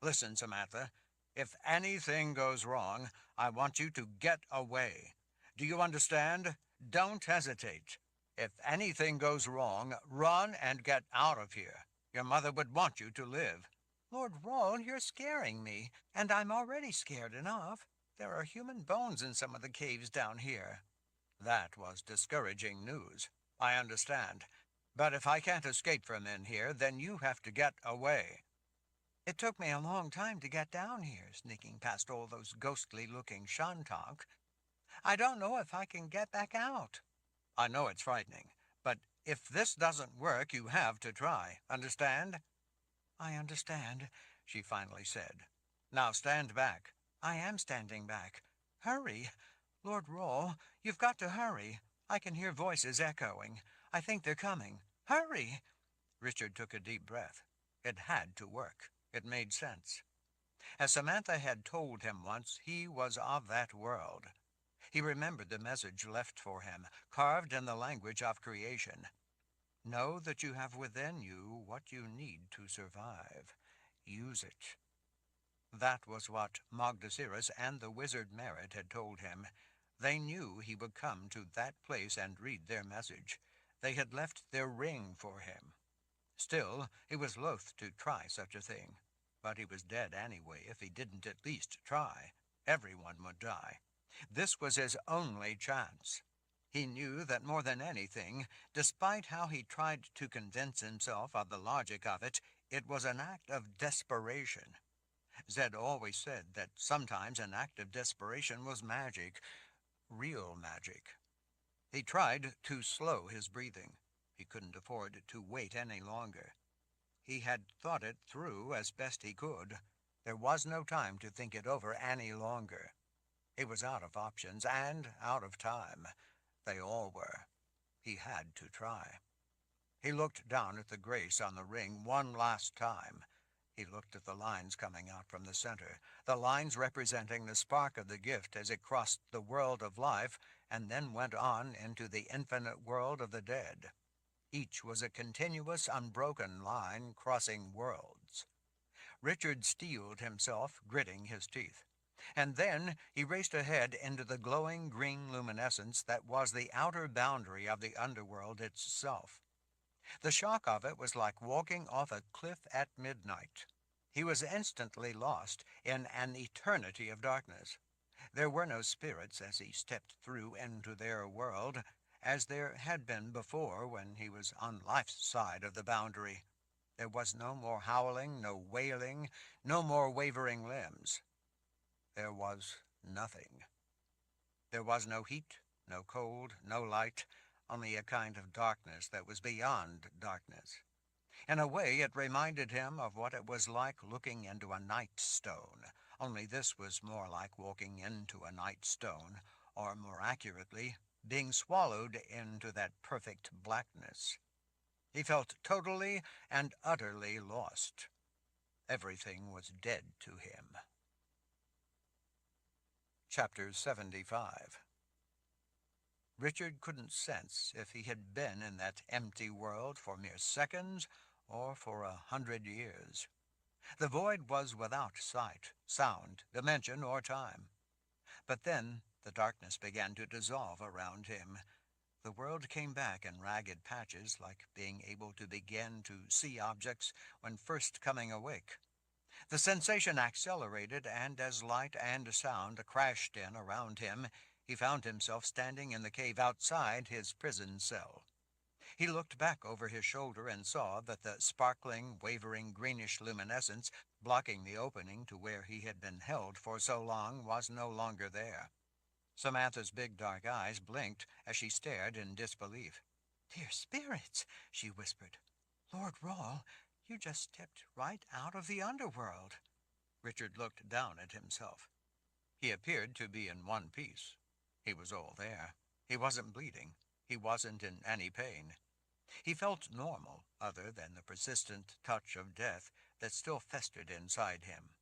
"Listen, Samantha. If anything goes wrong, I want you to get away. Do you understand? Don't hesitate. If anything goes wrong, run and get out of here. Your mother would want you to live." Lord Rawl, you're scaring me, and I'm already scared enough. There are human bones in some of the caves down here. That was discouraging news. I understand. But if I can't escape from in here, then you have to get away. It took me a long time to get down here, sneaking past all those ghostly-looking Shantok. I don't know if I can get back out. I know it's frightening, but if this doesn't work, you have to try. Understand? I understand, she finally said. Now stand back. I am standing back. Hurry. Lord Rawl, you've got to hurry. I can hear voices echoing. I think they're coming. Hurry! Richard took a deep breath. It had to work. It made sense. As Samantha had told him once, he was of that world. He remembered the message left for him, carved in the language of creation. Know that you have within you what you need to survive. Use it. That was what Mogdasiris and the wizard Merritt had told him. They knew he would come to that place and read their message. They had left their ring for him. Still, he was loath to try such a thing. But he was dead anyway if he didn't at least try. Everyone would die. This was his only chance. He knew that more than anything, despite how he tried to convince himself of the logic of it, it was an act of desperation. Zed always said that sometimes an act of desperation was magic, real magic. He tried to slow his breathing. He couldn't afford to wait any longer. He had thought it through as best he could. There was no time to think it over any longer. He was out of options and out of time. They all were. He had to try. He looked down at the grace on the ring one last time. He looked at the lines coming out from the center, the lines representing the spark of the gift as it crossed the world of life and then went on into the infinite world of the dead. Each was a continuous, unbroken line crossing worlds. Richard steeled himself, gritting his teeth. And then he raced ahead into the glowing green luminescence that was the outer boundary of the underworld itself. The shock of it was like walking off a cliff at midnight. He was instantly lost in an eternity of darkness. There were no spirits as he stepped through into their world, as there had been before when he was on life's side of the boundary. There was no more howling, no wailing, no more wavering limbs. There was nothing. There was no heat, no cold, no light, only a kind of darkness that was beyond darkness. In a way, it reminded him of what it was like looking into a night stone, only this was more like walking into a night stone, or more accurately, being swallowed into that perfect blackness. He felt totally and utterly lost. Everything was dead to him. Chapter 75. Richard couldn't sense if he had been in that empty world for mere seconds or for 100 years. The void was without sight, sound, dimension, or time. But then the darkness began to dissolve around him. The world came back in ragged patches, like being able to begin to see objects when first coming awake. The sensation accelerated, and as light and sound crashed in around him, he found himself standing in the cave outside his prison cell. He looked back over his shoulder and saw that the sparkling, wavering greenish luminescence blocking the opening to where he had been held for so long was no longer there. Samantha's big dark eyes blinked as she stared in disbelief. "Dear spirits," she whispered. "Lord Rawle, you just stepped right out of the underworld." Richard looked down at himself. He appeared to be in one piece. He was all there. He wasn't bleeding. He wasn't in any pain. He felt normal, other than the persistent touch of death that still festered inside him.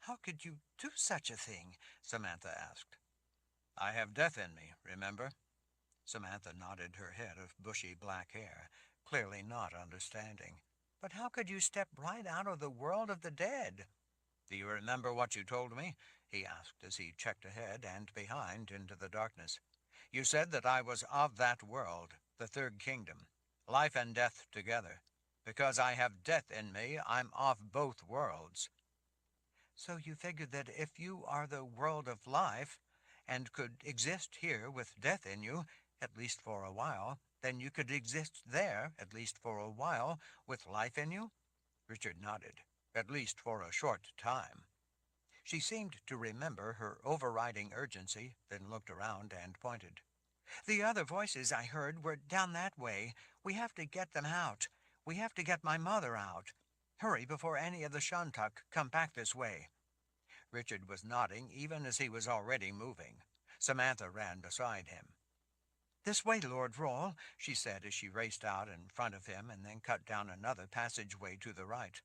"How could you do such a thing?" Samantha asked. "I have death in me, remember?" Samantha nodded her head of bushy black hair, clearly not understanding. "But how could you step right out of the world of the dead?" "Do you remember what you told me?" he asked as he checked ahead and behind into the darkness. "You said that I was of that world, the third kingdom, life and death together. Because I have death in me, I'm of both worlds." "So you figured that if you are the world of life, and could exist here with death in you, at least for a while, then you could exist there, at least for a while, with life in you?" Richard nodded. "At least for a short time." She seemed to remember her overriding urgency, then looked around and pointed. "The other voices I heard were down that way. We have to get them out. We have to get my mother out. Hurry before any of the Shuntuk come back this way." Richard was nodding even as he was already moving. Samantha ran beside him. "This way, Lord Rawle," she said as she raced out in front of him and then cut down another passageway to the right.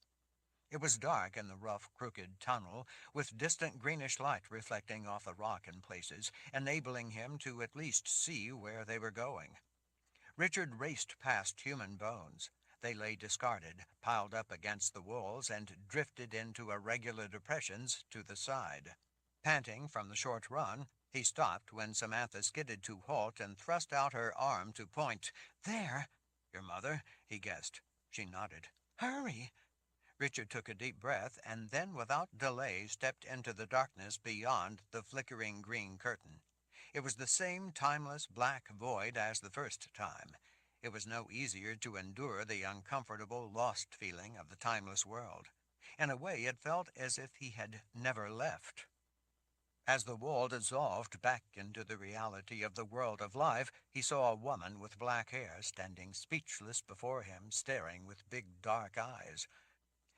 It was dark in the rough, crooked tunnel, with distant greenish light reflecting off the rock in places, enabling him to at least see where they were going. Richard raced past human bones. They lay discarded, piled up against the walls, and drifted into irregular depressions to the side. Panting from the short run, he stopped when Samantha skidded to halt and thrust out her arm to point. "There!" "Your mother?" he guessed. She nodded. "Hurry!" Richard took a deep breath and then without delay stepped into the darkness beyond the flickering green curtain. It was the same timeless black void as the first time. It was no easier to endure the uncomfortable, lost feeling of the timeless world. In a way, it felt as if he had never left. As the wall dissolved back into the reality of the world of life, he saw a woman with black hair standing speechless before him, staring with big dark eyes.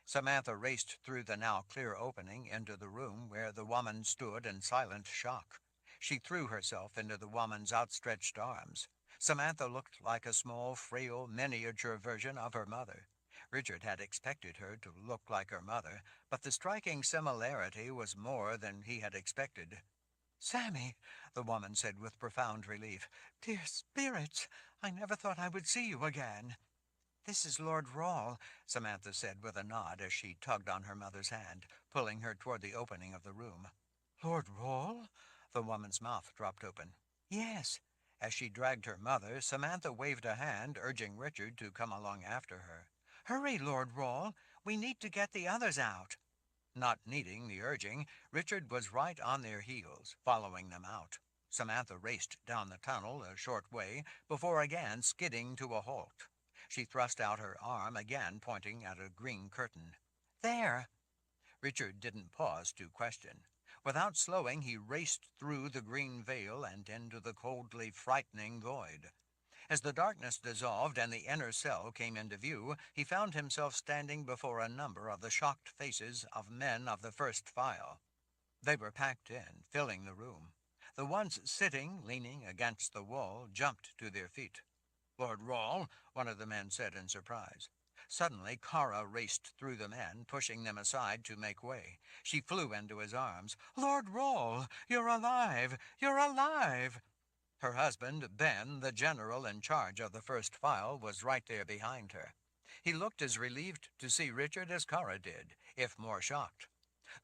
Samantha raced through the now clear opening into the room where the woman stood in silent shock. She threw herself into the woman's outstretched arms. Samantha looked like a small, frail, miniature version of her mother. Richard had expected her to look like her mother, but the striking similarity was more than he had expected. "Sammy," the woman said with profound relief. "Dear spirits, I never thought I would see you again." "This is Lord Rawle," Samantha said with a nod as she tugged on her mother's hand, pulling her toward the opening of the room. "Lord Rawle?" The woman's mouth dropped open. "Yes." As she dragged her mother, Samantha waved a hand, urging Richard to come along after her. "Hurry, Lord Rawle. We need to get the others out." Not needing the urging, Richard was right on their heels, following them out. Samantha raced down the tunnel a short way before again skidding to a halt. She thrust out her arm, again pointing at a green curtain. "There!" Richard didn't pause to question. Without slowing, he raced through the green veil and into the coldly frightening void. As the darkness dissolved and the inner cell came into view, he found himself standing before a number of the shocked faces of men of the first file. They were packed in, filling the room. The ones sitting, leaning against the wall, jumped to their feet. "Lord Rawle," one of the men said in surprise. Suddenly, Kara raced through the men, pushing them aside to make way. She flew into his arms. "Lord Rawle, you're alive! You're alive!" Her husband, Ben, the general in charge of the first file, was right there behind her. He looked as relieved to see Richard as Kara did, if more shocked.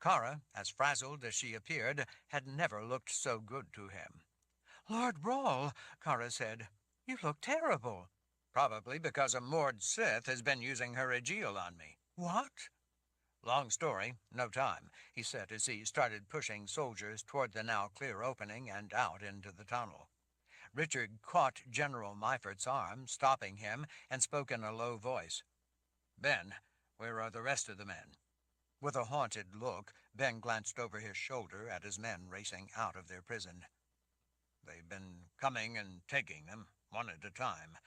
Kara, as frazzled as she appeared, had never looked so good to him. "Lord Rawle," Kara said, "you look terrible." "Probably because a Mord Sith has been using her Aegil on me." "What?" "Long story, no time," he said as he started pushing soldiers toward the now clear opening and out into the tunnel. Richard caught General Meifert's arm, stopping him, and spoke in a low voice. Ben, where are the rest of the men? With a haunted look, Ben glanced over his shoulder at his men racing out of their prison. They've been coming and taking them, one at a time.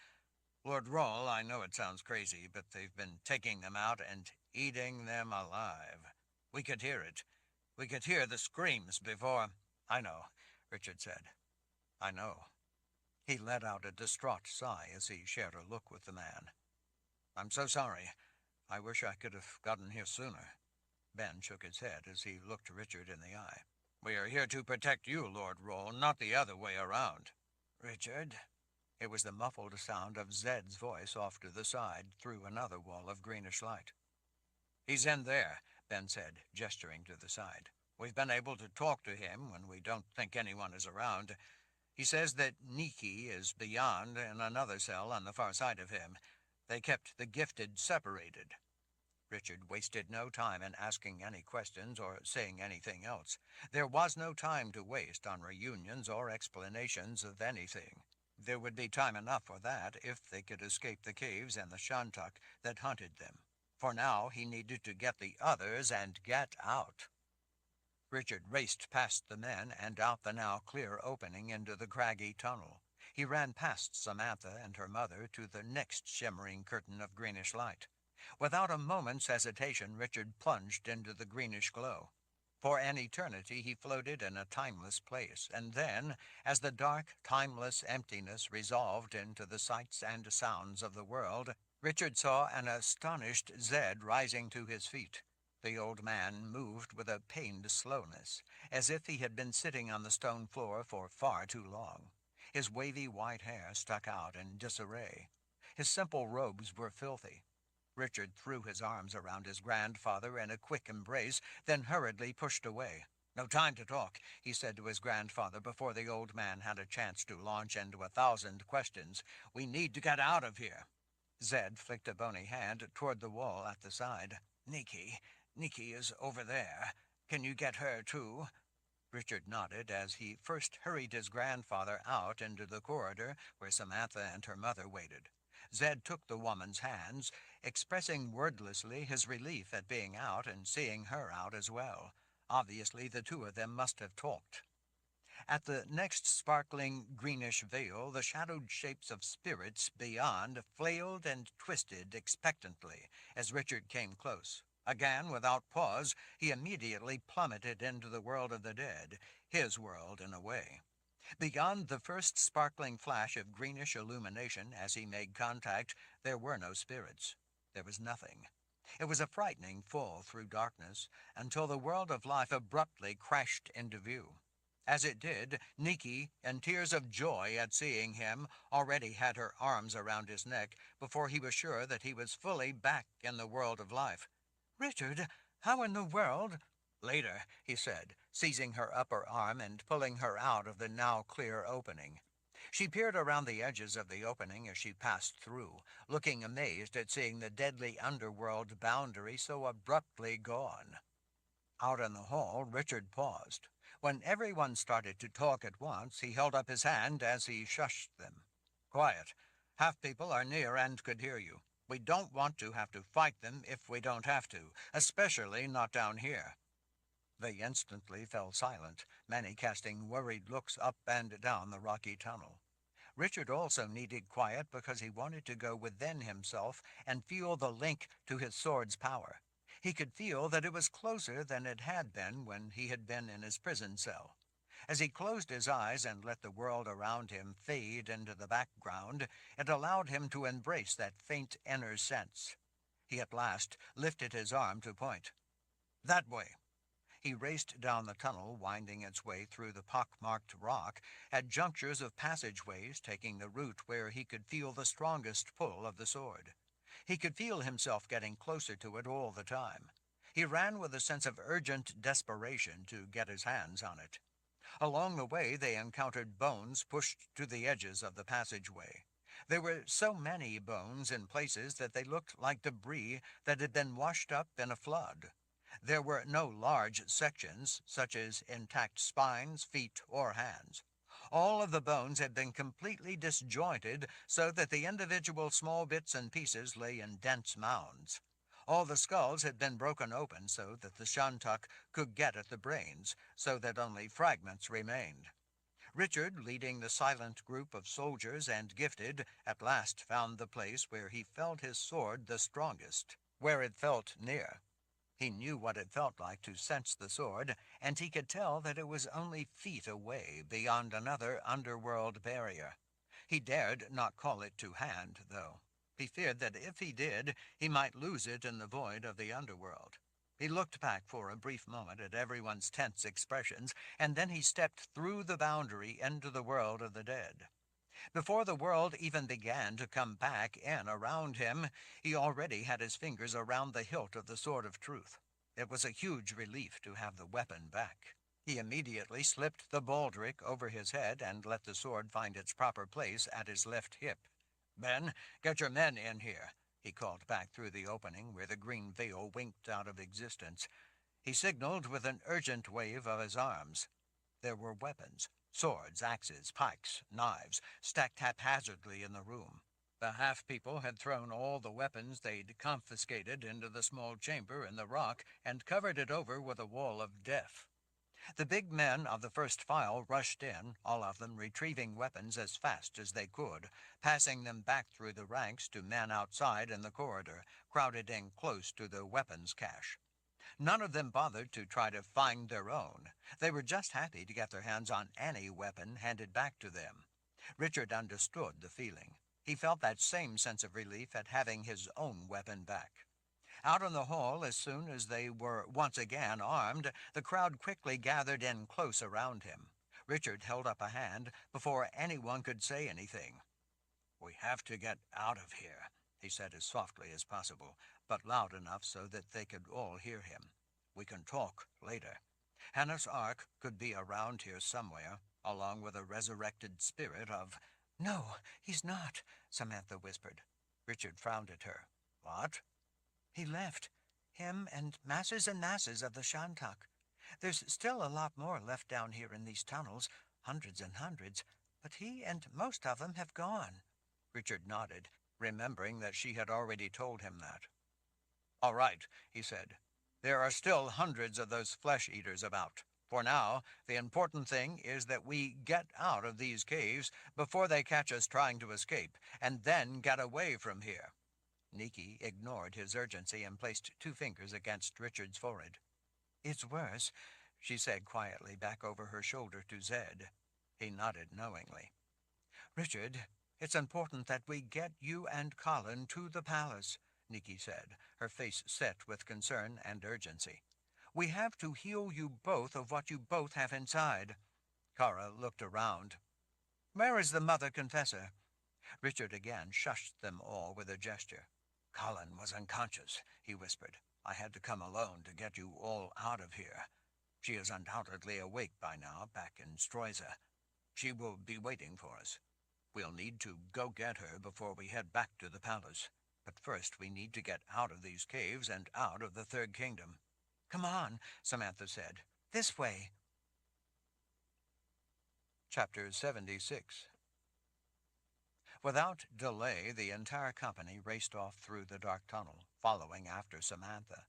Lord Roll, I know it sounds crazy, but they've been taking them out and eating them alive. We could hear it. We could hear the screams before. I know, Richard said. I know. He let out a distraught sigh as he shared a look with the man. I'm so sorry. I wish I could have gotten here sooner. Ben shook his head as he looked Richard in the eye. We are here to protect you, Lord Roll, not the other way around. Richard? It was the muffled sound of Zed's voice off to the side through another wall of greenish light. He's in there, Ben said, gesturing to the side. We've been able to talk to him when we don't think anyone is around. He says that Niki is beyond in another cell on the far side of him. They kept the gifted separated. Richard wasted no time in asking any questions or saying anything else. There was no time to waste on reunions or explanations of anything. There would be time enough for that if they could escape the caves and the shantuk that hunted them. For now he needed to get the others and get out. Richard raced past the men and out the now clear opening into the craggy tunnel. He ran past Samantha and her mother to the next shimmering curtain of greenish light. Without a moment's hesitation, Richard plunged into the greenish glow. For an eternity he floated in a timeless place, and then, as the dark, timeless emptiness resolved into the sights and sounds of the world, Richard saw an astonished Zed rising to his feet. The old man moved with a pained slowness, as if he had been sitting on the stone floor for far too long. His wavy white hair stuck out in disarray. His simple robes were filthy. Richard threw his arms around his grandfather in a quick embrace, then hurriedly pushed away. No time to talk, he said to his grandfather before the old man had a chance to launch into 1,000 questions. We need to get out of here. Zed flicked a bony hand toward the wall at the side. Niki is over there. Can you get her too? Richard nodded as he first hurried his grandfather out into the corridor where Samantha and her mother waited. Zed took the woman's hands, expressing wordlessly his relief at being out and seeing her out as well. Obviously, the two of them must have talked. At the next sparkling greenish veil, the shadowed shapes of spirits beyond flailed and twisted expectantly as Richard came close. Again, without pause, he immediately plummeted into the world of the dead, his world in a way. Beyond the first sparkling flash of greenish illumination as he made contact, there were no spirits. There was nothing. It was a frightening fall through darkness until the world of life abruptly crashed into view. As it did, Niki, in tears of joy at seeing him, already had her arms around his neck before he was sure that he was fully back in the world of life. Richard, how in the world? Later, he said, seizing her upper arm and pulling her out of the now clear opening. She peered around the edges of the opening as she passed through, looking amazed at seeing the deadly underworld boundary so abruptly gone. Out in the hall, Richard paused. When everyone started to talk at once, he held up his hand as he shushed them. Quiet. Half people are near and could hear you. We don't want to have to fight them if we don't have to, especially not down here. They instantly fell silent, many casting worried looks up and down the rocky tunnel. Richard also needed quiet because he wanted to go within himself and feel the link to his sword's power. He could feel that it was closer than it had been when he had been in his prison cell. As he closed his eyes and let the world around him fade into the background, it allowed him to embrace that faint inner sense. He at last lifted his arm to point. That way. He raced down the tunnel, winding its way through the pock-marked rock, at junctures of passageways, taking the route where he could feel the strongest pull of the sword. He could feel himself getting closer to it all the time. He ran with a sense of urgent desperation to get his hands on it. Along the way they encountered bones pushed to the edges of the passageway. There were so many bones in places that they looked like debris that had been washed up in a flood. There were no large sections, such as intact spines, feet, or hands. All of the bones had been completely disjointed so that the individual small bits and pieces lay in dense mounds. All the skulls had been broken open so that the shantuk could get at the brains, so that only fragments remained. Richard, leading the silent group of soldiers and gifted, at last found the place where he felt his sword the strongest, where it felt near. He knew what it felt like to sense the sword, and he could tell that it was only feet away beyond another underworld barrier. He dared not call it to hand, though. He feared that if he did, he might lose it in the void of the underworld. He looked back for a brief moment at everyone's tense expressions, and then he stepped through the boundary into the world of the dead. Before the world even began to come back in around him, he already had his fingers around the hilt of the sword of truth. It was a huge relief to have the weapon back. He immediately slipped the baldric over his head and let the sword find its proper place at his left hip. "Ben, get your men in here," he called back through the opening where the green veil winked out of existence. He signaled with an urgent wave of his arms. There were weapons, swords, axes, pikes, knives, stacked haphazardly in the room. The half-people had thrown all the weapons they'd confiscated into the small chamber in the rock and covered it over with a wall of death. The big men of the first file rushed in, all of them retrieving weapons as fast as they could, passing them back through the ranks to men outside in the corridor, crowded in close to the weapons cache. None of them bothered to try to find their own. They were just happy to get their hands on any weapon handed back to them. Richard understood the feeling. He felt that same sense of relief at having his own weapon back. Out in the hall, as soon as they were once again armed, the crowd quickly gathered in close around him. Richard held up a hand before anyone could say anything. "We have to get out of here," he said as softly as possible, but loud enough so that they could all hear him. "We can talk later. Hannah's Ark could be around here somewhere, along with a resurrected spirit of—" "No, he's not," Samantha whispered. Richard frowned at her. "What?" "He left. Him and masses of the shantuk. There's still a lot more left down here in these tunnels, hundreds and hundreds, but he and most of them have gone." Richard nodded, remembering that she had already told him that. "All right," he said. "There are still hundreds of those flesh-eaters about. For now, the important thing is that we get out of these caves before they catch us trying to escape, and then get away from here." Nikki ignored his urgency and placed 2 fingers against Richard's forehead. "It's worse," she said quietly back over her shoulder to Zed. He nodded knowingly. "Richard, it's important that we get you and Colin to the palace," Nikki said, her face set with concern and urgency. "We have to heal you both of what you both have inside." Kara looked around. "Where is the Mother Confessor?" Richard again shushed them all with a gesture. "Colin was unconscious," he whispered. "I had to come alone to get you all out of here. She is undoubtedly awake by now, back in Stroiza. She will be waiting for us. We'll need to go get her before we head back to the palace. But first we need to get out of these caves and out of the Third Kingdom." "Come on," Samantha said. "This way." Chapter 76. Without delay, the entire company raced off through the dark tunnel, following after Samantha.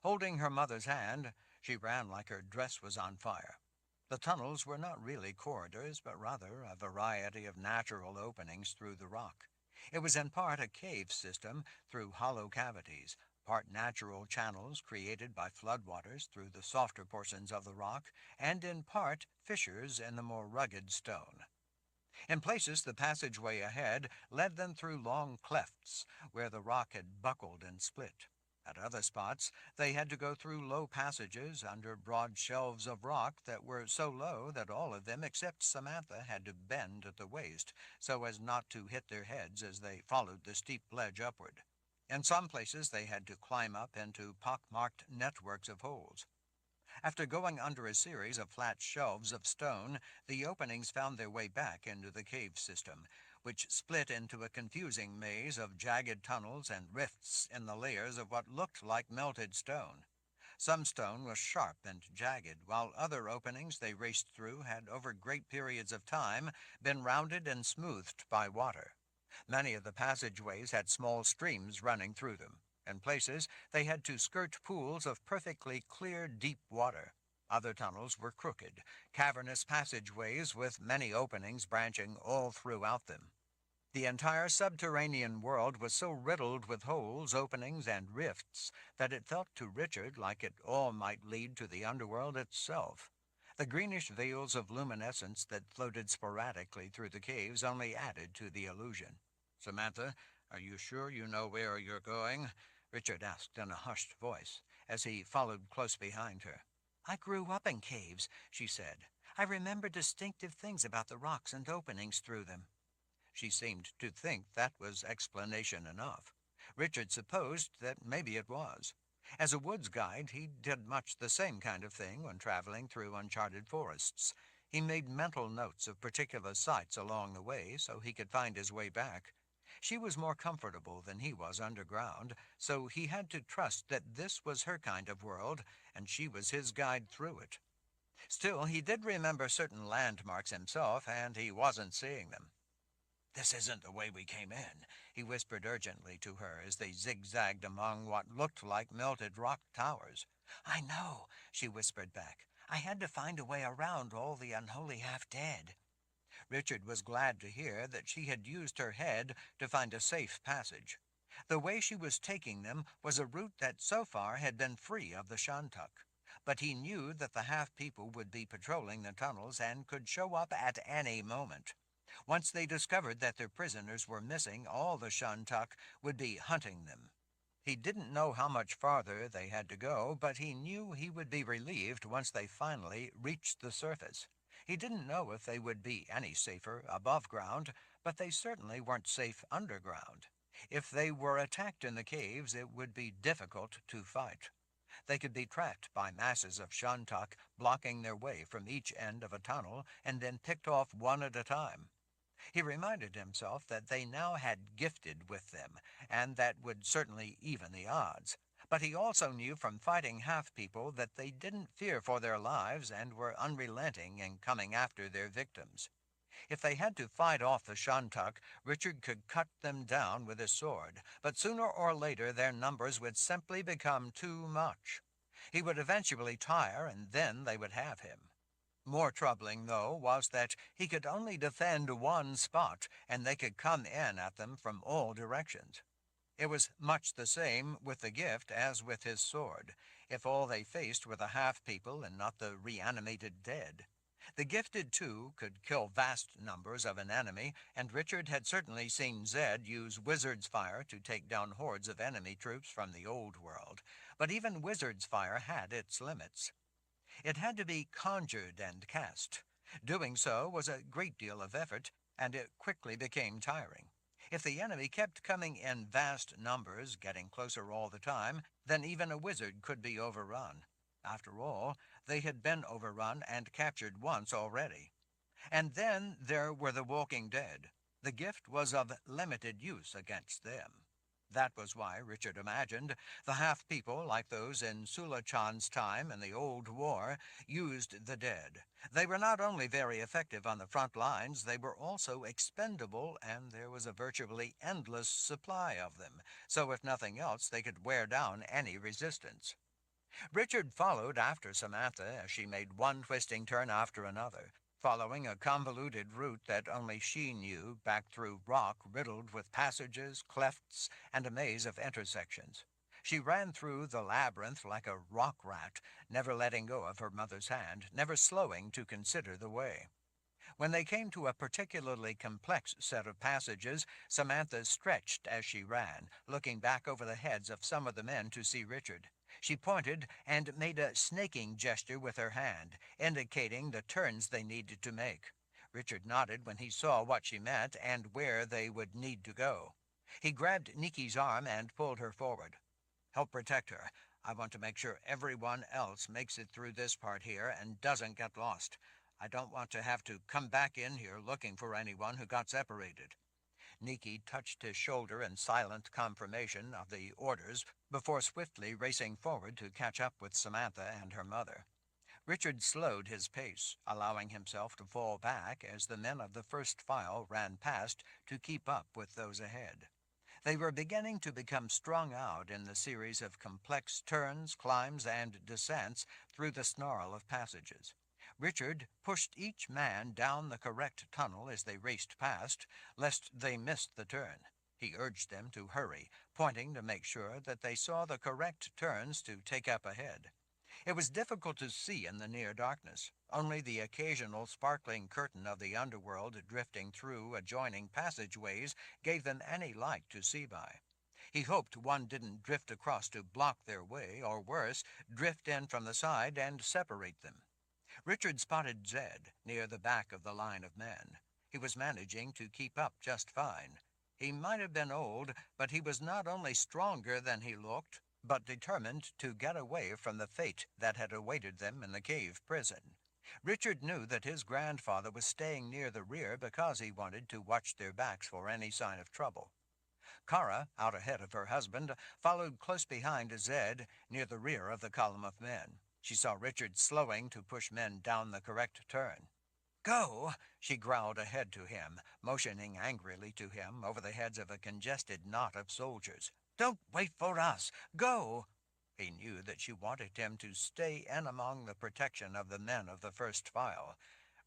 Holding her mother's hand, she ran like her dress was on fire. The tunnels were not really corridors, but rather a variety of natural openings through the rock. It was in part a cave system through hollow cavities, part natural channels created by floodwaters through the softer portions of the rock, and in part fissures in the more rugged stone. In places, the passageway ahead led them through long clefts where the rock had buckled and split. At other spots, they had to go through low passages under broad shelves of rock that were so low that all of them except Samantha had to bend at the waist so as not to hit their heads as they followed the steep ledge upward. In some places, they had to climb up into pock-marked networks of holes. After going under a series of flat shelves of stone, the openings found their way back into the cave system, which split into a confusing maze of jagged tunnels and rifts in the layers of what looked like melted stone. Some stone was sharp and jagged, while other openings they raced through had over great periods of time been rounded and smoothed by water. Many of the passageways had small streams running through them. In places, they had to skirt pools of perfectly clear, deep water. Other tunnels were crooked, cavernous passageways with many openings branching all throughout them. The entire subterranean world was so riddled with holes, openings, and rifts that it felt to Richard like it all might lead to the underworld itself. The greenish veils of luminescence that floated sporadically through the caves only added to the illusion. "Samantha, are you sure you know where you're going?" Richard asked in a hushed voice, as he followed close behind her. "I grew up in caves," she said. "I remember distinctive things about the rocks and openings through them." She seemed to think that was explanation enough. Richard supposed that maybe it was. As a woods guide, he did much the same kind of thing when traveling through uncharted forests. He made mental notes of particular sights along the way so he could find his way back. She was more comfortable than he was underground, so he had to trust that this was her kind of world, and she was his guide through it. Still, he did remember certain landmarks himself, and he wasn't seeing them. "This isn't the way we came in," he whispered urgently to her as they zigzagged among what looked like melted rock towers. "I know," she whispered back. "I had to find a way around all the unholy half-dead." Richard was glad to hear that she had used her head to find a safe passage. The way she was taking them was a route that so far had been free of the Shantuk. But he knew that the half-people would be patrolling the tunnels and could show up at any moment. Once they discovered that their prisoners were missing, all the Shantuk would be hunting them. He didn't know how much farther they had to go, but he knew he would be relieved once they finally reached the surface. He didn't know if they would be any safer above ground, but they certainly weren't safe underground. If they were attacked in the caves, it would be difficult to fight. They could be trapped by masses of Shantuk blocking their way from each end of a tunnel and then picked off one at a time. He reminded himself that they now had gifted with them, and that would certainly even the odds. But he also knew from fighting half-people that they didn't fear for their lives and were unrelenting in coming after their victims. If they had to fight off the Shantuk, Richard could cut them down with his sword, but sooner or later their numbers would simply become too much. He would eventually tire, and then they would have him. More troubling, though, was that he could only defend one spot, and they could come in at them from all directions. It was much the same with the gift as with his sword, if all they faced were the half-people and not the reanimated dead. The gifted, too, could kill vast numbers of an enemy, and Richard had certainly seen Zed use wizard's fire to take down hordes of enemy troops from the old world. But even wizard's fire had its limits. It had to be conjured and cast. Doing so was a great deal of effort, and it quickly became tiring. If the enemy kept coming in vast numbers, getting closer all the time, then even a wizard could be overrun. After all, they had been overrun and captured once already. And then there were the walking dead. The gift was of limited use against them. That was why, Richard imagined, the half-people, like those in Sulachan's time in the Old War, used the dead. They were not only very effective on the front lines, they were also expendable, and there was a virtually endless supply of them, so if nothing else, they could wear down any resistance. Richard followed after Samantha as she made one twisting turn after another, following a convoluted route that only she knew, back through rock riddled with passages, clefts, and a maze of intersections. She ran through the labyrinth like a rock rat, never letting go of her mother's hand, never slowing to consider the way. When they came to a particularly complex set of passages, Samantha stretched as she ran, looking back over the heads of some of the men to see Richard. She pointed and made a snaking gesture with her hand, indicating the turns they needed to make. Richard nodded when he saw what she meant and where they would need to go. He grabbed Niki's arm and pulled her forward. "Help protect her. I want to make sure everyone else makes it through this part here and doesn't get lost. I don't want to have to come back in here looking for anyone who got separated." Nikki touched his shoulder in silent confirmation of the orders before swiftly racing forward to catch up with Samantha and her mother. Richard slowed his pace, allowing himself to fall back as the men of the first file ran past to keep up with those ahead. They were beginning to become strung out in the series of complex turns, climbs, and descents through the snarl of passages. Richard pushed each man down the correct tunnel as they raced past, lest they missed the turn. He urged them to hurry, pointing to make sure that they saw the correct turns to take up ahead. It was difficult to see in the near darkness. Only the occasional sparkling curtain of the underworld drifting through adjoining passageways gave them any light to see by. He hoped one didn't drift across to block their way, or worse, drift in from the side and separate them. Richard spotted Zed near the back of the line of men. He was managing to keep up just fine. He might have been old, but he was not only stronger than he looked, but determined to get away from the fate that had awaited them in the cave prison. Richard knew that his grandfather was staying near the rear because he wanted to watch their backs for any sign of trouble. Kara, out ahead of her husband, followed close behind Zed near the rear of the column of men. She saw Richard slowing to push men down the correct turn. "Go," she growled ahead to him, motioning angrily to him over the heads of a congested knot of soldiers. "Don't wait for us. Go." He knew that she wanted him to stay in among the protection of the men of the first file.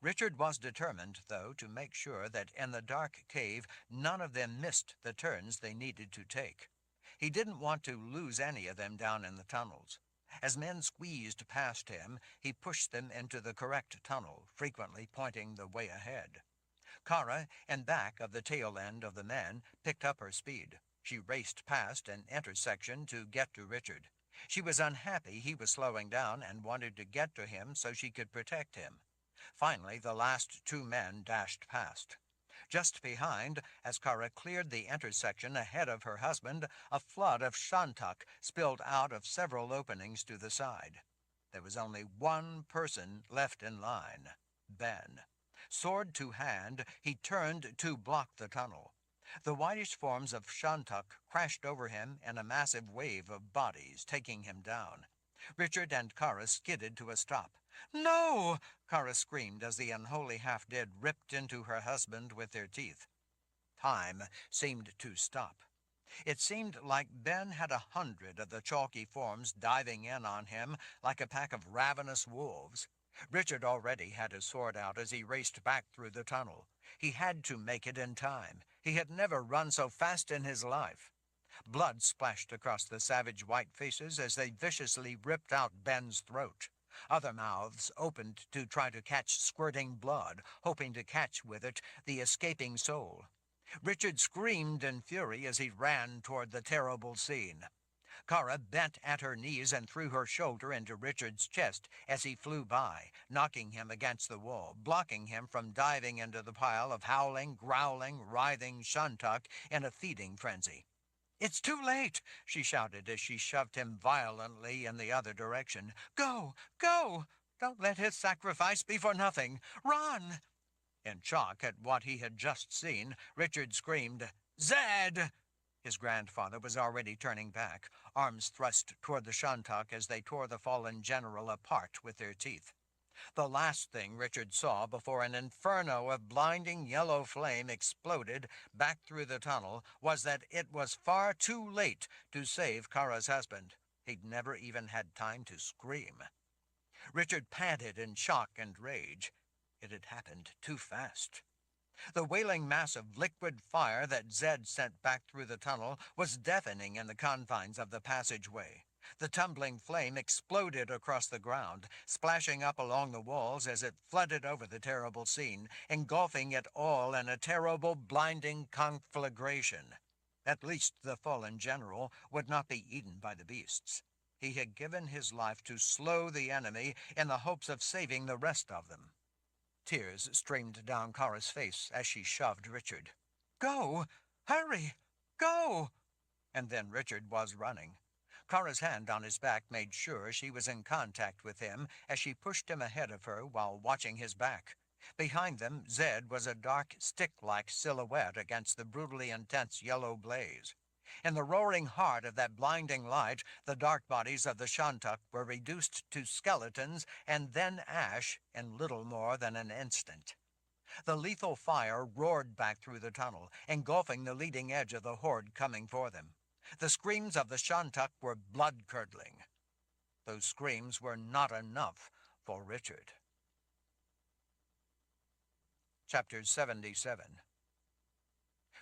Richard was determined, though, to make sure that in the dark cave none of them missed the turns they needed to take. He didn't want to lose any of them down in the tunnels. As men squeezed past him, he pushed them into the correct tunnel, frequently pointing the way ahead. Kara, in back of the tail end of the men, picked up her speed. She raced past an intersection to get to Richard. She was unhappy he was slowing down and wanted to get to him so she could protect him. Finally, the last two men dashed past. Just behind, as Kara cleared the intersection ahead of her husband, a flood of shantak spilled out of several openings to the side. There was only one person left in line, Ben. Sword to hand, he turned to block the tunnel. The whitish forms of shantak crashed over him in a massive wave of bodies, taking him down. Richard and Kara skidded to a stop. "No!" Kara screamed as the unholy half-dead ripped into her husband with their teeth. Time seemed to stop. It seemed like Ben had 100 of the chalky forms diving in on him like a pack of ravenous wolves. Richard already had his sword out as he raced back through the tunnel. He had to make it in time. He had never run so fast in his life. Blood splashed across the savage white faces as they viciously ripped out Ben's throat. Other mouths opened to try to catch squirting blood, hoping to catch with it the escaping soul. Richard screamed in fury as he ran toward the terrible scene. Kara bent at her knees and threw her shoulder into Richard's chest as he flew by, knocking him against the wall, blocking him from diving into the pile of howling, growling, writhing shantak in a feeding frenzy. "It's too late," she shouted as she shoved him violently in the other direction. "Go! Go! Don't let his sacrifice be for nothing! Run!" In shock at what he had just seen, Richard screamed, "Zed!" His grandfather was already turning back, arms thrust toward the shantak as they tore the fallen general apart with their teeth. The last thing Richard saw before an inferno of blinding yellow flame exploded back through the tunnel was that it was far too late to save Kara's husband. He'd never even had time to scream. Richard panted in shock and rage. It had happened too fast. The wailing mass of liquid fire that Zed sent back through the tunnel was deafening in the confines of the passageway. The tumbling flame exploded across the ground, splashing up along the walls as it flooded over the terrible scene, engulfing it all in a terrible, blinding conflagration. At least the fallen general would not be eaten by the beasts. He had given his life to slow the enemy in the hopes of saving the rest of them. Tears streamed down Kara's face as she shoved Richard. "Go! Hurry! Go!" And then Richard was running. Kara's hand on his back made sure she was in contact with him as she pushed him ahead of her while watching his back. Behind them, Zed was a dark, stick-like silhouette against the brutally intense yellow blaze. In the roaring heart of that blinding light, the dark bodies of the Shantuk were reduced to skeletons and then ash in little more than an instant. The lethal fire roared back through the tunnel, engulfing the leading edge of the horde coming for them. The screams of the Shantuk were blood-curdling. Those screams were not enough for Richard. Chapter 77.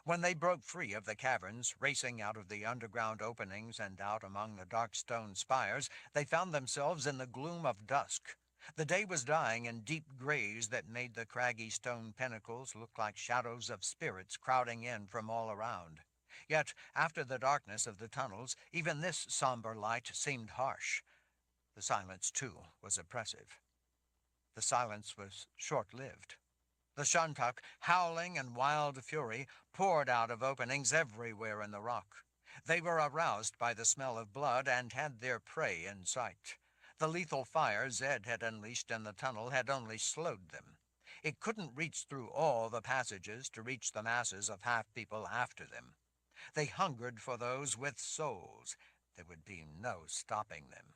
When they broke free of the caverns, racing out of the underground openings and out among the dark stone spires, they found themselves in the gloom of dusk. The day was dying in deep grays that made the craggy stone pinnacles look like shadows of spirits crowding in from all around. Yet, after the darkness of the tunnels, even this somber light seemed harsh. The silence, too, was oppressive. The silence was short-lived. The Shantuk, howling in wild fury, poured out of openings everywhere in the rock. They were aroused by the smell of blood and had their prey in sight. The lethal fire Zed had unleashed in the tunnel had only slowed them. It couldn't reach through all the passages to reach the masses of half-people after them. They hungered for those with souls. There would be no stopping them.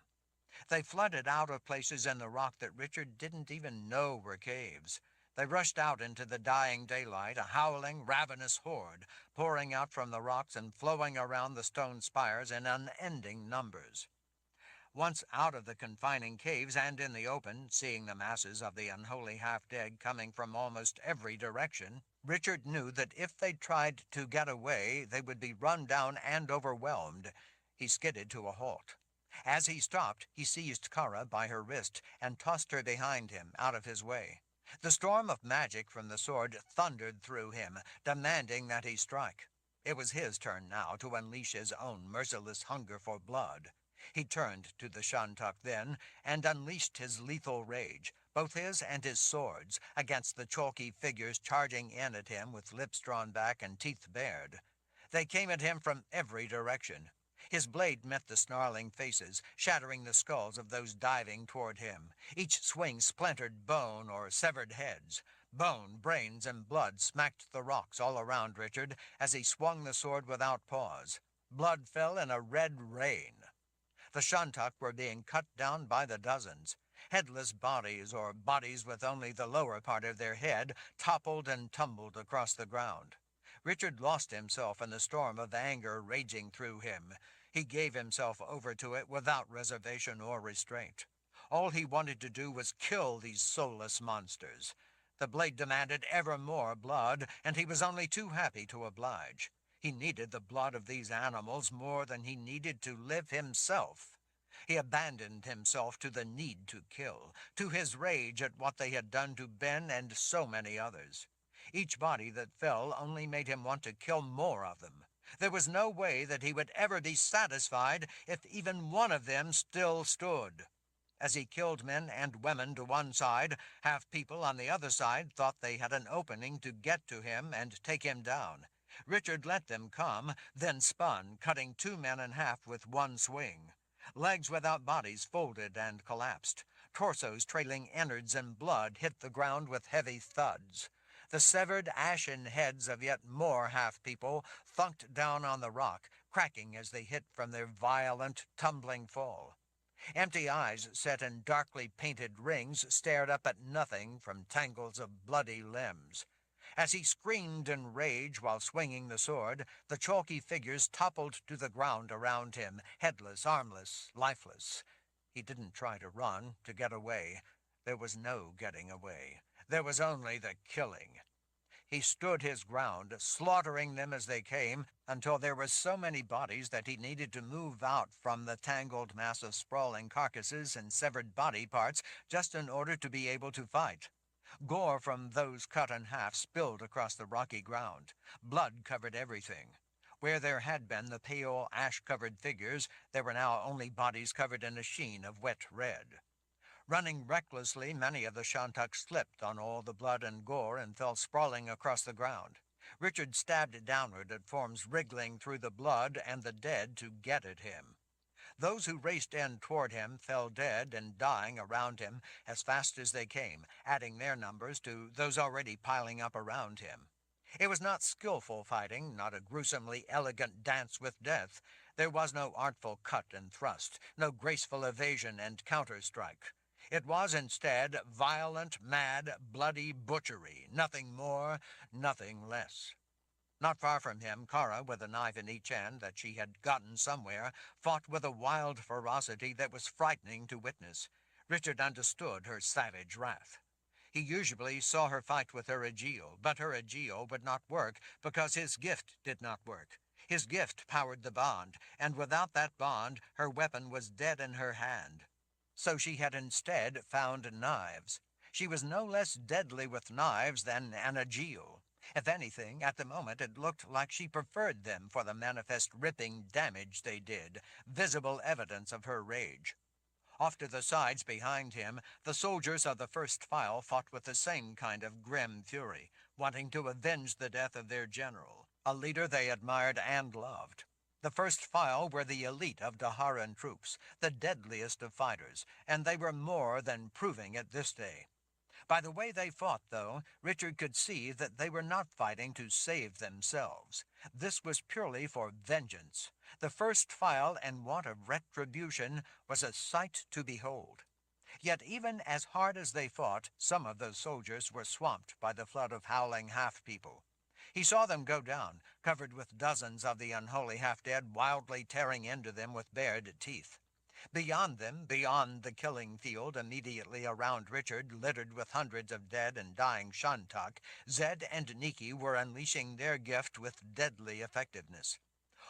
They flooded out of places in the rock that Richard didn't even know were caves. They rushed out into the dying daylight, a howling, ravenous horde, pouring out from the rocks and flowing around the stone spires in unending numbers. Once out of the confining caves and in the open, seeing the masses of the unholy half-dead coming from almost every direction, Richard knew that if they tried to get away, they would be run down and overwhelmed. He skidded to a halt. As he stopped, he seized Kara by her wrist and tossed her behind him, out of his way. The storm of magic from the sword thundered through him, demanding that he strike. It was his turn now to unleash his own merciless hunger for blood. He turned to the Shantuk then and unleashed his lethal rage, both his and his swords, against the chalky figures charging in at him with lips drawn back and teeth bared. They came at him from every direction. His blade met the snarling faces, shattering the skulls of those diving toward him. Each swing splintered bone or severed heads. Bone, brains, and blood smacked the rocks all around Richard as he swung the sword without pause. Blood fell in a red rain. The Shantuk were being cut down by the dozens. Headless bodies, or bodies with only the lower part of their head, toppled and tumbled across the ground. Richard lost himself in the storm of anger raging through him. He gave himself over to it without reservation or restraint. All he wanted to do was kill these soulless monsters. The blade demanded ever more blood, and he was only too happy to oblige. He needed the blood of these animals more than he needed to live himself. He abandoned himself to the need to kill, to his rage at what they had done to Ben and so many others. Each body that fell only made him want to kill more of them. There was no way that he would ever be satisfied if even one of them still stood. As he killed men and women to one side, half people on the other side thought they had an opening to get to him and take him down. Richard let them come, then spun, cutting two men in half with one swing. Legs without bodies folded and collapsed. Torsos trailing innards and blood hit the ground with heavy thuds. The severed ashen heads of yet more half-people thunked down on the rock, cracking as they hit from their violent, tumbling fall. Empty eyes set in darkly painted rings stared up at nothing from tangles of bloody limbs. As he screamed in rage while swinging the sword, the chalky figures toppled to the ground around him, headless, armless, lifeless. He didn't try to run, to get away. There was no getting away. There was only the killing. He stood his ground, slaughtering them as they came, until there were so many bodies that he needed to move out from the tangled mass of sprawling carcasses and severed body parts just in order to be able to fight. Gore from those cut in half spilled across the rocky ground. Blood covered everything. Where there had been the pale, ash-covered figures, there were now only bodies covered in a sheen of wet red. Running recklessly, many of the Shantuk slipped on all the blood and gore and fell sprawling across the ground. Richard stabbed downward at forms wriggling through the blood and the dead to get at him. Those who raced in toward him fell dead and dying around him as fast as they came, adding their numbers to those already piling up around him. It was not skillful fighting, not a gruesomely elegant dance with death. There was no artful cut and thrust, no graceful evasion and counter-strike. It was instead violent, mad, bloody butchery, nothing more, nothing less. Not far from him, Kara, with a knife in each hand that she had gotten somewhere, fought with a wild ferocity that was frightening to witness. Richard understood her savage wrath. He usually saw her fight with her Aegil, but her Aegil would not work because his gift did not work. His gift powered the bond, and without that bond, her weapon was dead in her hand. So she had instead found knives. She was no less deadly with knives than an Aegil. If anything, at the moment it looked like she preferred them for the manifest ripping damage they did, visible evidence of her rage. Off to the sides behind him, the soldiers of the first file fought with the same kind of grim fury, wanting to avenge the death of their general, a leader they admired and loved. The first file were the elite of Daharan troops, the deadliest of fighters, and they were more than proving it this day. By the way they fought, though, Richard could see that they were not fighting to save themselves. This was purely for vengeance. The first file and want of retribution was a sight to behold. Yet even as hard as they fought, some of those soldiers were swamped by the flood of howling half-people. He saw them go down, covered with dozens of the unholy half-dead wildly tearing into them with bared teeth. Beyond them, beyond the killing field immediately around Richard, littered with hundreds of dead and dying Shantak, Zed and Niki were unleashing their gift with deadly effectiveness.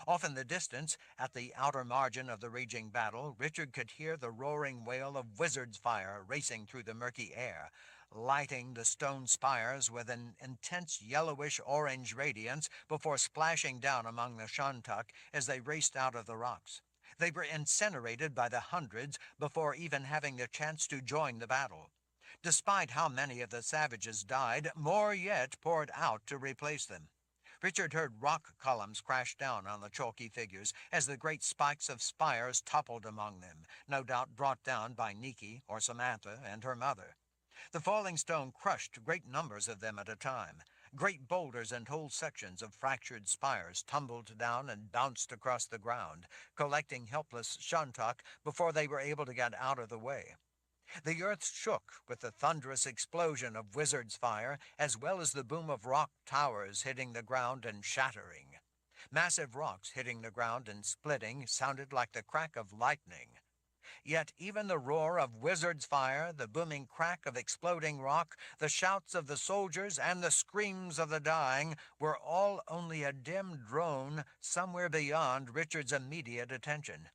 Off in the distance, at the outer margin of the raging battle, Richard could hear the roaring wail of wizard's fire racing through the murky air, lighting the stone spires with an intense yellowish-orange radiance before splashing down among the Shantak as they raced out of the rocks. They were incinerated by the hundreds before even having the chance to join the battle. Despite how many of the savages died, more yet poured out to replace them. Richard heard rock columns crash down on the chalky figures as the great spikes of spires toppled among them, no doubt brought down by Niki or Samantha and her mother. The falling stone crushed great numbers of them at a time. Great boulders and whole sections of fractured spires tumbled down and bounced across the ground, collecting helpless Shantak before they were able to get out of the way. The earth shook with the thunderous explosion of wizard's fire, as well as the boom of rock towers hitting the ground and shattering. Massive rocks hitting the ground and splitting sounded like the crack of lightning. Yet even the roar of wizard's fire, the booming crack of exploding rock, the shouts of the soldiers, and the screams of the dying were all only a dim drone somewhere beyond Richard's immediate attention.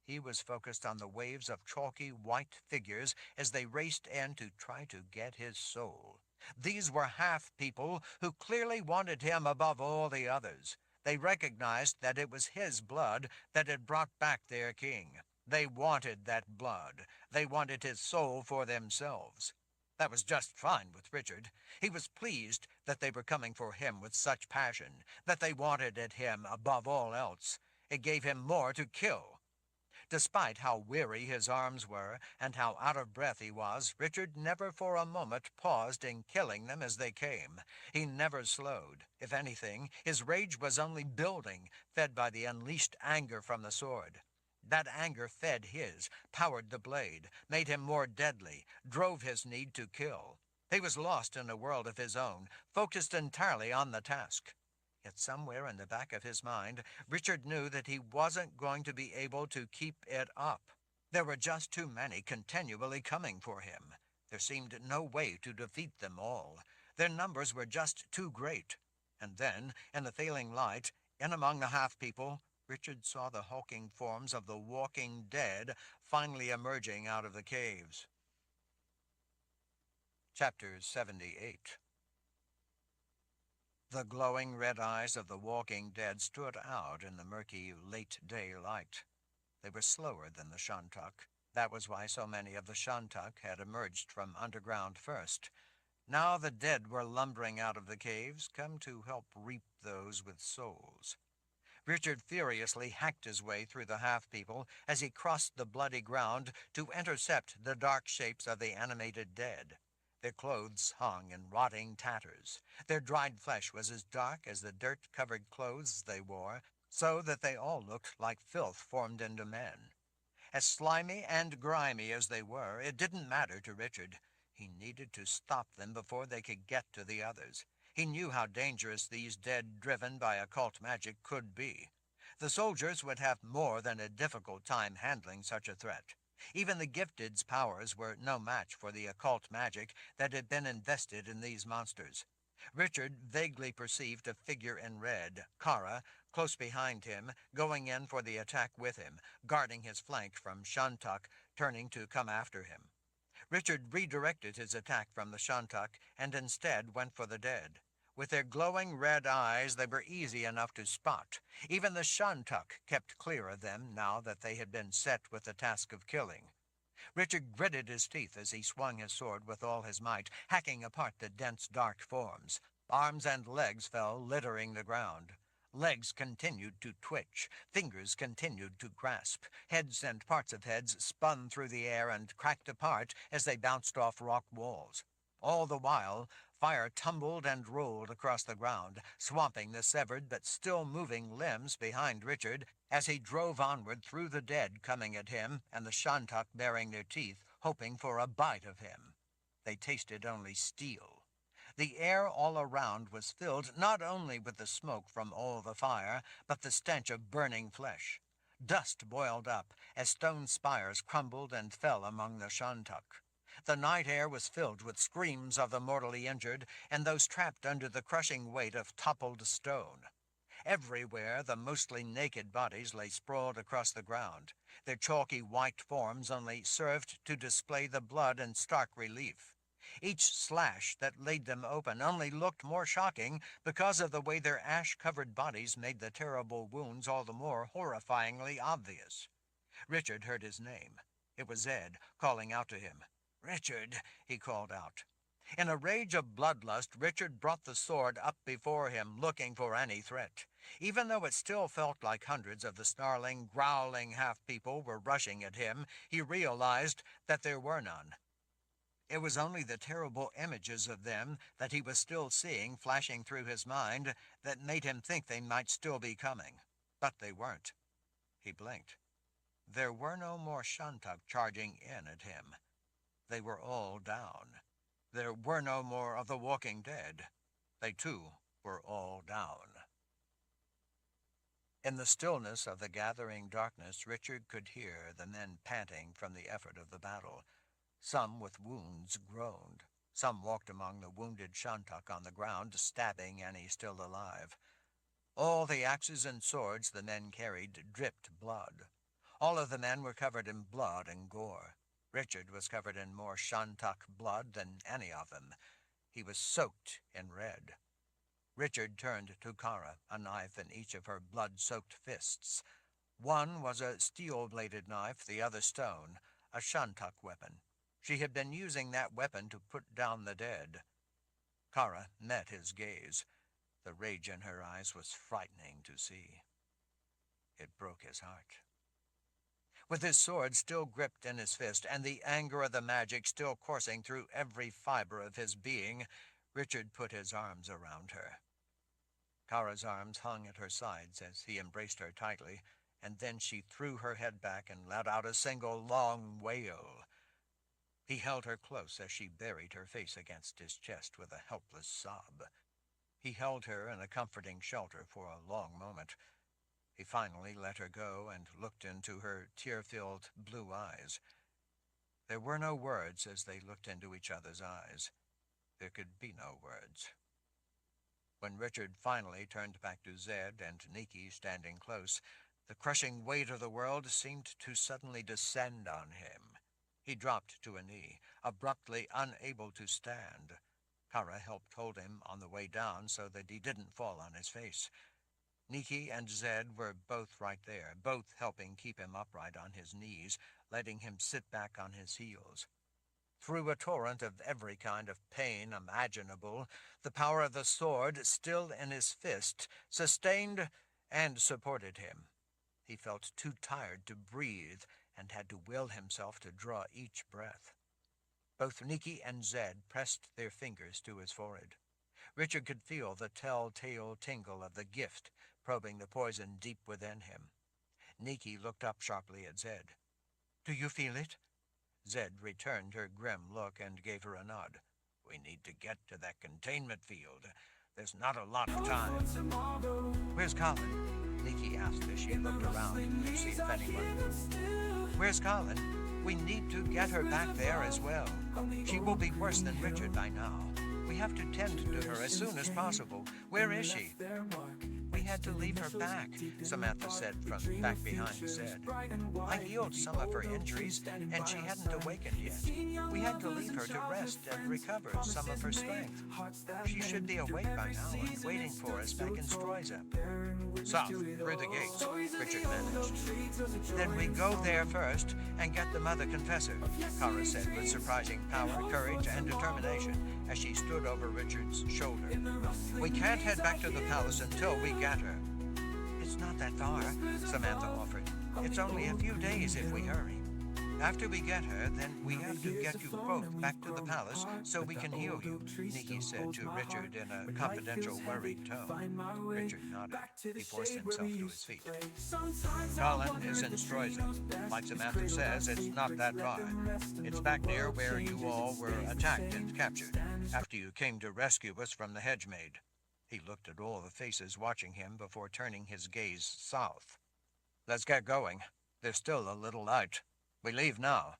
He was focused on the waves of chalky white figures as they raced in to try to get his soul. These were half-people who clearly wanted him above all the others. They recognized that it was his blood that had brought back their king. They wanted that blood. They wanted his soul for themselves. That was just fine with Richard. He was pleased that they were coming for him with such passion, that they wanted at him above all else. It gave him more to kill. Despite how weary his arms were and how out of breath he was, Richard never for a moment paused in killing them as they came. He never slowed. If anything, his rage was only building, fed by the unleashed anger from the sword. That anger fed his, powered the blade, made him more deadly, drove his need to kill. He was lost in a world of his own, focused entirely on the task. Yet somewhere in the back of his mind, Richard knew that he wasn't going to be able to keep it up. There were just too many continually coming for him. There seemed no way to defeat them all. Their numbers were just too great. And then, in the failing light, in among the half-people, Richard saw the hulking forms of the walking dead finally emerging out of the caves. Chapter 78. The glowing red eyes of the walking dead stood out in the murky late-day light. They were slower than the Shantak. That was why so many of the Shantak had emerged from underground first. Now the dead were lumbering out of the caves, come to help reap those with souls. Richard furiously hacked his way through the half-people as he crossed the bloody ground to intercept the dark shapes of the animated dead. Their clothes hung in rotting tatters. Their dried flesh was as dark as the dirt-covered clothes they wore, so that they all looked like filth formed into men. As slimy and grimy as they were, it didn't matter to Richard. He needed to stop them before they could get to the others. He knew how dangerous these dead driven by occult magic could be. The soldiers would have more than a difficult time handling such a threat. Even the gifted's powers were no match for the occult magic that had been invested in these monsters. Richard vaguely perceived a figure in red, Kara, close behind him, going in for the attack with him, guarding his flank from Shantuk, turning to come after him. Richard redirected his attack from the Shantuk and instead went for the dead. With their glowing red eyes, they were easy enough to spot. Even the Shantuk kept clear of them now that they had been set with the task of killing. Richard gritted his teeth as he swung his sword with all his might, hacking apart the dense dark forms. Arms and legs fell, littering the ground. Legs continued to twitch. Fingers continued to grasp. Heads and parts of heads spun through the air and cracked apart as they bounced off rock walls. All the while, fire tumbled and rolled across the ground, swamping the severed but still moving limbs behind Richard as he drove onward through the dead coming at him and the Shantuk baring their teeth, hoping for a bite of him. They tasted only steel. The air all around was filled not only with the smoke from all the fire, but the stench of burning flesh. Dust boiled up as stone spires crumbled and fell among the Shantuk. The night air was filled with screams of the mortally injured and those trapped under the crushing weight of toppled stone. Everywhere the mostly naked bodies lay sprawled across the ground. Their chalky white forms only served to display the blood in stark relief. Each slash that laid them open only looked more shocking because of the way their ash-covered bodies made the terrible wounds all the more horrifyingly obvious. Richard heard his name. It was Zed, calling out to him. "Richard," he called out. In a rage of bloodlust, Richard brought the sword up before him, looking for any threat. Even though it still felt like hundreds of the snarling, growling half-people were rushing at him, he realized that there were none. It was only the terrible images of them that he was still seeing flashing through his mind that made him think they might still be coming. But they weren't. He blinked. There were no more Shantuk charging in at him. They were all down. There were no more of the walking dead. They, too, were all down. In the stillness of the gathering darkness, Richard could hear the men panting from the effort of the battle. Some with wounds groaned. Some walked among the wounded Shantuk on the ground, stabbing any still alive. All the axes and swords the men carried dripped blood. All of the men were covered in blood and gore. Richard was covered in more Shantuk blood than any of them. He was soaked in red. Richard turned to Kara, a knife in each of her blood-soaked fists. One was a steel-bladed knife, the other stone, a Shantuk weapon. She had been using that weapon to put down the dead. Kara met his gaze. The rage in her eyes was frightening to see. It broke his heart. With his sword still gripped in his fist and the anger of the magic still coursing through every fiber of his being, Richard put his arms around her. Kara's arms hung at her sides as he embraced her tightly, and then she threw her head back and let out a single long wail. He held her close as she buried her face against his chest with a helpless sob. He held her in a comforting shelter for a long moment. He finally let her go and looked into her tear-filled blue eyes. There were no words as they looked into each other's eyes. There could be no words. When Richard finally turned back to Zed and Nikki standing close, the crushing weight of the world seemed to suddenly descend on him. He dropped to a knee, abruptly unable to stand. Kara helped hold him on the way down so that he didn't fall on his face. Nikki and Zed were both right there, both helping keep him upright on his knees, letting him sit back on his heels. Through a torrent of every kind of pain imaginable, the power of the sword, still in his fist, sustained and supported him. He felt too tired to breathe and had to will himself to draw each breath. Both Nikki and Zed pressed their fingers to his forehead. Richard could feel the telltale tingle of the gift probing the poison deep within him. Nikki looked up sharply at Zed. "Do you feel it?" Zed returned her grim look and gave her a nod. "We need to get to that containment field. There's not a lot of time." "Where's Colin?" Nikki asked as she looked around to see if anyone. "Where's Colin? We need to get her back there as well. She will be worse than Richard by now. We have to tend to her as soon as possible. Where is she?" "We had to leave her back," Samantha said from back behind Zed. "I healed some of her injuries, and she hadn't awakened yet. We had to leave her to rest and recover some of her strength. She should be awake by now and waiting for us back in Stroyzap." "South, through the gates," Richard managed. "Then we go there first and get the Mother Confessor," Kara said with surprising power, courage, and determination as she stood over Richard's shoulder. "We can't head back to the palace until we get her." "It's not that far," Samantha offered. "It's only a few days if we hurry. After we get her, then we have to get you both back to the palace so we can heal you," Nikki said to Richard in a confidential, worried tone. Richard nodded. He forced himself to his feet. "Colin is in Stroyzap. Like Samantha says, it's not that far. It's back near where you all were attacked and captured, after you came to rescue us from the hedge maid." He looked at all the faces watching him before turning his gaze south. "Let's get going. There's still a little light. We leave now."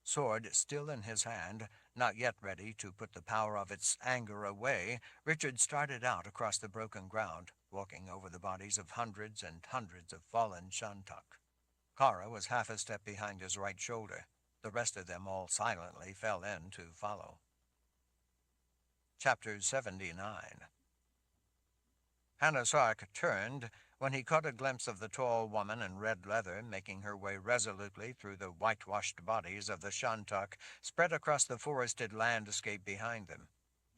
Sword still in his hand, not yet ready to put the power of its anger away, Richard started out across the broken ground, walking over the bodies of hundreds and hundreds of fallen Shantuk. Kara was half a step behind his right shoulder. The rest of them all silently fell in to follow. Chapter 79. Hannah Sark turned when he caught a glimpse of the tall woman in red leather making her way resolutely through the whitewashed bodies of the Shantuk spread across the forested landscape behind them.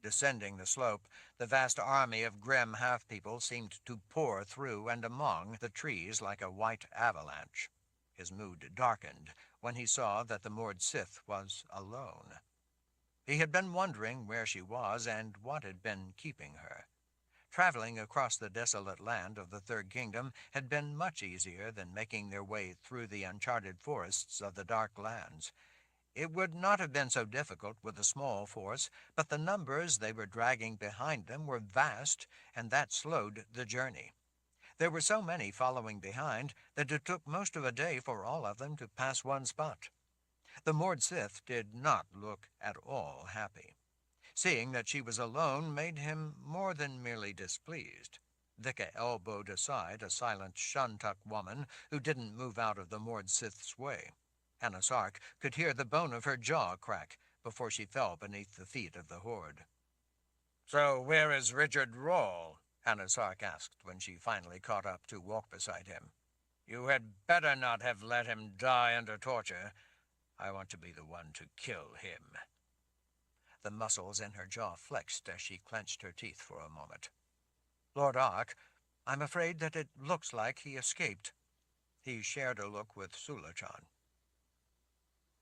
Descending the slope, the vast army of grim half-people seemed to pour through and among the trees like a white avalanche. His mood darkened when he saw that the Mord Sith was alone. He had been wondering where she was and what had been keeping her. Traveling across the desolate land of the Third Kingdom had been much easier than making their way through the uncharted forests of the Dark Lands. It would not have been so difficult with a small force, but the numbers they were dragging behind them were vast, and that slowed the journey. There were so many following behind that it took most of a day for all of them to pass one spot. The Mord Sith did not look at all happy. Seeing that she was alone made him more than merely displeased. Vika elbowed aside a silent Shantuk woman who didn't move out of the Mord Sith's way. Hannah Sark could hear the bone of her jaw crack before she fell beneath the feet of the horde. "So where is Richard Rawle?" Hannah Sark asked when she finally caught up to walk beside him. "You had better not have let him die under torture. I want to be the one to kill him." The muscles in her jaw flexed as she clenched her teeth for a moment. "Lord Ark, I'm afraid that it looks like he escaped." He shared a look with Sulachan.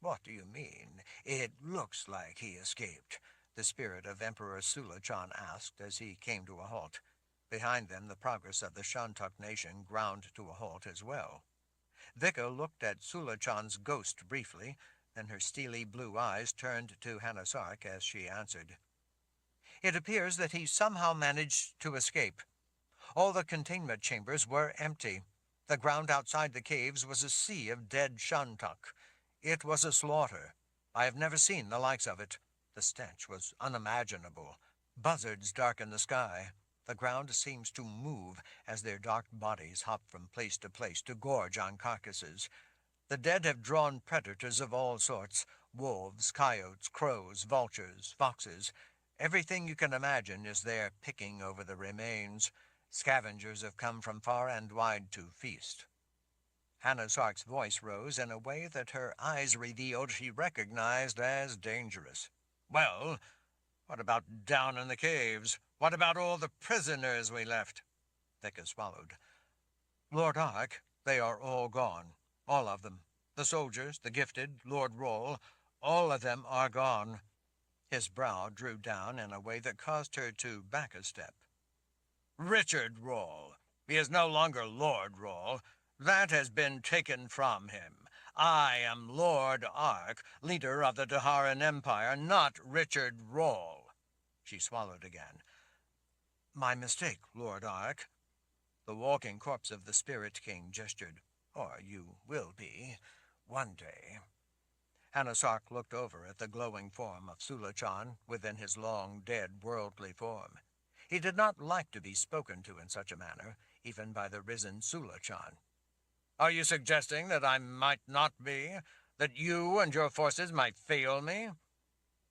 "What do you mean, it looks like he escaped?" the spirit of Emperor Sulachan asked as he came to a halt. Behind them, the progress of the Shantuk nation ground to a halt as well. Vika looked at Sulachan's ghost briefly, then her steely blue eyes turned to Hannah Sark as she answered. "It appears that he somehow managed to escape. All the containment chambers were empty. The ground outside the caves was a sea of dead Shantuk. It was a slaughter. I have never seen the likes of it. The stench was unimaginable. Buzzards darken the sky. The ground seems to move as their dark bodies hop from place to gorge on carcasses. The dead have drawn predators of all sorts, wolves, coyotes, crows, vultures, foxes. Everything you can imagine is there picking over the remains. Scavengers have come from far and wide to feast." Hannah Sark's voice rose in a way that her eyes revealed she recognized as dangerous. "Well, what about down in the caves? What about all the prisoners we left?" Vika swallowed. Lord Ark, they are all gone. All of them. The soldiers, the gifted, Lord Roll, all of them are gone. His brow drew down in a way that caused her to back a step. Richard Roll. He is no longer Lord Roll. That has been taken from him. I am Lord Ark, leader of the Daharan Empire, not Richard Roll. She swallowed again. My mistake, Lord Ark. The walking corpse of the Spirit King gestured. Or you will be, one day. Hanasark looked over at the glowing form of Sulachan within his long, dead, worldly form. He did not like to be spoken to in such a manner, even by the risen Sulachan. Are you suggesting that I might not be? That you and your forces might fail me?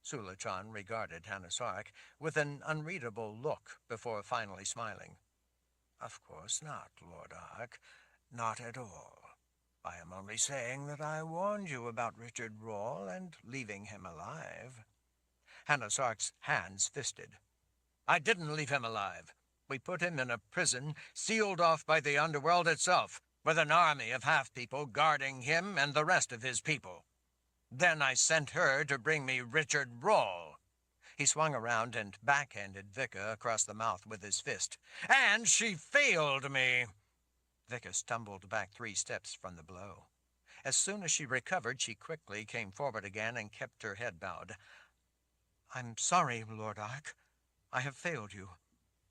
Sulachan regarded Hanasark with an unreadable look before finally smiling. Of course not, Lord Ark. Not at all. I am only saying that I warned you about Richard Roll and leaving him alive. Hanasark's hands fisted. I didn't leave him alive. We put him in a prison sealed off by the underworld itself, with an army of half-people guarding him and the rest of his people. Then I sent her to bring me Richard Roll. He swung around and backhanded Vika across the mouth with his fist. And she failed me. Vika stumbled back 3 steps from the blow. As soon as she recovered, she quickly came forward again and kept her head bowed. I'm sorry, Lord Ark. I have failed you.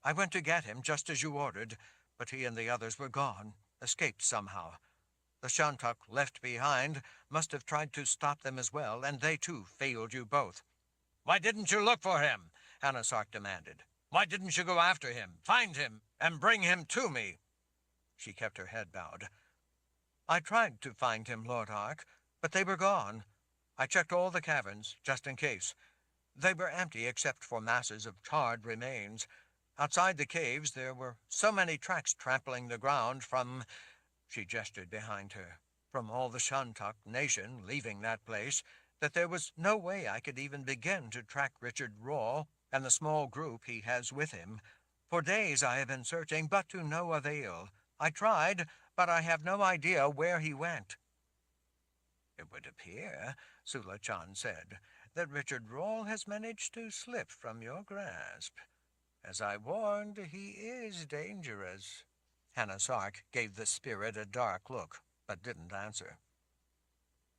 I went to get him just as you ordered, but he and the others were gone, escaped somehow. The Shantuk left behind must have tried to stop them as well, and they too failed you both. Why didn't you look for him? Hanasark demanded. Why didn't you go after him, find him, and bring him to me? She kept her head bowed. I tried to find him, Lord Ark, but they were gone. I checked all the caverns, just in case. They were empty except for masses of charred remains. Outside the caves there were so many tracks trampling the ground from, she gestured behind her, from all the Shantuk nation leaving that place, that there was no way I could even begin to track Richard Raw and the small group he has with him. For days I have been searching, but to no avail. I tried, but I have no idea where he went. It would appear, Sulachan said, that Richard Rawl has managed to slip from your grasp. As I warned, he is dangerous. Hanasark gave the spirit a dark look, but didn't answer.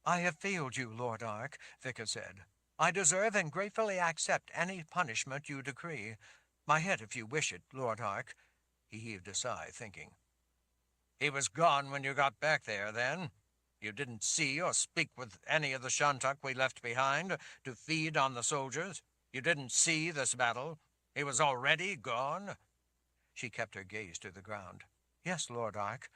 I have failed you, Lord Ark, Vika said. I deserve and gratefully accept any punishment you decree. My head, if you wish it, Lord Ark. He heaved a sigh, thinking. He was gone when you got back there, then? You didn't see or speak with any of the Shantuk we left behind to feed on the soldiers? You didn't see this battle? He was already gone? She kept her gaze to the ground. Yes, Lord Ark.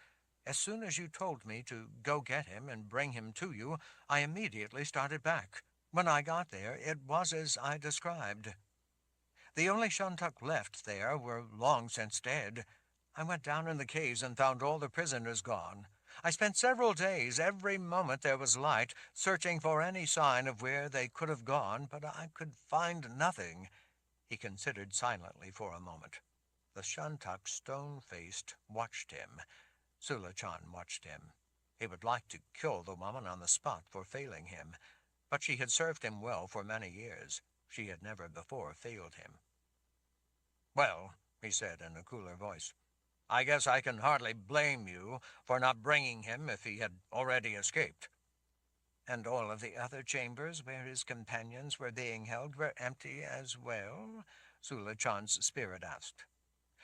As soon as you told me to go get him and bring him to you, I immediately started back. When I got there, it was as I described. The only Shantuk left there were long since dead. I went down in the caves and found all the prisoners gone. I spent several days, every moment there was light, searching for any sign of where they could have gone, but I could find nothing. He considered silently for a moment. The Shantuk, stone-faced, watched him. Sulachan watched him. He would like to kill the woman on the spot for failing him, but she had served him well for many years. She had never before failed him. Well, he said in a cooler voice, I guess I can hardly blame you for not bringing him if he had already escaped. And all of the other chambers where his companions were being held were empty as well? Sulachan's spirit asked.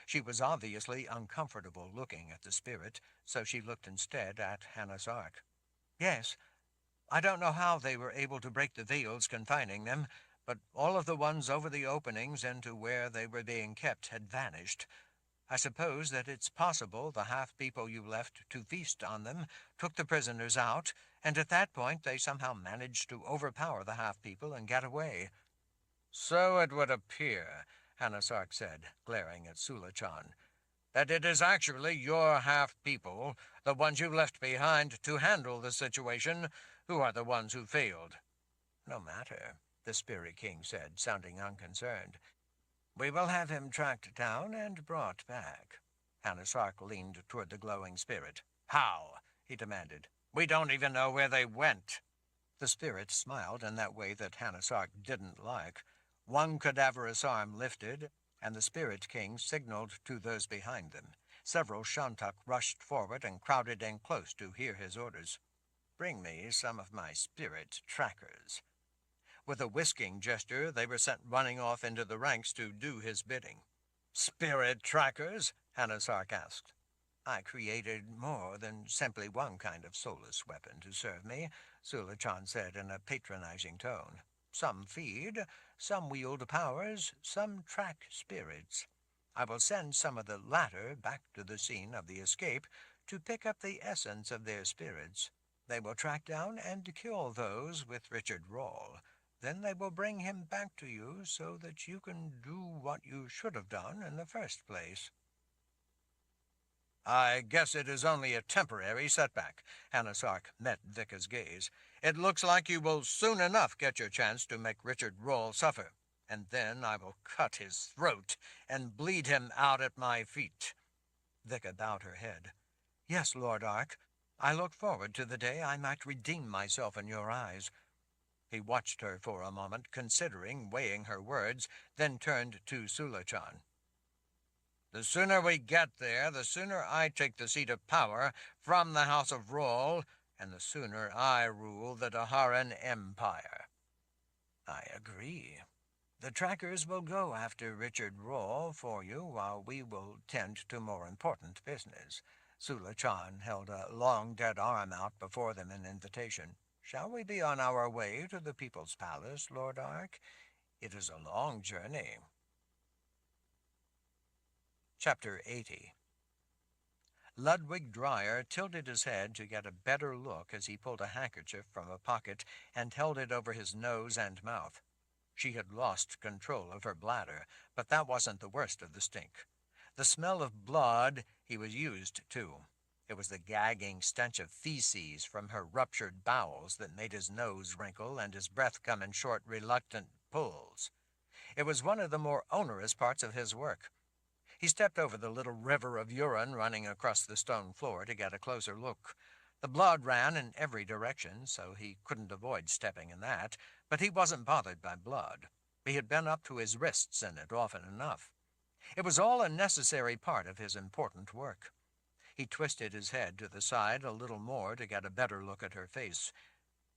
She was obviously uncomfortable looking at the spirit, so she looked instead at Hanasark. Yes, I don't know how they were able to break the veils confining them, but all of the ones over the openings into where they were being kept had vanished. I suppose that it's possible the half-people you left to feast on them took the prisoners out, and at that point they somehow managed to overpower the half-people and get away. So it would appear, Hanasark said, glaring at Sulachan, that it is actually your half-people, the ones you left behind to handle the situation, who are the ones who failed. No matter, the Spirit King said, sounding unconcerned. We will have him tracked down and brought back. Sark leaned toward the glowing spirit. How? He demanded. We don't even know where they went. The spirit smiled in that way that Sark didn't like. One cadaverous arm lifted, and the Spirit King signaled to those behind them. Several Shantuk rushed forward and crowded in close to hear his orders. Bring me some of my spirit trackers. With a whisking gesture, they were sent running off into the ranks to do his bidding. Spirit trackers? Sark asked. I created more than simply one kind of soulless weapon to serve me, Sulachan said in a patronizing tone. Some feed, some wield powers, some track spirits. I will send some of the latter back to the scene of the escape to pick up the essence of their spirits. They will track down and kill those with Richard Rawle. Then they will bring him back to you so that you can do what you should have done in the first place. I guess it is only a temporary setback. Sark met Vika's gaze. It looks like you will soon enough get your chance to make Richard Rawle suffer, and then I will cut his throat and bleed him out at my feet. Vika bowed her head. Yes, Lord Ark. I look forward to the day I might redeem myself in your eyes. He watched her for a moment, considering, weighing her words, then turned to Sulachan. The sooner we get there, the sooner I take the seat of power from the House of Rawle, and the sooner I rule the Daharan Empire. I agree. The trackers will go after Richard Rawle for you, while we will tend to more important business. Sulachan held a long dead arm out before them in invitation. Shall we be on our way to the People's Palace, Lord Ark? It is a long journey. Chapter 80. Ludwig Dreyer tilted his head to get a better look as he pulled a handkerchief from a pocket and held it over his nose and mouth. She had lost control of her bladder, but that wasn't the worst of the stink. The smell of blood he was used to. It was the gagging stench of feces from her ruptured bowels that made his nose wrinkle and his breath come in short, reluctant pulls. It was one of the more onerous parts of his work. He stepped over the little river of urine running across the stone floor to get a closer look. The blood ran in every direction, so he couldn't avoid stepping in that, but he wasn't bothered by blood. He had been up to his wrists in it often enough. It was all a necessary part of his important work. He twisted his head to the side a little more to get a better look at her face.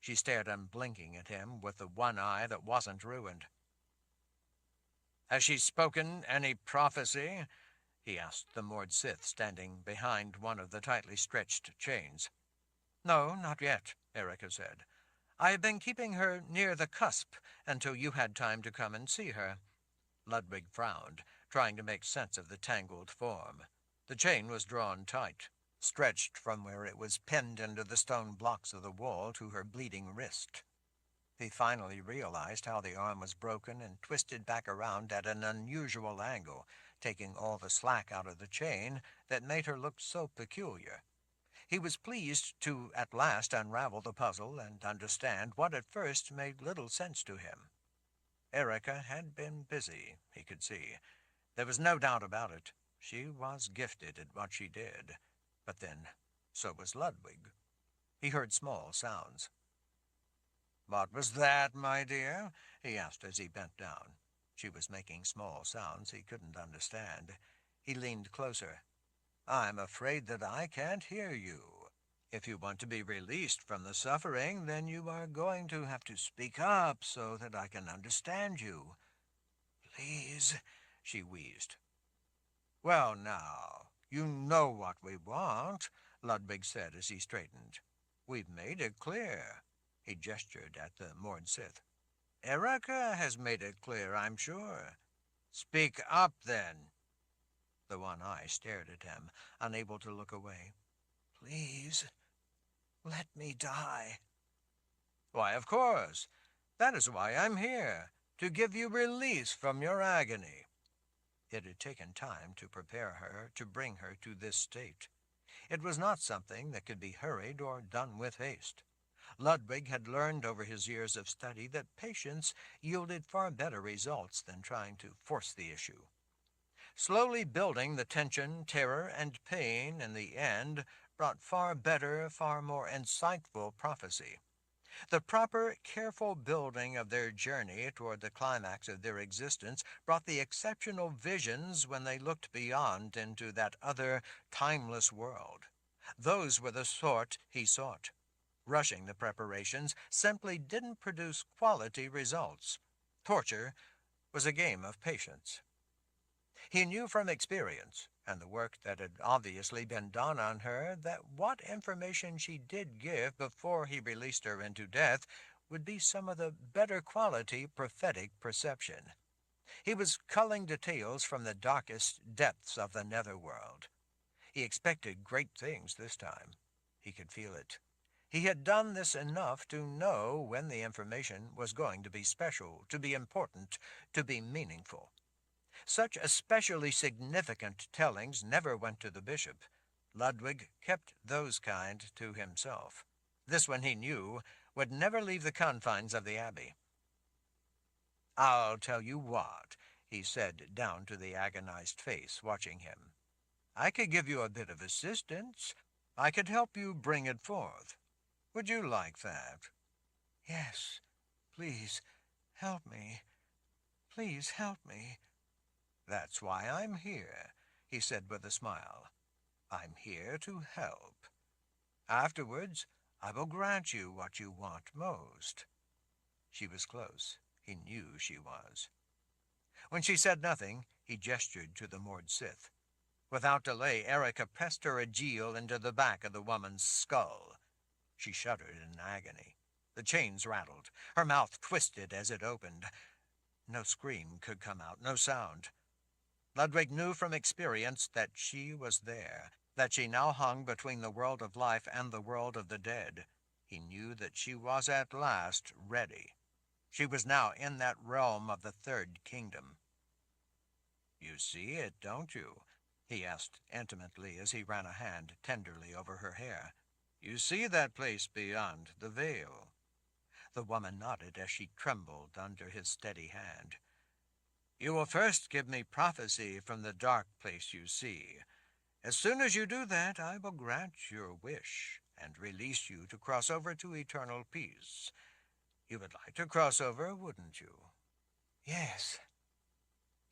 She stared unblinking at him with the one eye that wasn't ruined. Has she spoken any prophecy? He asked the Mord Sith standing behind one of the tightly stretched chains. No, not yet, Erica said. I have been keeping her near the cusp until you had time to come and see her. Ludwig frowned, trying to make sense of the tangled form. The chain was drawn tight, stretched from where it was pinned into the stone blocks of the wall to her bleeding wrist. He finally realized how the arm was broken and twisted back around at an unusual angle, taking all the slack out of the chain that made her look so peculiar. He was pleased to at last unravel the puzzle and understand what at first made little sense to him. Erica had been busy, he could see. There was no doubt about it. She was gifted at what she did. But then, so was Ludwig. He heard small sounds. What was that, my dear? He asked as he bent down. She was making small sounds he couldn't understand. He leaned closer. I'm afraid that I can't hear you. If you want to be released from the suffering, then you are going to have to speak up so that I can understand you. Please, she wheezed. Well, now, you know what we want, Ludwig said as he straightened. We've made it clear. He gestured at the Mord Sith. Erica has made it clear, I'm sure. Speak up, then. The one eye stared at him, unable to look away. Please, let me die. Why, of course. That is why I'm here, to give you release from your agony. It had taken time to prepare her, to bring her to this state. It was not something that could be hurried or done with haste. Ludwig had learned over his years of study that patience yielded far better results than trying to force the issue. Slowly building the tension, terror, and pain in the end brought far better, far more insightful prophecy. The proper, careful building of their journey toward the climax of their existence brought the exceptional visions when they looked beyond into that other, timeless world. Those were the sort he sought. Rushing the preparations simply didn't produce quality results. Torture was a game of patience. He knew from experience, and the work that had obviously been done on her, that what information she did give before he released her into death would be some of the better quality prophetic perception. He was culling details from the darkest depths of the netherworld. He expected great things this time. He could feel it. He had done this enough to know when the information was going to be special, to be important, to be meaningful. Such especially significant tellings never went to the bishop. Ludwig kept those kind to himself. This one he knew would never leave the confines of the abbey. "I'll tell you what," he said down to the agonized face watching him. "I could give you a bit of assistance. I could help you bring it forth. Would you like that?" "Yes, please, help me. Please help me." "That's why I'm here," he said with a smile. "I'm here to help. Afterwards, I will grant you what you want most." She was close. He knew she was. When she said nothing, he gestured to the moored Sith. Without delay, Erica pressed her aegil into the back of the woman's skull. She shuddered in agony. The chains rattled. Her mouth twisted as it opened. No scream could come out, no sound. Ludwig knew from experience that she was there, that she now hung between the world of life and the world of the dead. He knew that she was at last ready. She was now in that realm of the third kingdom. "You see it, don't you?" he asked intimately as he ran a hand tenderly over her hair. "You see that place beyond the veil?" The woman nodded as she trembled under his steady hand. "You will first give me prophecy from the dark place you see. As soon as you do that, I will grant your wish and release you to cross over to eternal peace. You would like to cross over, wouldn't you?" "Yes."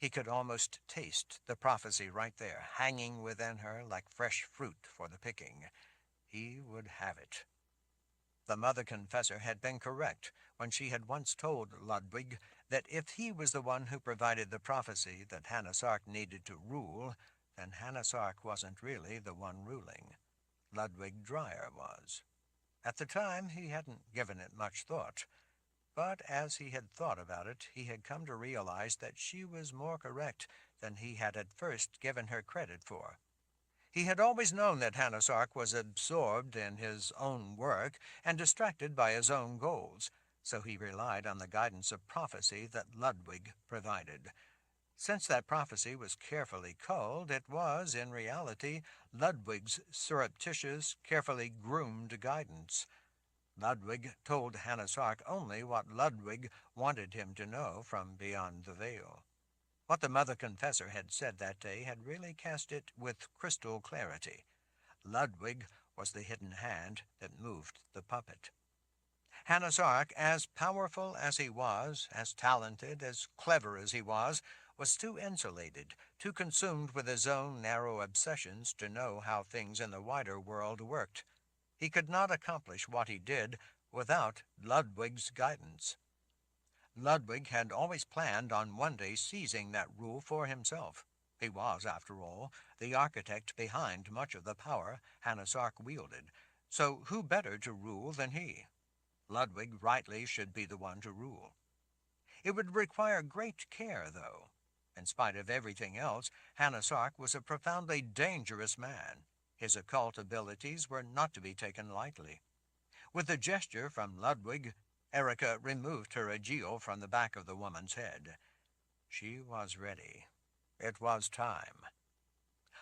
He could almost taste the prophecy right there, hanging within her like fresh fruit for the picking. He would have it. The mother confessor had been correct when she had once told Ludwig that if he was the one who provided the prophecy that Hannah Sark needed to rule, then Hannah Sark wasn't really the one ruling. Ludwig Dreyer was. At the time, he hadn't given it much thought. But as he had thought about it, he had come to realize that she was more correct than he had at first given her credit for. He had always known that Hannah Sark was absorbed in his own work and distracted by his own goals, so he relied on the guidance of prophecy that Ludwig provided. Since that prophecy was carefully culled, it was, in reality, Ludwig's surreptitious, carefully groomed guidance. Ludwig told Hannah Sark only what Ludwig wanted him to know from beyond the veil. What the mother confessor had said that day had really cast it with crystal clarity. Ludwig was the hidden hand that moved the puppet. Hannah Sark, as powerful as he was, as talented, as clever as he was too insulated, too consumed with his own narrow obsessions to know how things in the wider world worked. He could not accomplish what he did without Ludwig's guidance. Ludwig had always planned on one day seizing that rule for himself. He was, after all, the architect behind much of the power Hannah Sark wielded, so who better to rule than he? Ludwig rightly should be the one to rule. It would require great care, though. In spite of everything else, Hannah Sark was a profoundly dangerous man. His occult abilities were not to be taken lightly. With a gesture from Ludwig, Erica removed her aegil from the back of the woman's head. She was ready. It was time.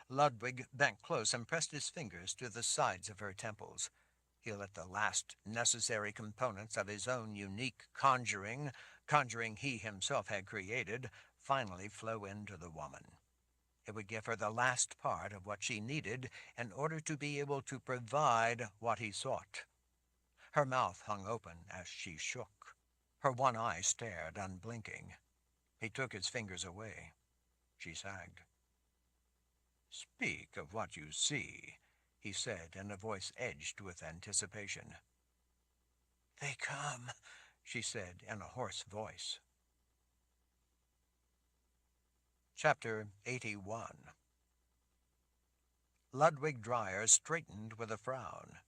Ludwig bent close and pressed his fingers to the sides of her temples. He let the last necessary components of his own unique conjuring he himself had created, finally flow into the woman. It would give her the last part of what she needed in order to be able to provide what he sought. Her mouth hung open as she shook. Her one eye stared unblinking. He took his fingers away. She sagged. "Speak of what you see," he said in a voice edged with anticipation. "They come," she said in a hoarse voice. Chapter 81. Ludwig Dreyer straightened with a frown.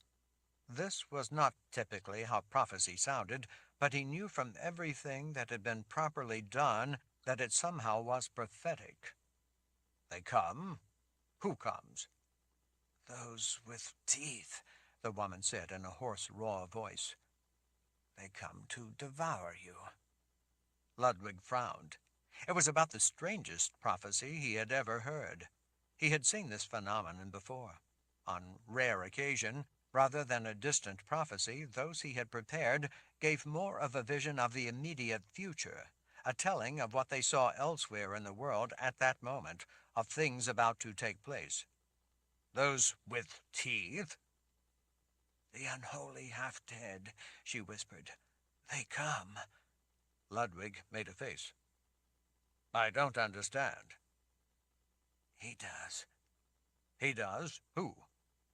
This was not typically how prophecy sounded, but he knew from everything that had been properly done that it somehow was prophetic. "They come? Who comes?" "Those with teeth," the woman said in a hoarse, raw voice. "They come to devour you." Ludwig frowned. It was about the strangest prophecy he had ever heard. He had seen this phenomenon before. On rare occasion, rather than a distant prophecy, those he had prepared gave more of a vision of the immediate future, a telling of what they saw elsewhere in the world at that moment, of things about to take place. "Those with teeth?" "The unholy half-dead," she whispered. "They come." Ludwig made a face. "I don't understand." "He does." "He does? Who?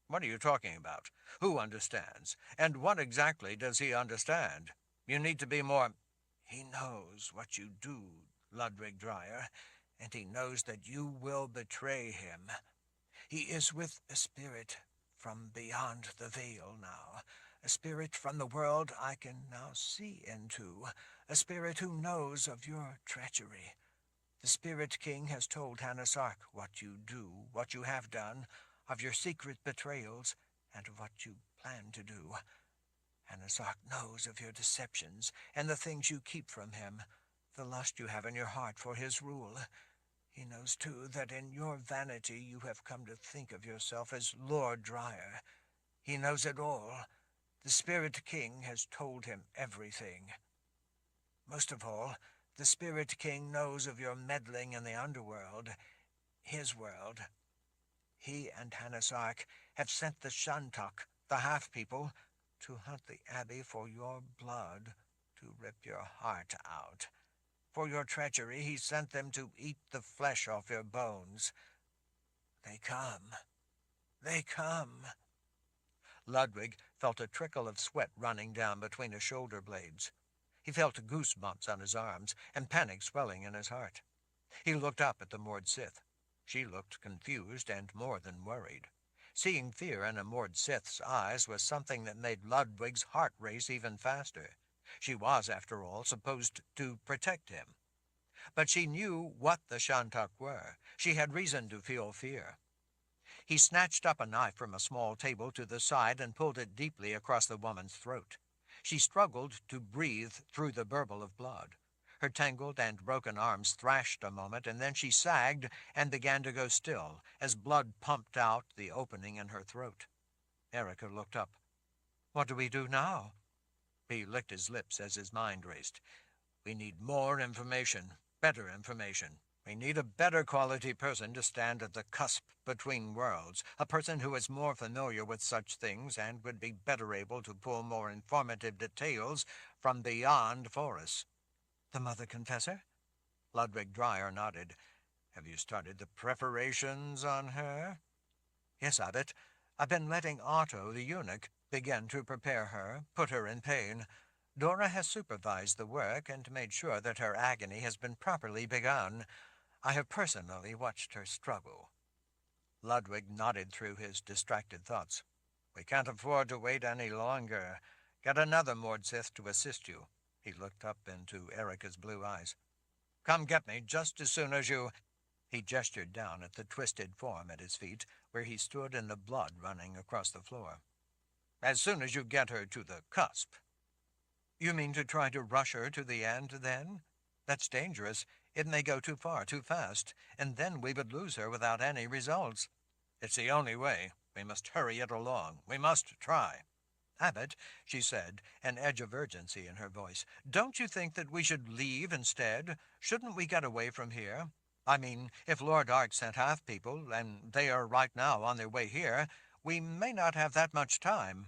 What are you talking about? Who understands? And what exactly does he understand? You need to be more—" "He knows what you do, Ludwig Dreyer, and he knows that you will betray him. He is with a spirit from beyond the veil now, a spirit from the world I can now see into, a spirit who knows of your treachery. The Spirit King has told Hanasark what you do, what you have done, of your secret betrayals, and of what you plan to do. Hanasark knows of your deceptions and the things you keep from him, the lust you have in your heart for his rule. He knows, too, that in your vanity you have come to think of yourself as Lord Dreyer. He knows it all. The Spirit King has told him everything. Most of all, the Spirit King knows of your meddling in the underworld, his world. He and Hanasark have sent the Shantok, the half-people, to hunt the Abbey for your blood, to rip your heart out. For your treachery, he sent them to eat the flesh off your bones. They come. They come." Ludwig felt a trickle of sweat running down between his shoulder blades. He felt goosebumps on his arms and panic swelling in his heart. He looked up at the Mord Sith. She looked confused and more than worried. Seeing fear in a Mord Sith's eyes was something that made Ludwig's heart race even faster. She was, after all, supposed to protect him. But she knew what the Shantak were. She had reason to feel fear. He snatched up a knife from a small table to the side and pulled it deeply across the woman's throat. She struggled to breathe through the burble of blood. Her tangled and broken arms thrashed a moment, and then she sagged and began to go still, as blood pumped out the opening in her throat. Erica looked up. "What do we do now?" He licked his lips as his mind raced. "We need more information, better information. We need a better quality person to stand at the cusp between worlds, a person who is more familiar with such things and would be better able to pull more informative details from beyond for us." "The Mother Confessor?" Ludwig Dreyer nodded. "Have you started the preparations on her?" "Yes, Abbot. I've been letting Otto, the eunuch, begin to prepare her, put her in pain. Dora has supervised the work and made sure that her agony has been properly begun. I have personally watched her struggle." Ludwig nodded through his distracted thoughts. "We can't afford to wait any longer. Get another Mordsith to assist you." He looked up into Erica's blue eyes. "Come get me just as soon as you—" He gestured down at the twisted form at his feet, where he stood in the blood running across the floor. "As soon as you get her to the cusp." "You mean to try to rush her to the end, then? That's dangerous. It may go too far, too fast, and then we would lose her without any results." "It's the only way. We must hurry it along. We must try." "Abbot," she said, an edge of urgency in her voice, "don't you think that we should leave instead? Shouldn't we get away from here?" I mean, if Lord Ark sent half people, and they are right now on their way here, we may not have that much time.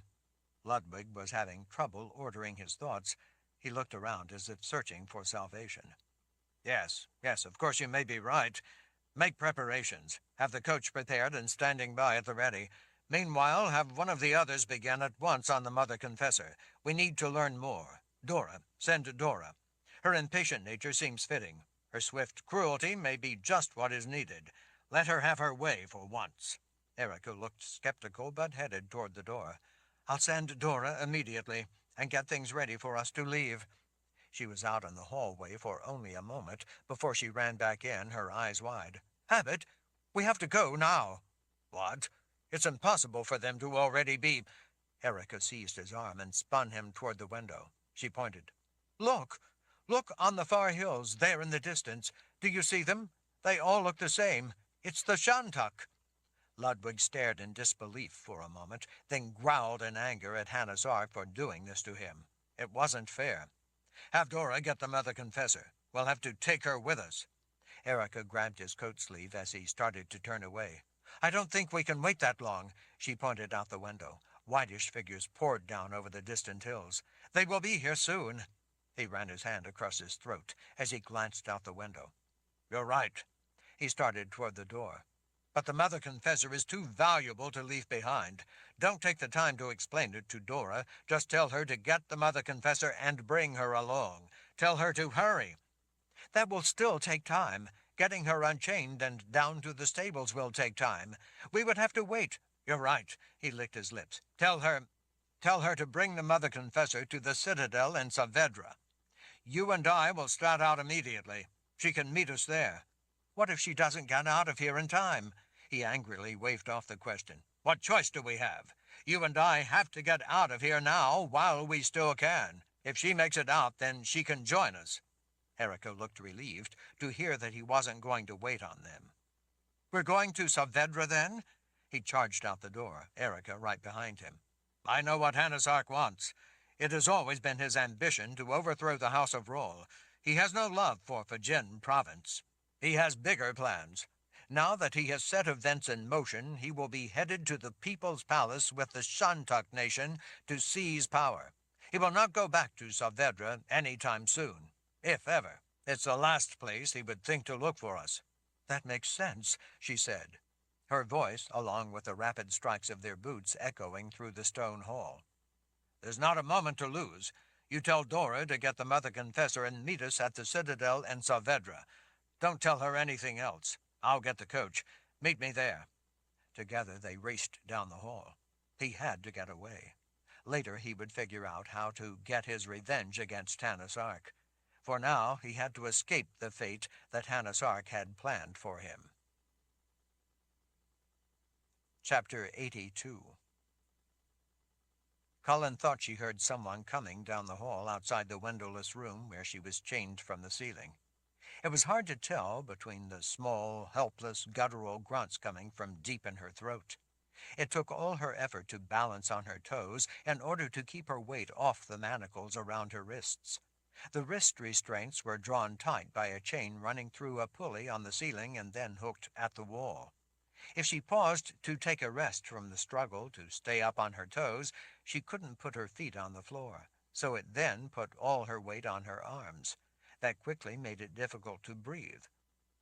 Ludwig was having trouble ordering his thoughts. He looked around as if searching for salvation. Yes, yes, of course you may be right. Make preparations. Have the coach prepared and standing by at the ready. Meanwhile, have one of the others begin at once on the Mother Confessor. We need to learn more. Dora, send Dora. Her impatient nature seems fitting. Her swift cruelty may be just what is needed. Let her have her way for once. Erica looked skeptical but headed toward the door. I'll send Dora immediately and get things ready for us to leave. She was out in the hallway for only a moment before she ran back in, her eyes wide. Abbott, we have to go now. What? It's impossible for them to already be. Erica seized his arm and spun him toward the window. She pointed. Look! Look on the far hills, there in the distance. Do you see them? They all look the same. It's the Shantuk. Ludwig stared in disbelief for a moment, then growled in anger at Hannah's Ark for doing this to him. It wasn't fair. Have Dora get the Mother Confessor. We'll have to take her with us. Erica grabbed his coat sleeve as he started to turn away. I don't think we can wait that long, she pointed out the window. Whitish figures poured down over the distant hills. They will be here soon. He ran his hand across his throat as he glanced out the window. You're right. He started toward the door. But the Mother Confessor is too valuable to leave behind. Don't take the time to explain it to Dora. Just tell her to get the Mother Confessor and bring her along. Tell her to hurry. That will still take time. Getting her unchained and down to the stables will take time. We would have to wait. You're right. He licked his lips. Tell her to bring the Mother Confessor to the Citadel in Saavedra. You and I will start out immediately. She can meet us there. What if she doesn't get out of here in time? He angrily waved off the question. What choice do we have? You and I have to get out of here now while we still can. If she makes it out, then she can join us. Erica looked relieved to hear that he wasn't going to wait on them. We're going to Saavedra, then? He charged out the door, Erica right behind him. I know what Hanasark wants. It has always been his ambition to overthrow the House of Roll. He has no love for Fajin province. He has bigger plans. Now that he has set events in motion, he will be headed to the People's Palace with the Shantuk Nation to seize power. He will not go back to Saavedra any time soon, if ever. It's the last place he would think to look for us. That makes sense, she said, her voice, along with the rapid strikes of their boots, echoing through the stone hall. There's not a moment to lose. You tell Dora to get the Mother Confessor and meet us at the Citadel in Saavedra. Don't tell her anything else. I'll get the coach. Meet me there. Together they raced down the hall. He had to get away. Later he would figure out how to get his revenge against Hanasark. For now he had to escape the fate that Hanasark had planned for him. Chapter 82. Cullen thought she heard someone coming down the hall outside the windowless room where she was chained from the ceiling. It was hard to tell between the small, helpless, guttural grunts coming from deep in her throat. It took all her effort to balance on her toes in order to keep her weight off the manacles around her wrists. The wrist restraints were drawn tight by a chain running through a pulley on the ceiling and then hooked at the wall. If she paused to take a rest from the struggle to stay up on her toes, she couldn't put her feet on the floor, so it then put all her weight on her arms. That quickly made it difficult to breathe.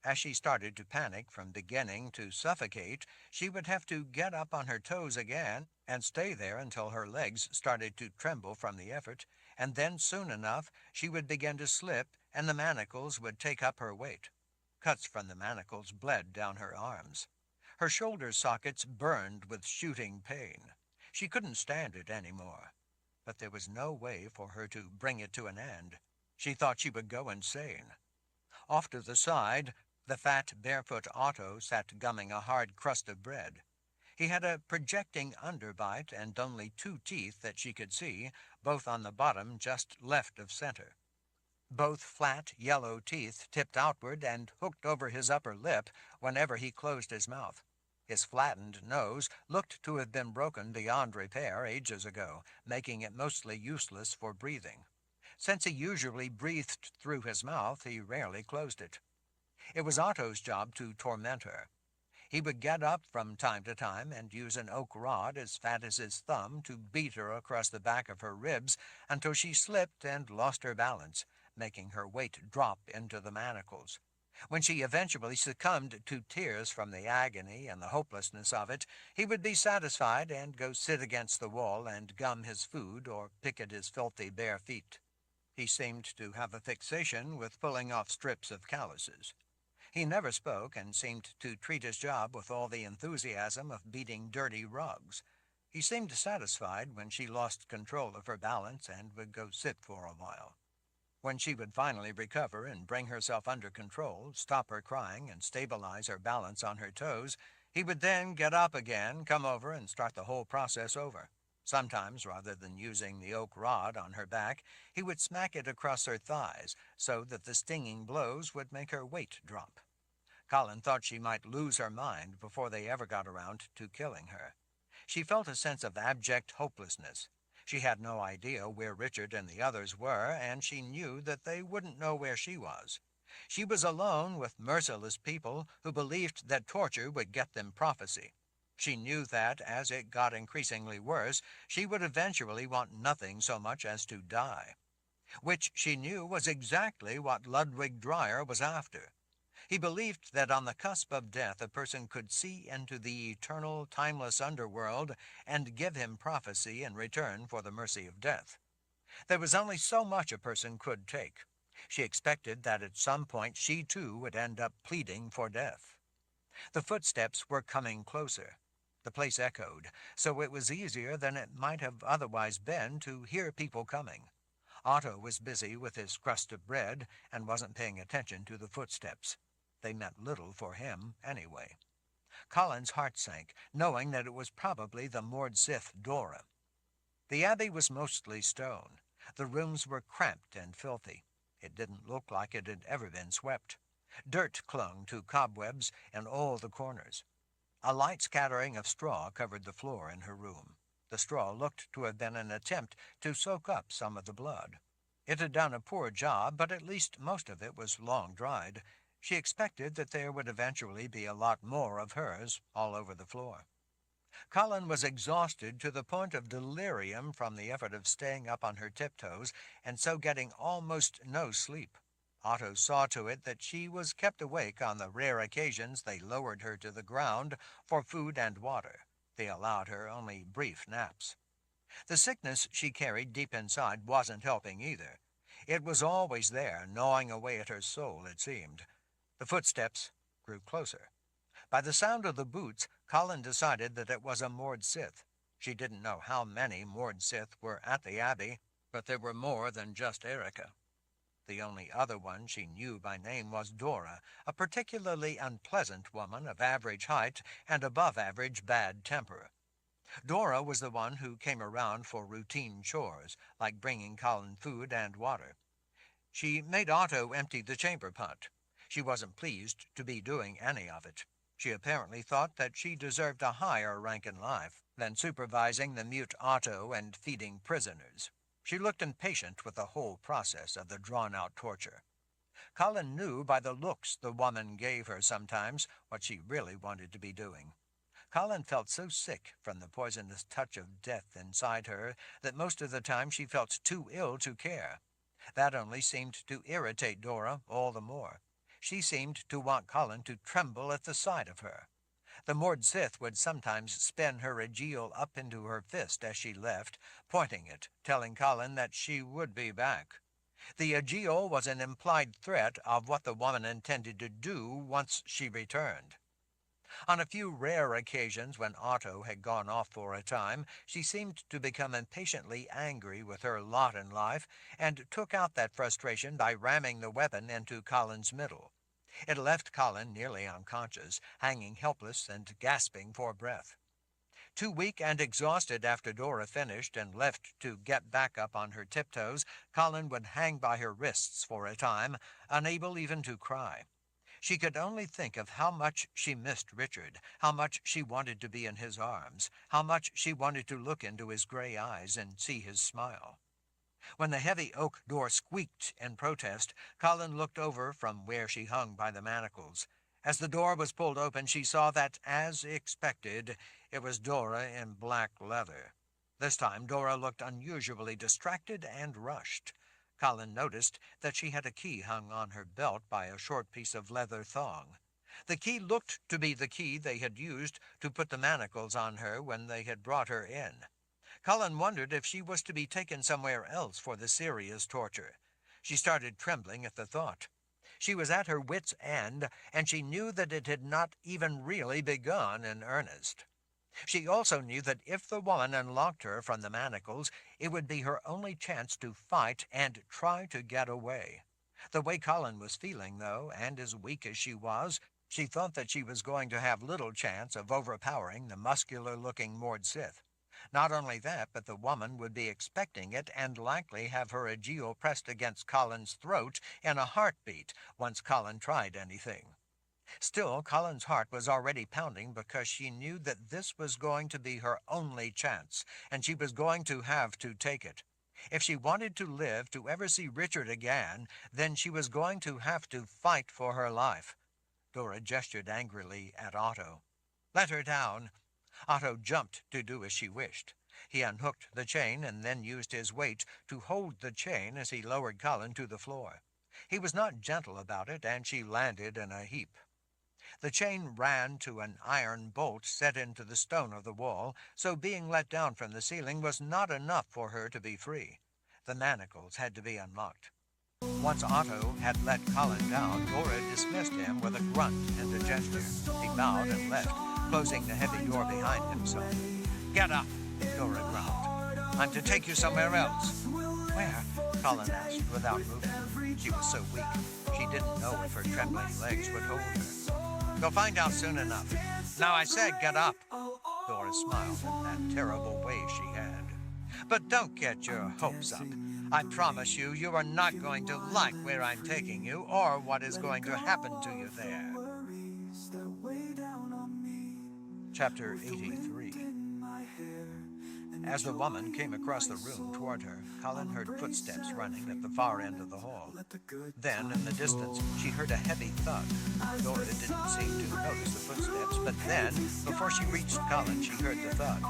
As she started to panic from beginning to suffocate, she would have to get up on her toes again and stay there until her legs started to tremble from the effort, and then soon enough she would begin to slip and the manacles would take up her weight. Cuts from the manacles bled down her arms. Her shoulder sockets burned with shooting pain. She couldn't stand it any more. But there was no way for her to bring it to an end. She thought she would go insane. Off to the side, the fat, barefoot Otto sat gumming a hard crust of bread. He had a projecting underbite and only 2 teeth that she could see, both on the bottom just left of center. Both flat, yellow teeth tipped outward and hooked over his upper lip whenever he closed his mouth. His flattened nose looked to have been broken beyond repair ages ago, making it mostly useless for breathing. Since he usually breathed through his mouth, he rarely closed it. It was Otto's job to torment her. He would get up from time to time and use an oak rod as fat as his thumb to beat her across the back of her ribs until she slipped and lost her balance, making her weight drop into the manacles. When she eventually succumbed to tears from the agony and the hopelessness of it, he would be satisfied and go sit against the wall and gum his food or pick at his filthy bare feet. He seemed to have a fixation with pulling off strips of calluses. He never spoke and seemed to treat his job with all the enthusiasm of beating dirty rugs. He seemed satisfied when she lost control of her balance and would go sit for a while. When she would finally recover and bring herself under control, stop her crying, and stabilize her balance on her toes, he would then get up again, come over, and start the whole process over. Sometimes, rather than using the oak rod on her back, he would smack it across her thighs so that the stinging blows would make her weight drop. Colin thought she might lose her mind before they ever got around to killing her. She felt a sense of abject hopelessness. She had no idea where Richard and the others were, and she knew that they wouldn't know where she was. She was alone with merciless people who believed that torture would get them prophecy. She knew that, as it got increasingly worse, she would eventually want nothing so much as to die. Which she knew was exactly what Ludwig Dreyer was after. He believed that on the cusp of death a person could see into the eternal, timeless underworld and give him prophecy in return for the mercy of death. There was only so much a person could take. She expected that at some point she too would end up pleading for death. The footsteps were coming closer. The place echoed, so it was easier than it might have otherwise been to hear people coming. Otto was busy with his crust of bread and wasn't paying attention to the footsteps. They meant little for him, anyway. Colin's heart sank, knowing that it was probably the Mordsith Dora. The abbey was mostly stone. The rooms were cramped and filthy. It didn't look like it had ever been swept. Dirt clung to cobwebs in all the corners. A light scattering of straw covered the floor in her room. The straw looked to have been an attempt to soak up some of the blood. It had done a poor job, but at least most of it was long dried. She expected that there would eventually be a lot more of hers all over the floor. Colin was exhausted to the point of delirium from the effort of staying up on her tiptoes and so getting almost no sleep. Otto saw to it that she was kept awake on the rare occasions they lowered her to the ground for food and water. They allowed her only brief naps. The sickness she carried deep inside wasn't helping either. It was always there, gnawing away at her soul, it seemed. The footsteps grew closer. By the sound of the boots, Colin decided that it was a Mordsith. She didn't know how many Mordsith were at the abbey, but there were more than just Erica. The only other one she knew by name was Dora, a particularly unpleasant woman of average height and above-average bad temper. Dora was the one who came around for routine chores, like bringing Colin food and water. She made Otto empty the chamber pot. She wasn't pleased to be doing any of it. She apparently thought that she deserved a higher rank in life than supervising the mute Otto and feeding prisoners. She looked impatient with the whole process of the drawn-out torture. Colin knew by the looks the woman gave her sometimes what she really wanted to be doing. Colin felt so sick from the poisonous touch of death inside her that most of the time she felt too ill to care. That only seemed to irritate Dora all the more. She seemed to want Colin to tremble at the sight of her. The Mordsith would sometimes spin her aegil up into her fist as she left, pointing it, telling Colin that she would be back. The aegil was an implied threat of what the woman intended to do once she returned. On a few rare occasions when Otto had gone off for a time, she seemed to become impatiently angry with her lot in life, and took out that frustration by ramming the weapon into Colin's middle. It left Colin nearly unconscious, hanging helpless and gasping for breath. Too weak and exhausted after Dora finished and left to get back up on her tiptoes, Colin would hang by her wrists for a time, unable even to cry. She could only think of how much she missed Richard, how much she wanted to be in his arms, how much she wanted to look into his gray eyes and see his smile. When the heavy oak door squeaked in protest, Colin looked over from where she hung by the manacles. As the door was pulled open, she saw that, as expected, it was Dora in black leather. This time Dora looked unusually distracted and rushed. Colin noticed that she had a key hung on her belt by a short piece of leather thong. The key looked to be the key they had used to put the manacles on her when they had brought her in. Colin wondered if she was to be taken somewhere else for the serious torture. She started trembling at the thought. She was at her wits' end, and she knew that it had not even really begun in earnest. She also knew that if the woman unlocked her from the manacles, it would be her only chance to fight and try to get away. The way Colin was feeling, though, and as weak as she was, she thought that she was going to have little chance of overpowering the muscular-looking Mord Sith. Not only that, but the woman would be expecting it and likely have her agiel pressed against Colin's throat in a heartbeat once Colin tried anything. Still, Colin's heart was already pounding because she knew that this was going to be her only chance, and she was going to have to take it. If she wanted to live to ever see Richard again, then she was going to have to fight for her life. Dora gestured angrily at Otto. "Let her down." Otto jumped to do as she wished. He unhooked the chain and then used his weight to hold the chain as he lowered Colin to the floor. He was not gentle about it, and she landed in a heap. The chain ran to an iron bolt set into the stone of the wall, so being let down from the ceiling was not enough for her to be free. The manacles had to be unlocked. Once Otto had let Colin down, Dora dismissed him with a grunt and a gesture. He bowed and left, closing the heavy door behind himself. "Get up," Dora growled. "I'm to take you somewhere else." "Where?" Colin asked without moving. She was so weak, she didn't know if her trembling legs would hold her. "You'll find out soon enough. Now I said get up." Dora smiled in that terrible way she had. "But don't get your hopes up. I promise you, you are not going to like where I'm taking you or what is going to happen to you there." Chapter 83. As the woman came across the room toward her, Colin heard footsteps running at the far end of the hall. Then, in the distance, she heard a heavy thud. Dora didn't seem to notice the footsteps, but then, before she reached Colin, she heard the thud.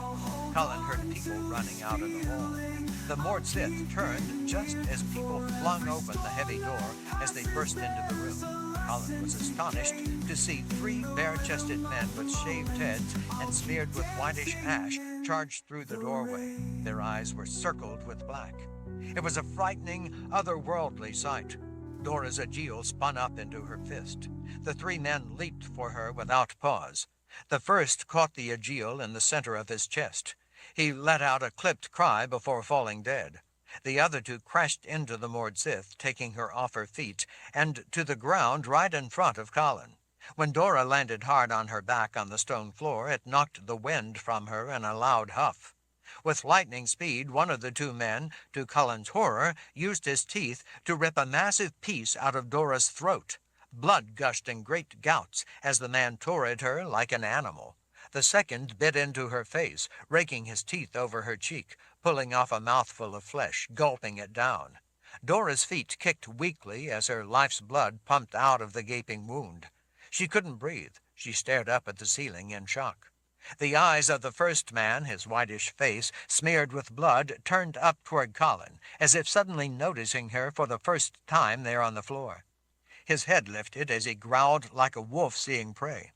Colin heard people running out of the hall. The Mord Sith turned just as people flung open the heavy door as they burst into the room. Colin was astonished to see 3 bare-chested men with shaved heads and smeared with whitish ash charge through the doorway. Their eyes were circled with black. It was a frightening, otherworldly sight. Dora's agiel spun up into her fist. The 3 men leaped for her without pause. The first caught the agiel in the center of his chest. He let out a clipped cry before falling dead. The other 2 crashed into the Mord Sith, taking her off her feet, and to the ground right in front of Colin. When Dora landed hard on her back on the stone floor, it knocked the wind from her in a loud huff. With lightning speed, one of the 2 men, to Colin's horror, used his teeth to rip a massive piece out of Dora's throat. Blood gushed in great gouts as the man tore at her like an animal. The second bit into her face, raking his teeth over her cheek, pulling off a mouthful of flesh, gulping it down. Dora's feet kicked weakly as her life's blood pumped out of the gaping wound. She couldn't breathe. She stared up at the ceiling in shock. The eyes of the first man, his whitish face smeared with blood, turned up toward Colin, as if suddenly noticing her for the first time there on the floor. His head lifted as he growled like a wolf seeing prey.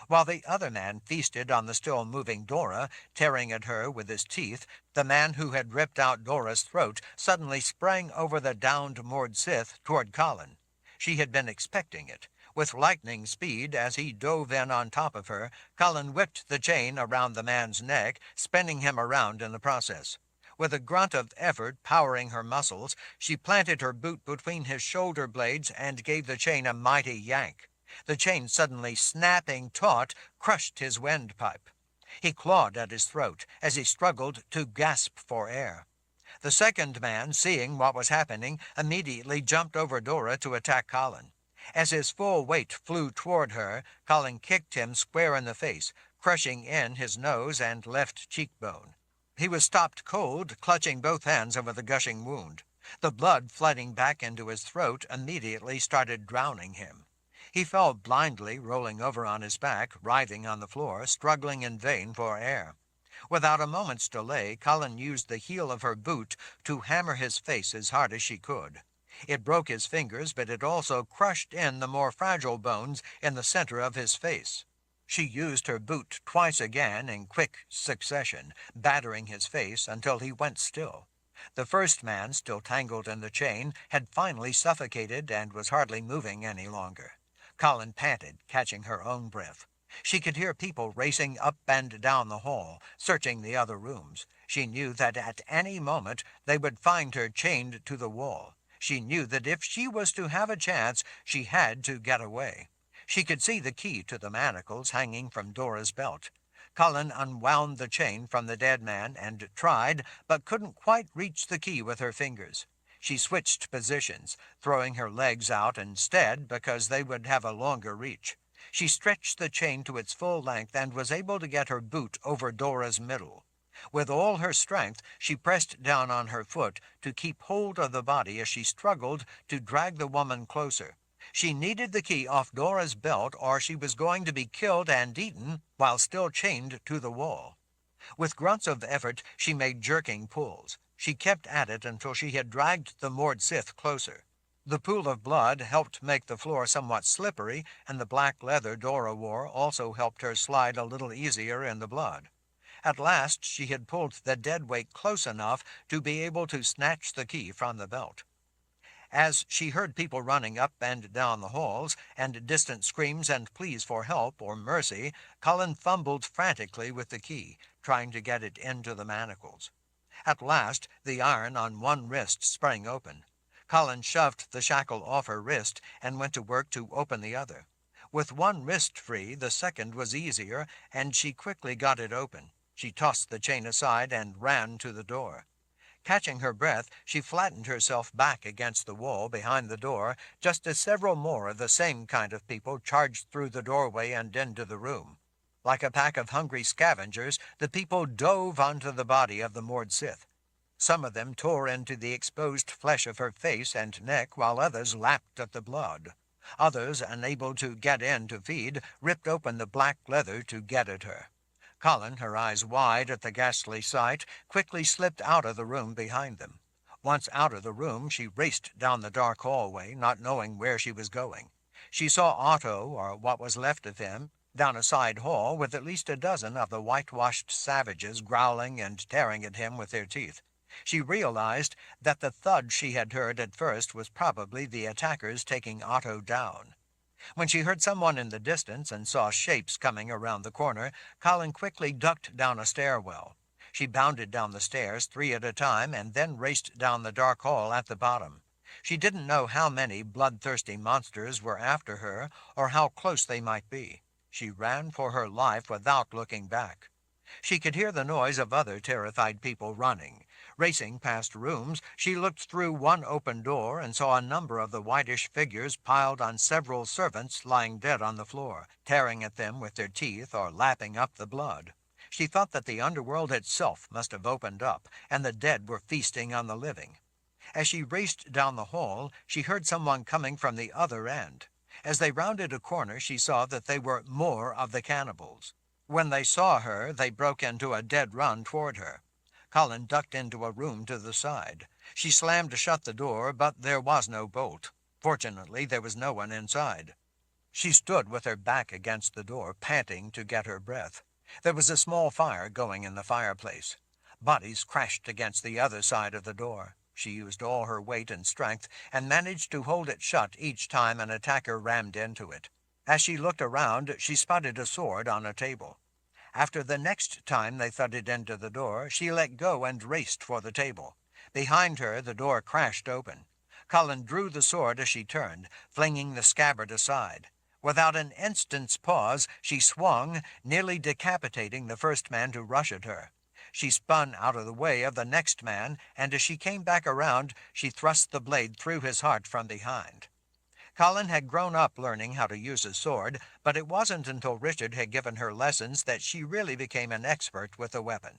While the other man feasted on the still-moving Dora, tearing at her with his teeth, the man who had ripped out Dora's throat suddenly sprang over the downed Mord Sith toward Colin. She had been expecting it. With lightning speed, as he dove in on top of her, Colin whipped the chain around the man's neck, spinning him around in the process. With a grunt of effort powering her muscles, she planted her boot between his shoulder blades and gave the chain a mighty yank. The chain suddenly snapping taut crushed his windpipe. He clawed at his throat as he struggled to gasp for air. The second man, seeing what was happening, immediately jumped over Dora to attack Colin. As his full weight flew toward her, Colin kicked him square in the face, crushing in his nose and left cheekbone. He was stopped cold, clutching both hands over the gushing wound. The blood flooding back into his throat immediately started drowning him. He fell blindly, rolling over on his back, writhing on the floor, struggling in vain for air. Without a moment's delay, Colin used the heel of her boot to hammer his face as hard as she could. It broke his fingers, but it also crushed in the more fragile bones in the center of his face. She used her boot twice again in quick succession, battering his face until he went still. The first man, still tangled in the chain, had finally suffocated and was hardly moving any longer. Colin panted, catching her own breath. She could hear people racing up and down the hall, searching the other rooms. She knew that at any moment they would find her chained to the wall. She knew that if she was to have a chance, she had to get away. She could see the key to the manacles hanging from Dora's belt. Colin unwound the chain from the dead man and tried, but couldn't quite reach the key with her fingers. She switched positions, throwing her legs out instead because they would have a longer reach. She stretched the chain to its full length and was able to get her boot over Dora's middle. With all her strength, she pressed down on her foot to keep hold of the body as she struggled to drag the woman closer. She needed the key off Dora's belt or she was going to be killed and eaten while still chained to the wall. With grunts of effort, she made jerking pulls. She kept at it until she had dragged the moored Sith closer. The pool of blood helped make the floor somewhat slippery, and the black leather Dora wore also helped her slide a little easier in the blood. At last she had pulled the dead weight close enough to be able to snatch the key from the belt. As she heard people running up and down the halls, and distant screams and pleas for help or mercy, Colin fumbled frantically with the key, trying to get it into the manacles. At last the iron on one wrist sprang open. Colin shoved the shackle off her wrist and went to work to open the other. With one wrist free, the second was easier, and she quickly got it open. She tossed the chain aside and ran to the door. Catching her breath, she flattened herself back against the wall behind the door, just as several more of the same kind of people charged through the doorway and into the room. Like a pack of hungry scavengers, the people dove onto the body of the moored Sith. Some of them tore into the exposed flesh of her face and neck, while others lapped at the blood. Others, unable to get in to feed, ripped open the black leather to get at her. Colin, her eyes wide at the ghastly sight, quickly slipped out of the room behind them. Once out of the room, she raced down the dark hallway, not knowing where she was going. She saw Otto, or what was left of him, down a side hall with at least a dozen of the whitewashed savages growling and tearing at him with their teeth. She realized that the thud she had heard at first was probably the attackers taking Otto down. When she heard someone in the distance and saw shapes coming around the corner, Colin quickly ducked down a stairwell. She bounded down the stairs 3 at a time and then raced down the dark hall at the bottom. She didn't know how many bloodthirsty monsters were after her or how close they might be. She ran for her life without looking back. She could hear the noise of other terrified people running. Racing past rooms, she looked through one open door and saw a number of the whitish figures piled on several servants lying dead on the floor, tearing at them with their teeth or lapping up the blood. She thought that the underworld itself must have opened up, and the dead were feasting on the living. As she raced down the hall, she heard someone coming from the other end. As they rounded a corner, she saw that they were more of the cannibals. When they saw her, they broke into a dead run toward her. Colin ducked into a room to the side. She slammed shut the door, but there was no bolt. Fortunately, there was no one inside. She stood with her back against the door, panting to get her breath. There was a small fire going in the fireplace. Bodies crashed against the other side of the door. She used all her weight and strength and managed to hold it shut each time an attacker rammed into it. As she looked around, she spotted a sword on a table. After the next time they thudded into the door, she let go and raced for the table. Behind her, the door crashed open. Colin drew the sword as she turned, flinging the scabbard aside. Without an instant's pause, she swung, nearly decapitating the first man to rush at her. She spun out of the way of the next man, and as she came back around, she thrust the blade through his heart from behind. Colin had grown up learning how to use a sword, but it wasn't until Richard had given her lessons that she really became an expert with the weapon.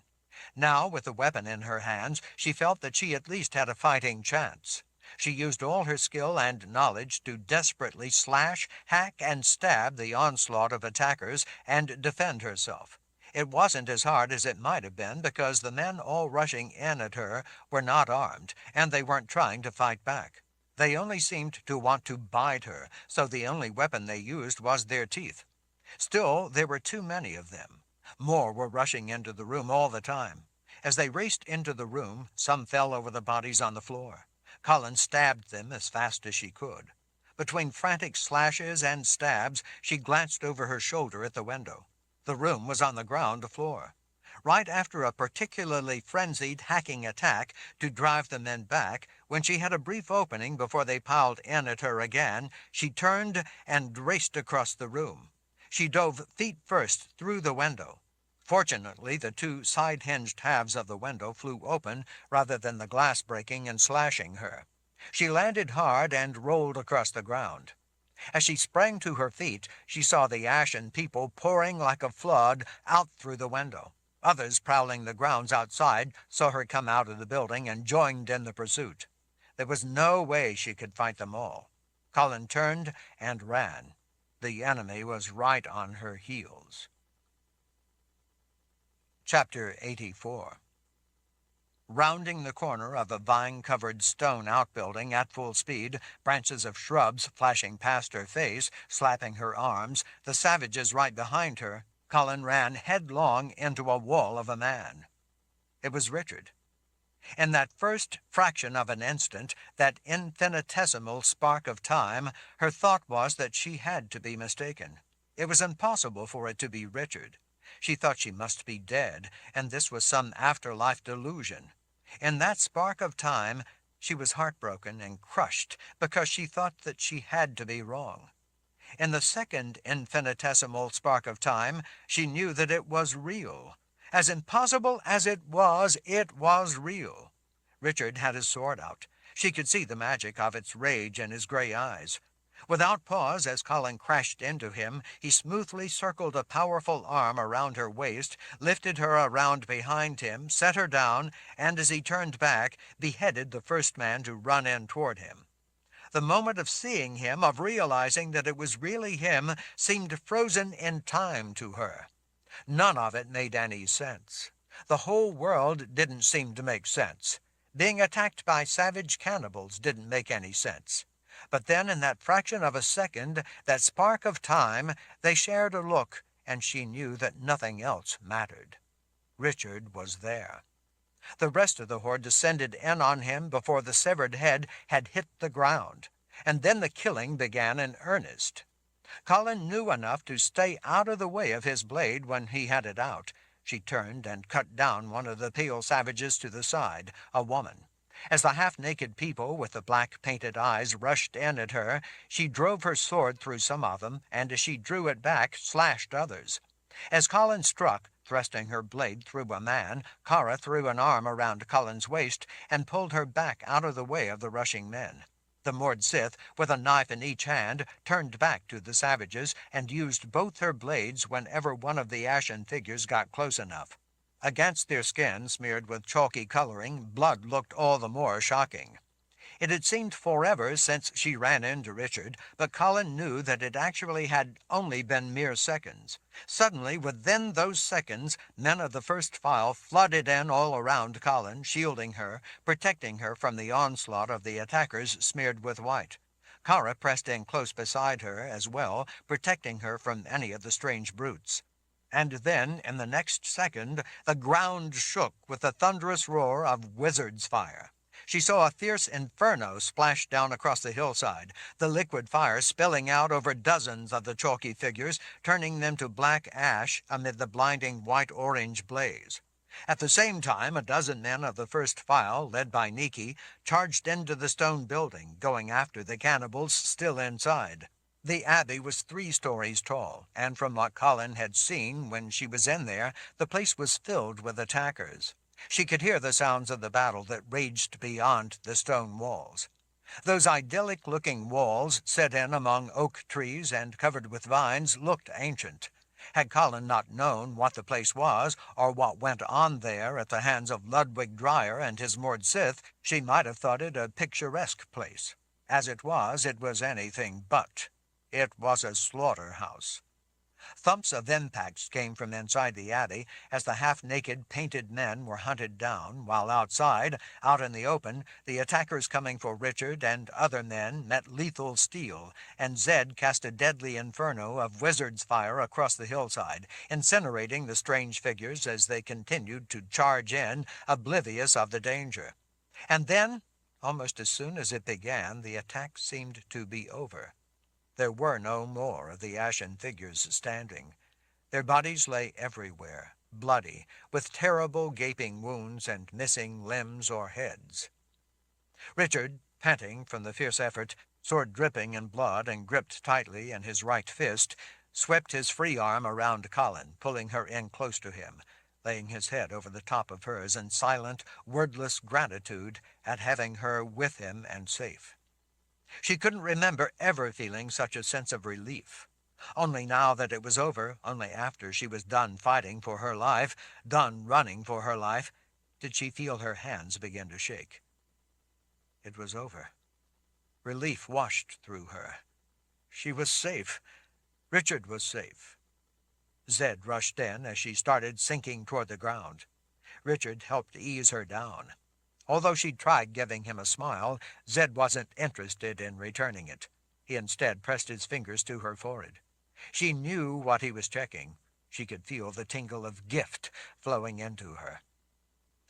Now, with the weapon in her hands, she felt that she at least had a fighting chance. She used all her skill and knowledge to desperately slash, hack, and stab the onslaught of attackers and defend herself. It wasn't as hard as it might have been because the men all rushing in at her were not armed, and they weren't trying to fight back. They only seemed to want to bite her, so the only weapon they used was their teeth. Still, there were too many of them. More were rushing into the room all the time. As they raced into the room, some fell over the bodies on the floor. Colin stabbed them as fast as she could. Between frantic slashes and stabs, she glanced over her shoulder at the window. The room was on the ground floor. Right after a particularly frenzied hacking attack to drive the men back, when she had a brief opening before they piled in at her again, she turned and raced across the room. She dove feet first through the window. Fortunately, the two side-hinged halves of the window flew open rather than the glass breaking and slashing her. She landed hard and rolled across the ground. As she sprang to her feet, she saw the ashen people pouring like a flood out through the window. Others prowling the grounds outside saw her come out of the building and joined in the pursuit. There was no way she could fight them all. Colin turned and ran. The enemy was right on her heels. Chapter 84. Rounding the corner of a vine-covered stone outbuilding at full speed, branches of shrubs flashing past her face, slapping her arms, the savages right behind her, Colin ran headlong into a wall of a man. It was Richard. In that first fraction of an instant, that infinitesimal spark of time, her thought was that she had to be mistaken. It was impossible for it to be Richard. She thought she must be dead, and this was some afterlife delusion. In that spark of time, she was heartbroken and crushed because she thought that she had to be wrong. In the second infinitesimal spark of time, she knew that it was real. As impossible as it was real. Richard had his sword out. She could see the magic of its rage in his gray eyes. Without pause, as Colin crashed into him, he smoothly circled a powerful arm around her waist, lifted her around behind him, set her down, and as he turned back, beheaded the first man to run in toward him. The moment of seeing him, of realizing that it was really him, seemed frozen in time to her. None of it made any sense. The whole world didn't seem to make sense. Being attacked by savage cannibals didn't make any sense. But then in that fraction of a second, that spark of time, they shared a look, and she knew that nothing else mattered. Richard was there. The rest of the horde descended in on him before the severed head had hit the ground, and then the killing began in earnest. Colin knew enough to stay out of the way of his blade when he had it out. She turned and cut down one of the pale savages to the side, a woman. As the half-naked people with the black-painted eyes rushed in at her, she drove her sword through some of them, and as she drew it back, slashed others. As Colin struck, thrusting her blade through a man, Kara threw an arm around Colin's waist and pulled her back out of the way of the rushing men. The Mord Sith, with a knife in each hand, turned back to the savages and used both her blades whenever one of the ashen figures got close enough. Against their skin, smeared with chalky coloring, blood looked all the more shocking. It had seemed forever since she ran into Richard, but Colin knew that it actually had only been mere seconds. Suddenly, within those seconds, men of the first file flooded in all around Colin, shielding her, protecting her from the onslaught of the attackers smeared with white. Kara pressed in close beside her as well, protecting her from any of the strange brutes. And then, in the next second, the ground shook with the thunderous roar of wizard's fire. She saw a fierce inferno splash down across the hillside, the liquid fire spilling out over dozens of the chalky figures, turning them to black ash amid the blinding white-orange blaze. At the same time, a dozen men of the first file, led by Niki, charged into the stone building, going after the cannibals still inside. The abbey was 3 stories tall, and from what Colin had seen when she was in there, the place was filled with attackers. She could hear the sounds of the battle that raged beyond the stone walls. Those idyllic-looking walls, set in among oak trees and covered with vines, looked ancient. Had Colin not known what the place was, or what went on there at the hands of Ludwig Dryer and his Mord Sith, she might have thought it a picturesque place. As it was anything but. It was a slaughterhouse. Thumps of impacts came from inside the abbey as the half-naked, painted men were hunted down, while outside, out in the open, the attackers coming for Richard and other men met lethal steel, and Zed cast a deadly inferno of wizard's fire across the hillside, incinerating the strange figures as they continued to charge in, oblivious of the danger. And then, almost as soon as it began, the attack seemed to be over. There were no more of the ashen figures standing. Their bodies lay everywhere, bloody, with terrible gaping wounds and missing limbs or heads. Richard, panting from the fierce effort, sword dripping in blood and gripped tightly in his right fist, swept his free arm around Colin, pulling her in close to him, laying his head over the top of hers in silent, wordless gratitude at having her with him and safe. She couldn't remember ever feeling such a sense of relief. Only now that it was over, only after she was done fighting for her life, done running for her life, did she feel her hands begin to shake. It was over. Relief washed through her. She was safe. Richard was safe. Zed rushed in as she started sinking toward the ground. Richard helped ease her down. Although she tried giving him a smile, Zed wasn't interested in returning it. He instead pressed his fingers to her forehead. She knew what he was checking. She could feel the tingle of gift flowing into her.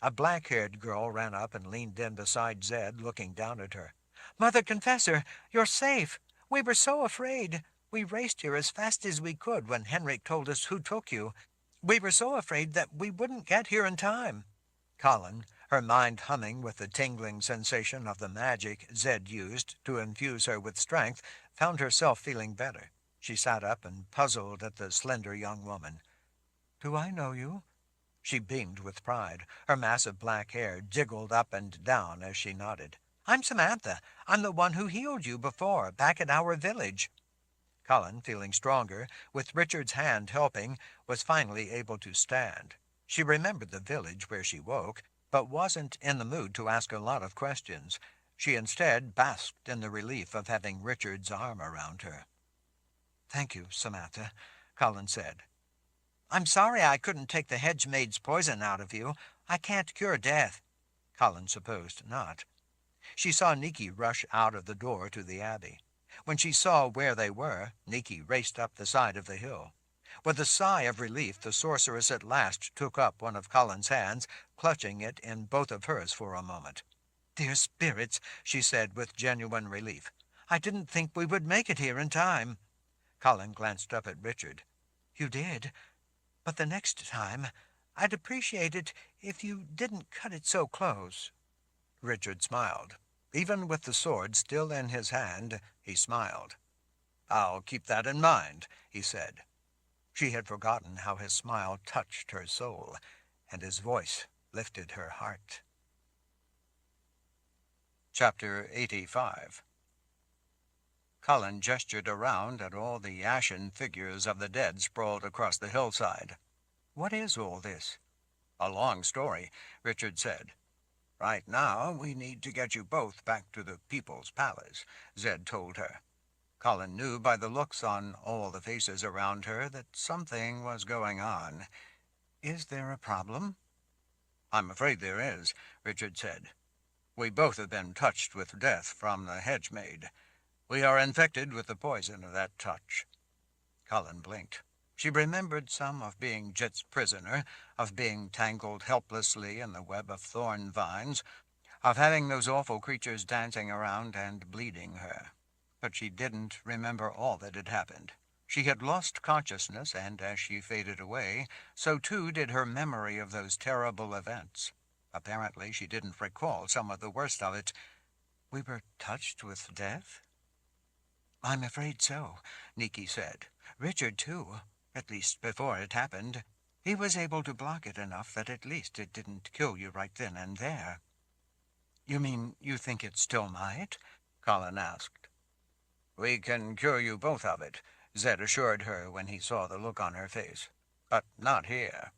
A black-haired girl ran up and leaned in beside Zed, looking down at her. "Mother Confessor, you're safe. We were so afraid. We raced here as fast as we could when Henrik told us who took you. We were so afraid that we wouldn't get here in time." Colin, her mind humming with the tingling sensation of the magic Zed used to infuse her with strength, found herself feeling better. She sat up and puzzled at the slender young woman. "Do I know you?" She beamed with pride. Her mass of black hair jiggled up and down as she nodded. "I'm Samantha. I'm the one who healed you before, back at our village." Colin, feeling stronger, with Richard's hand helping, was finally able to stand. She remembered the village where she woke, but wasn't in the mood to ask a lot of questions. She instead basked in the relief of having Richard's arm around her. "Thank you, Samantha," Colin said. "I'm sorry I couldn't take the hedge maid's poison out of you. I can't cure death." Colin supposed not. She saw Niki rush out of the door to the abbey. When she saw where they were, Niki raced up the side of the hill. With a sigh of relief, the sorceress at last took up one of Colin's hands, clutching it in both of hers for a moment. "Dear spirits," she said with genuine relief. "I didn't think we would make it here in time." Colin glanced up at Richard. "You did. But the next time, I'd appreciate it if you didn't cut it so close." Richard smiled. Even with the sword still in his hand, he smiled. "I'll keep that in mind," he said. She had forgotten how his smile touched her soul, and his voice lifted her heart. Chapter 85. Colin gestured around at all the ashen figures of the dead sprawled across the hillside. "What is all this?" "A long story," Richard said. "Right now, we need to get you both back to the People's Palace," Zed told her. Colin knew by the looks on all the faces around her that something was going on. "Is there a problem?" "I'm afraid there is," Richard said. "We both have been touched with death from the hedge maid. We are infected with the poison of that touch." Colin blinked. She remembered some of being Jit's prisoner, of being tangled helplessly in the web of thorn vines, of having those awful creatures dancing around and bleeding her. But she didn't remember all that had happened. She had lost consciousness, and as she faded away, so too did her memory of those terrible events. Apparently she didn't recall some of the worst of it. "We were touched with death?" "I'm afraid so," Niki said. "Richard, too. At least before it happened. He was able to block it enough that at least it didn't kill you right then and there." "You mean you think it still might?" Colin asked. "We can cure you both of it," Zed assured her when he saw the look on her face. But not here.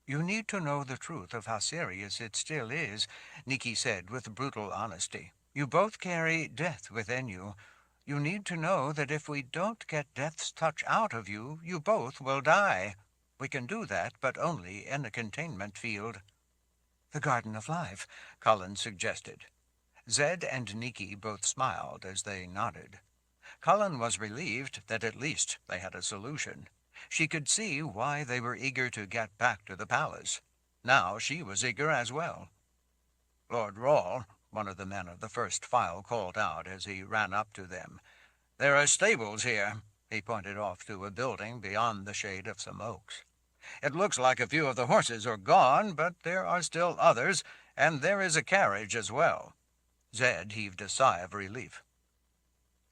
You need to know the truth of how serious it still is, Nikki said with brutal honesty. You both carry death within you. You need to know that if we don't get death's touch out of you, you both will die. We can do that, but only in a containment field. The Garden of Life, Colin suggested. Zed and Nikki both smiled as they nodded. Colin was relieved that at least they had a solution. She could see why they were eager to get back to the palace. Now she was eager as well. Lord Rawle, one of the men of the first file, called out as he ran up to them. There are stables here. He pointed off to a building beyond the shade of some oaks. It looks like a few of the horses are gone, but there are still others, and there is a carriage as well. Zed heaved a sigh of relief.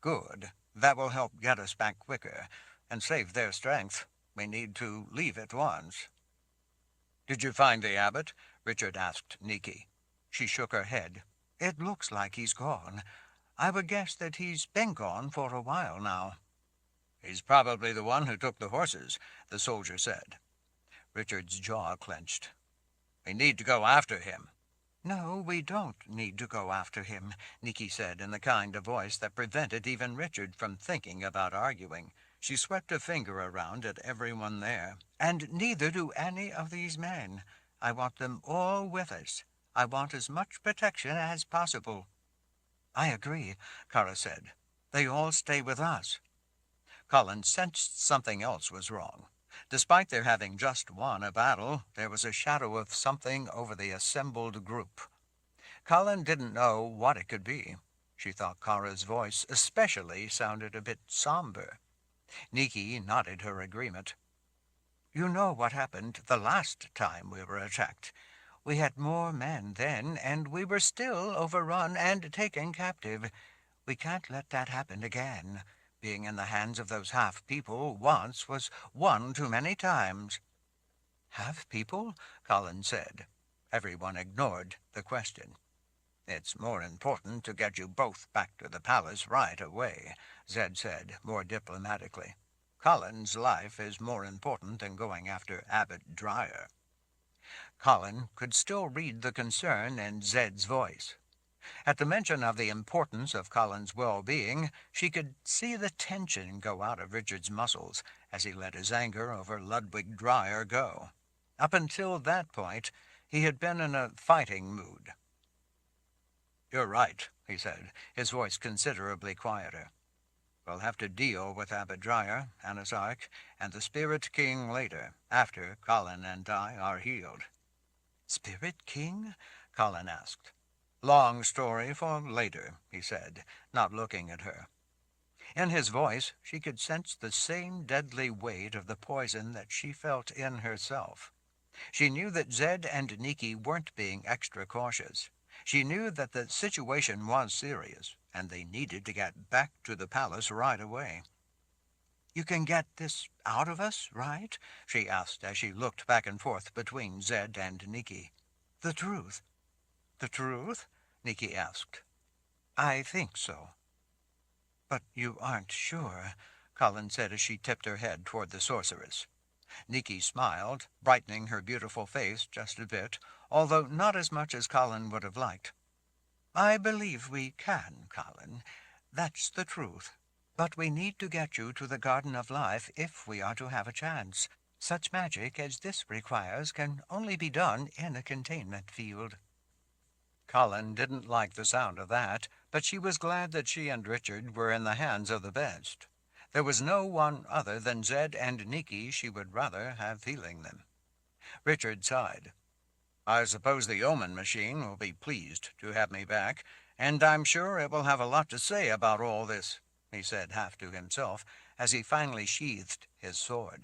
Good. That will help get us back quicker, and save their strength. We need to leave at once. Did you find the abbot? Richard asked Nikki. She shook her head. It looks like he's gone. I would guess that he's been gone for a while now. He's probably the one who took the horses, the soldier said. Richard's jaw clenched. We need to go after him. No, we don't need to go after him, Nikki said in the kind of voice that prevented even Richard from thinking about arguing. She swept a finger around at everyone there. And neither do any of these men. I want them all with us. I want as much protection as possible. I agree, Kara said. They all stay with us. Colin sensed something else was wrong. Despite their having just won a battle, there was a shadow of something over the assembled group. Colin didn't know what it could be. She thought Kara's voice especially sounded a bit somber. Nikki nodded her agreement. You know what happened the last time we were attacked. We had more men then, and we were still overrun and taken captive. We can't let that happen again. Being in the hands of those half-people once was one too many times. Half-people? Colin said. Everyone ignored the question. It's more important to get you both back to the palace right away, Zed said, more diplomatically. Colin's life is more important than going after Abbot Dryer. Colin could still read the concern in Zed's voice. At the mention of the importance of Colin's well-being, she could see the tension go out of Richard's muscles as he let his anger over Ludwig Dryer go. Up until that point, he had been in a fighting mood. You're right, he said, his voice considerably quieter. We'll have to deal with Abbot Dryer, Anasarch, and the Spirit King later, after Colin and I are healed. Spirit King? Colin asked. Long story for later, he said, not looking at her. In his voice she could sense the same deadly weight of the poison that she felt in herself. She knew that Zed and Nikki weren't being extra cautious. She knew that the situation was serious, and they needed to get back to the palace right away. You can get this out of us, right? She asked as she looked back and forth between Zed and Nikki. The truth. The truth? Nikki asked. I think so. But you aren't sure, Colin said as she tipped her head toward the sorceress. Nikki smiled, brightening her beautiful face just a bit, although not as much as Colin would have liked. I believe we can, Colin. That's the truth. But we need to get you to the Garden of Life if we are to have a chance. Such magic as this requires can only be done in a containment field. Colin didn't like the sound of that, but she was glad that she and Richard were in the hands of the best. There was no one other than Zed and Nikki she would rather have healing them. Richard sighed. I suppose the Omen machine will be pleased to have me back, and I'm sure it will have a lot to say about all this, he said half to himself, as he finally sheathed his sword.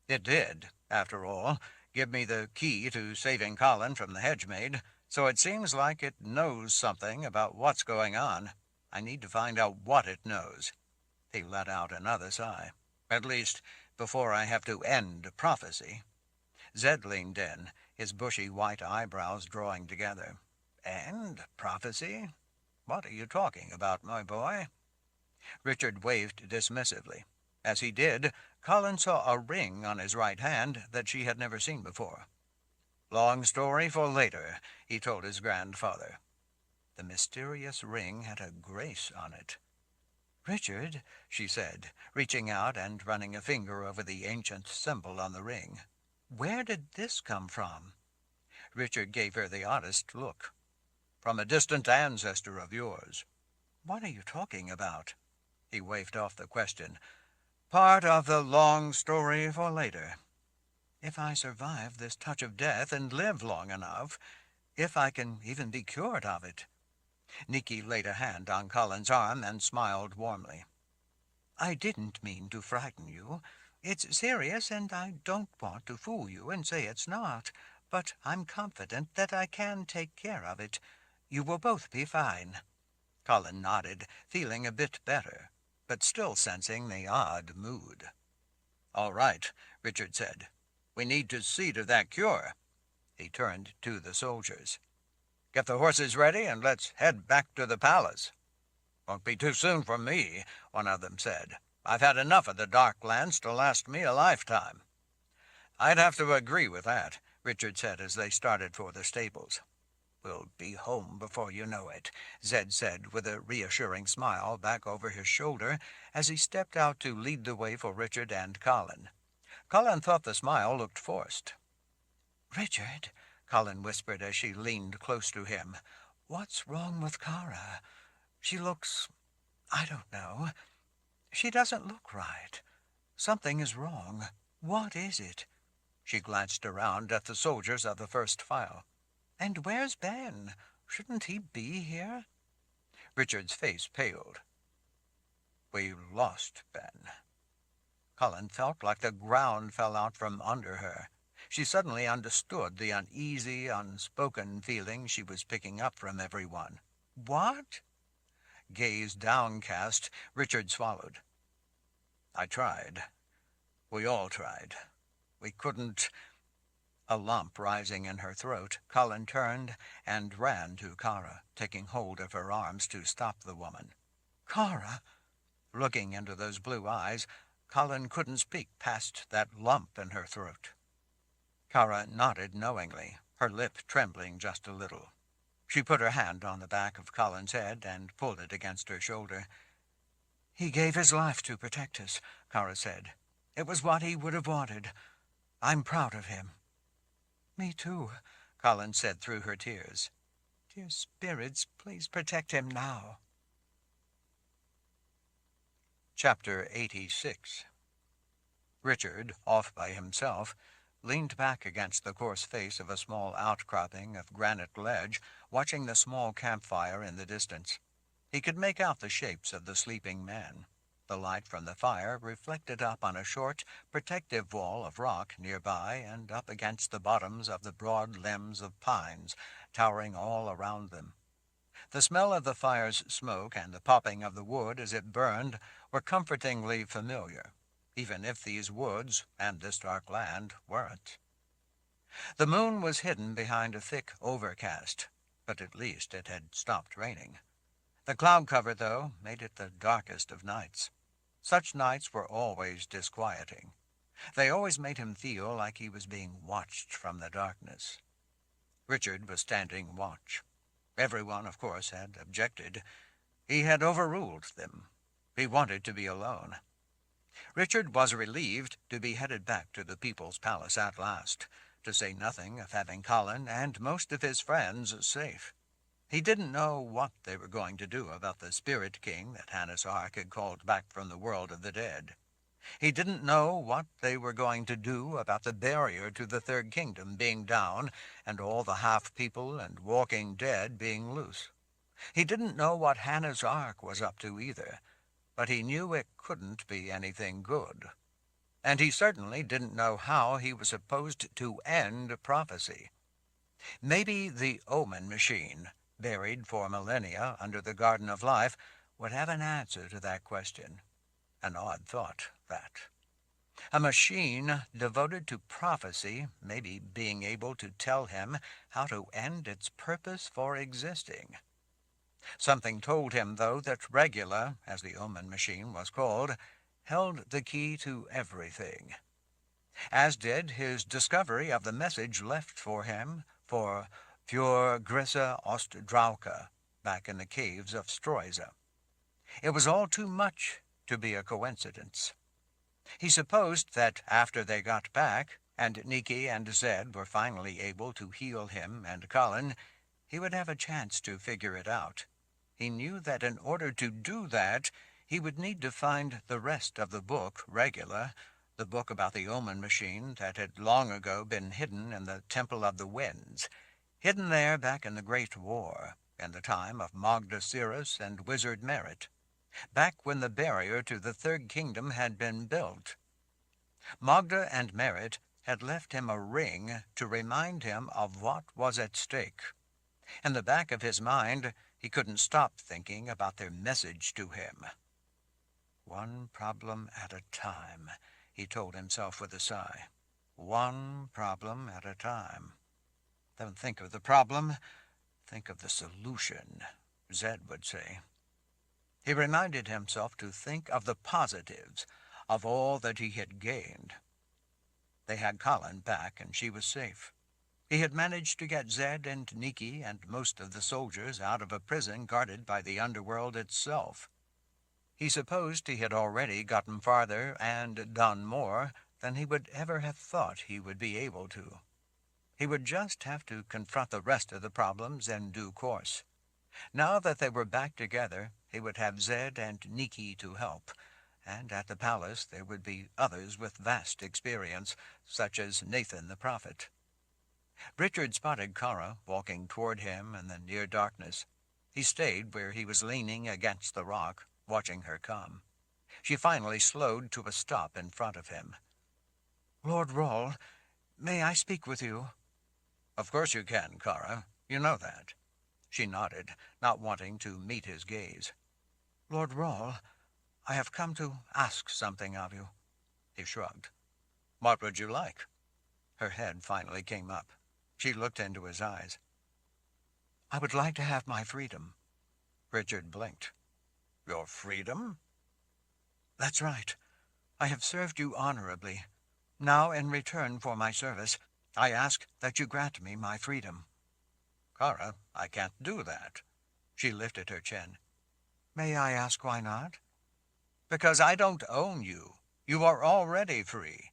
It did, after all, give me the key to saving Colin from the hedge-maid, so it seems like it knows something about what's going on. I need to find out what it knows. He let out another sigh. At least, before I have to end prophecy. Zed leaned in, his bushy white eyebrows drawing together. And prophecy? What are you talking about, my boy? Richard waved dismissively. As he did, Colin saw a ring on his right hand that she had never seen before. Long story for later, he told his grandfather. The mysterious ring had a grace on it. Richard, she said, reaching out and running a finger over the ancient symbol on the ring. Where did this come from? Richard gave her the oddest look. From a distant ancestor of yours. What are you talking about? He waved off the question. Part of the long story for later. If I survive this touch of death and live long enough, if I can even be cured of it. Nicky laid a hand on Colin's arm and smiled warmly. I didn't mean to frighten you. It's serious, and I don't want to fool you and say it's not, but I'm confident that I can take care of it. You will both be fine. Colin nodded, feeling a bit better, but still sensing the odd mood. All right, Richard said. We need to see to that cure. He turned to the soldiers. Get the horses ready and let's head back to the palace. Won't be too soon for me, one of them said. I've had enough of the Dark Lands to last me a lifetime. I'd have to agree with that, Richard said as they started for the stables. We'll be home before you know it, Zed said with a reassuring smile back over his shoulder as he stepped out to lead the way for Richard and Colin. Colin thought the smile looked forced. Richard, Colin whispered as she leaned close to him, what's wrong with Kara? She looks, I don't know. She doesn't look right. Something is wrong. What is it? She glanced around at the soldiers of the first file. And where's Ben? Shouldn't he be here? Richard's face paled. We lost Ben. Colin felt like the ground fell out from under her. She suddenly understood the uneasy, unspoken feeling she was picking up from everyone. What? Gaze downcast, Richard swallowed. I tried. We all tried. We couldn't. A lump rising in her throat, Colin turned and ran to Kara, taking hold of her arms to stop the woman. Kara! Looking into those blue eyes, Colin couldn't speak past that lump in her throat. Kara nodded knowingly, her lip trembling just a little. She put her hand on the back of Colin's head and pulled it against her shoulder. He gave his life to protect us, Kara said. It was what he would have wanted. I'm proud of him. Me too, Colin said through her tears. Dear spirits, please protect him now. Chapter 86. Richard, off by himself, leaned back against the coarse face of a small outcropping of granite ledge, watching the small campfire in the distance. He could make out the shapes of the sleeping men. The light from the fire reflected up on a short, protective wall of rock nearby and up against the bottoms of the broad limbs of pines, towering all around them. The smell of the fire's smoke and the popping of the wood as it burned were comfortingly familiar, even if these woods and this dark land weren't. The moon was hidden behind a thick overcast, but at least it had stopped raining. The cloud cover, though, made it the darkest of nights. Such nights were always disquieting. They always made him feel like he was being watched from the darkness. Richard was standing watch. Everyone, of course, had objected. He had overruled them. He wanted to be alone. Richard was relieved to be headed back to the People's Palace at last, to say nothing of having Colin and most of his friends safe. He didn't know what they were going to do about the Spirit King that Hannes Ark had called back from the world of the dead. He didn't know what they were going to do about the barrier to the Third Kingdom being down and all the half-people and walking dead being loose. He didn't know what Hannes Ark was up to either, but he knew it couldn't be anything good. And he certainly didn't know how he was supposed to end prophecy. Maybe the Omen Machine, buried for millennia under the Garden of Life, would have an answer to that question. An odd thought, that. A machine devoted to prophecy, maybe being able to tell him how to end its purpose for existing. Something told him, though, that Regula, as the Omen Machine was called, held the key to everything, as did his discovery of the message left for him for Für Grisse Ostdrauke back in the caves of Streuze. It was all too much to be a coincidence. He supposed that after they got back, and Nikki and Zed were finally able to heal him and Colin, he would have a chance to figure it out. He knew that in order to do that, he would need to find the rest of the book regular, the book about the omen machine that had long ago been hidden in the Temple of the Winds, hidden there back in the Great War, in the time of Magda Cirrus and Wizard Merit, back when the barrier to the Third Kingdom had been built. Magda and Merit had left him a ring to remind him of what was at stake. In the back of his mind, he couldn't stop thinking about their message to him. One problem at a time, he told himself with a sigh. One problem at a time. Don't think of the problem, think of the solution, Zed would say. He reminded himself to think of the positives, of all that he had gained. They had Colin back, and she was safe. He had managed to get Zed and Nikki and most of the soldiers out of a prison guarded by the underworld itself. He supposed he had already gotten farther and done more than he would ever have thought he would be able to. He would just have to confront the rest of the problems in due course. Now that they were back together, he would have Zed and Nikki to help, and at the palace there would be others with vast experience, such as Nathan the prophet. Richard spotted Kara walking toward him in the near darkness. He stayed where he was leaning against the rock, watching her come. She finally slowed to a stop in front of him. "Lord Rawle, may I speak with you?" "Of course you can, Kara. You know that." She nodded, not wanting to meet his gaze. "Lord Rawle, I have come to ask something of you." He shrugged. "What would you like?" Her head finally came up. She looked into his eyes. "I would like to have my freedom." Richard blinked. "Your freedom?" "That's right. I have served you honorably. Now, in return for my service, I ask that you grant me my freedom." "Kara, I can't do that." She lifted her chin. "May I ask why not?" "Because I don't own you. You are already free.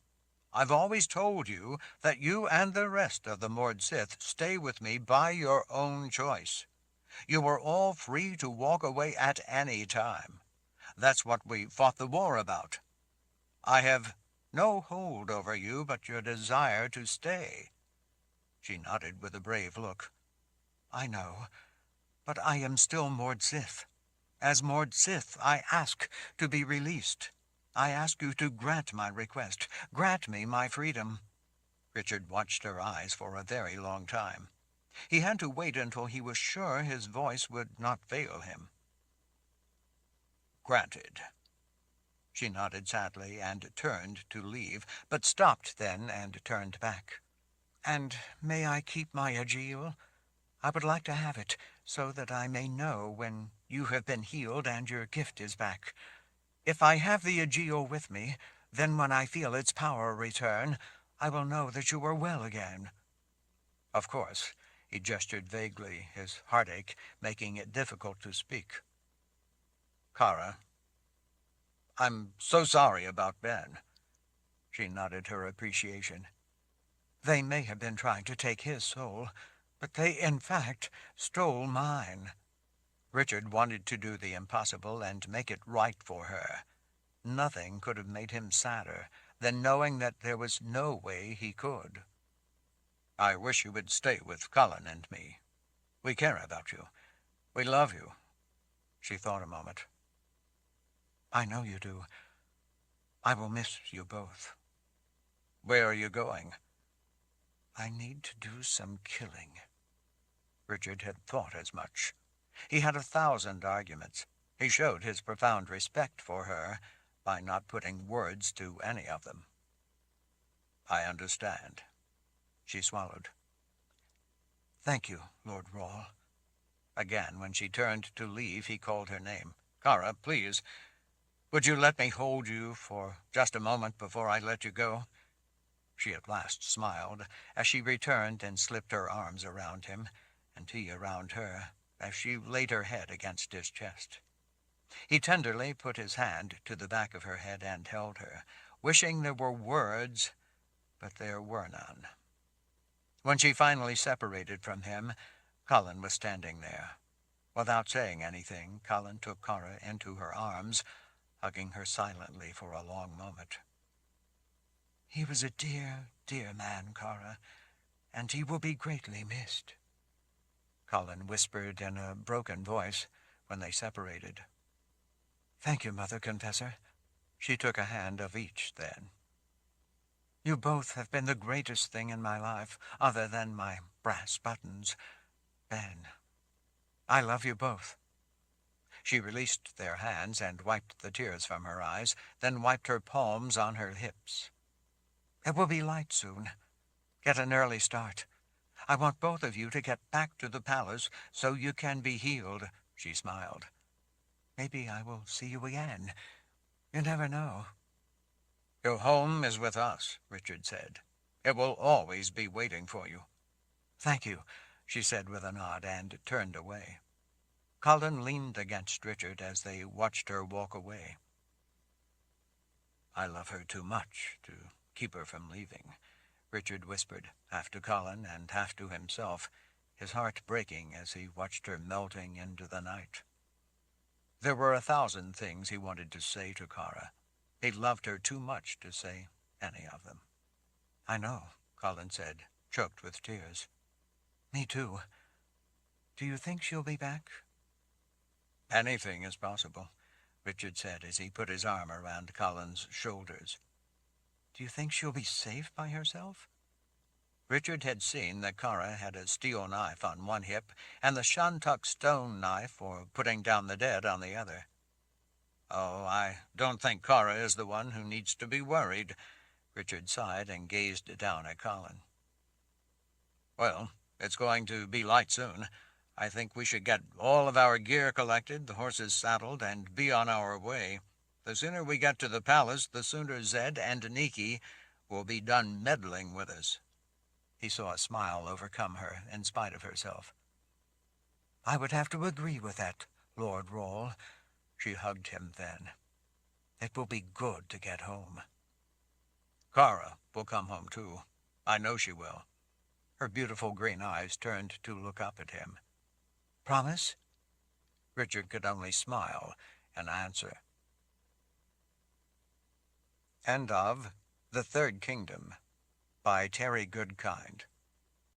I've always told you that you and the rest of the Mord Sith stay with me by your own choice. You are all free to walk away at any time. That's what we fought the war about. I have no hold over you but your desire to stay." She nodded with a brave look. "I know, but I am still Mord Sith. As Mord Sith, I ask to be released. I ask you to grant my request. Grant me my freedom." Richard watched her eyes for a very long time. He had to wait until he was sure his voice would not fail him. "Granted." She nodded sadly and turned to leave, but stopped then and turned back. "And may I keep my Agil? I would like to have it, so that I may know when you have been healed and your gift is back. If I have the Agil with me, then when I feel its power return, I will know that you are well again." "Of course." He gestured vaguely, his heartache making it difficult to speak. "Kara, I'm so sorry about Ben." She nodded her appreciation. "They may have been trying to take his soul, but they, in fact, stole mine." Richard wanted to do the impossible and make it right for her. Nothing could have made him sadder than knowing that there was no way he could. "I wish you would stay with Colin and me. We care about you. We love you." She thought a moment. "I know you do. I will miss you both." "Where are you going?" "I need to do some killing." Richard had thought as much. He had 1,000 arguments. He showed his profound respect for her by not putting words to any of them. "I understand." She swallowed. "Thank you, Lord Rawle." Again, when she turned to leave, he called her name. "Kara, please." Would you let me hold you for just a moment before I let you go? She at last smiled as she returned and slipped her arms around him, and he around her, as she laid her head against his chest. He tenderly put his hand to the back of her head and held her, wishing there were words, but there were none. When she finally separated from him, Colin was standing there. Without saying anything, Colin took Cora into her arms, hugging her silently for a long moment. "He was a dear, dear man, Cora, and he will be greatly missed," Colin whispered in a broken voice when they separated. "Thank you, Mother Confessor." She took a hand of each then. "You both have been the greatest thing in my life, other than my brass buttons. Ben, I love you both." She released their hands and wiped the tears from her eyes, then wiped her palms on her hips. "It will be light soon. Get an early start. I want both of you to get back to the palace so you can be healed," she smiled. "Maybe I will see you again. You never know." "Your home is with us," Richard said. "It will always be waiting for you." "Thank you," she said with a nod, and turned away. Colin leaned against Richard as they watched her walk away. "I love her too much to keep her from leaving," Richard whispered, half to Colin and half to himself, his heart breaking as he watched her melting into the night. There were 1,000 things he wanted to say to Cora. He loved her too much to say any of them. "I know," Colin said, choked with tears. "Me too. Do you think she'll be back?" "Anything is possible," Richard said as he put his arm around Colin's shoulders. "Do you think she'll be safe by herself?" Richard had seen that Cora had a steel knife on one hip and the shantuk stone knife for putting down the dead on the other. "Oh, I don't think Cora is the one who needs to be worried," Richard sighed and gazed down at Colin. "Well, it's going to be light soon. I think we should get all of our gear collected, the horses saddled, and be on our way. The sooner we get to the palace, the sooner Zed and Niki will be done meddling with us." He saw a smile overcome her in spite of herself. "I would have to agree with that, Lord Rawle." She hugged him then. "It will be good to get home." "Cora will come home too. I know she will." Her beautiful green eyes turned to look up at him. "Promise?" Richard could only smile and answer. End of The Third Kingdom by Terry Goodkind.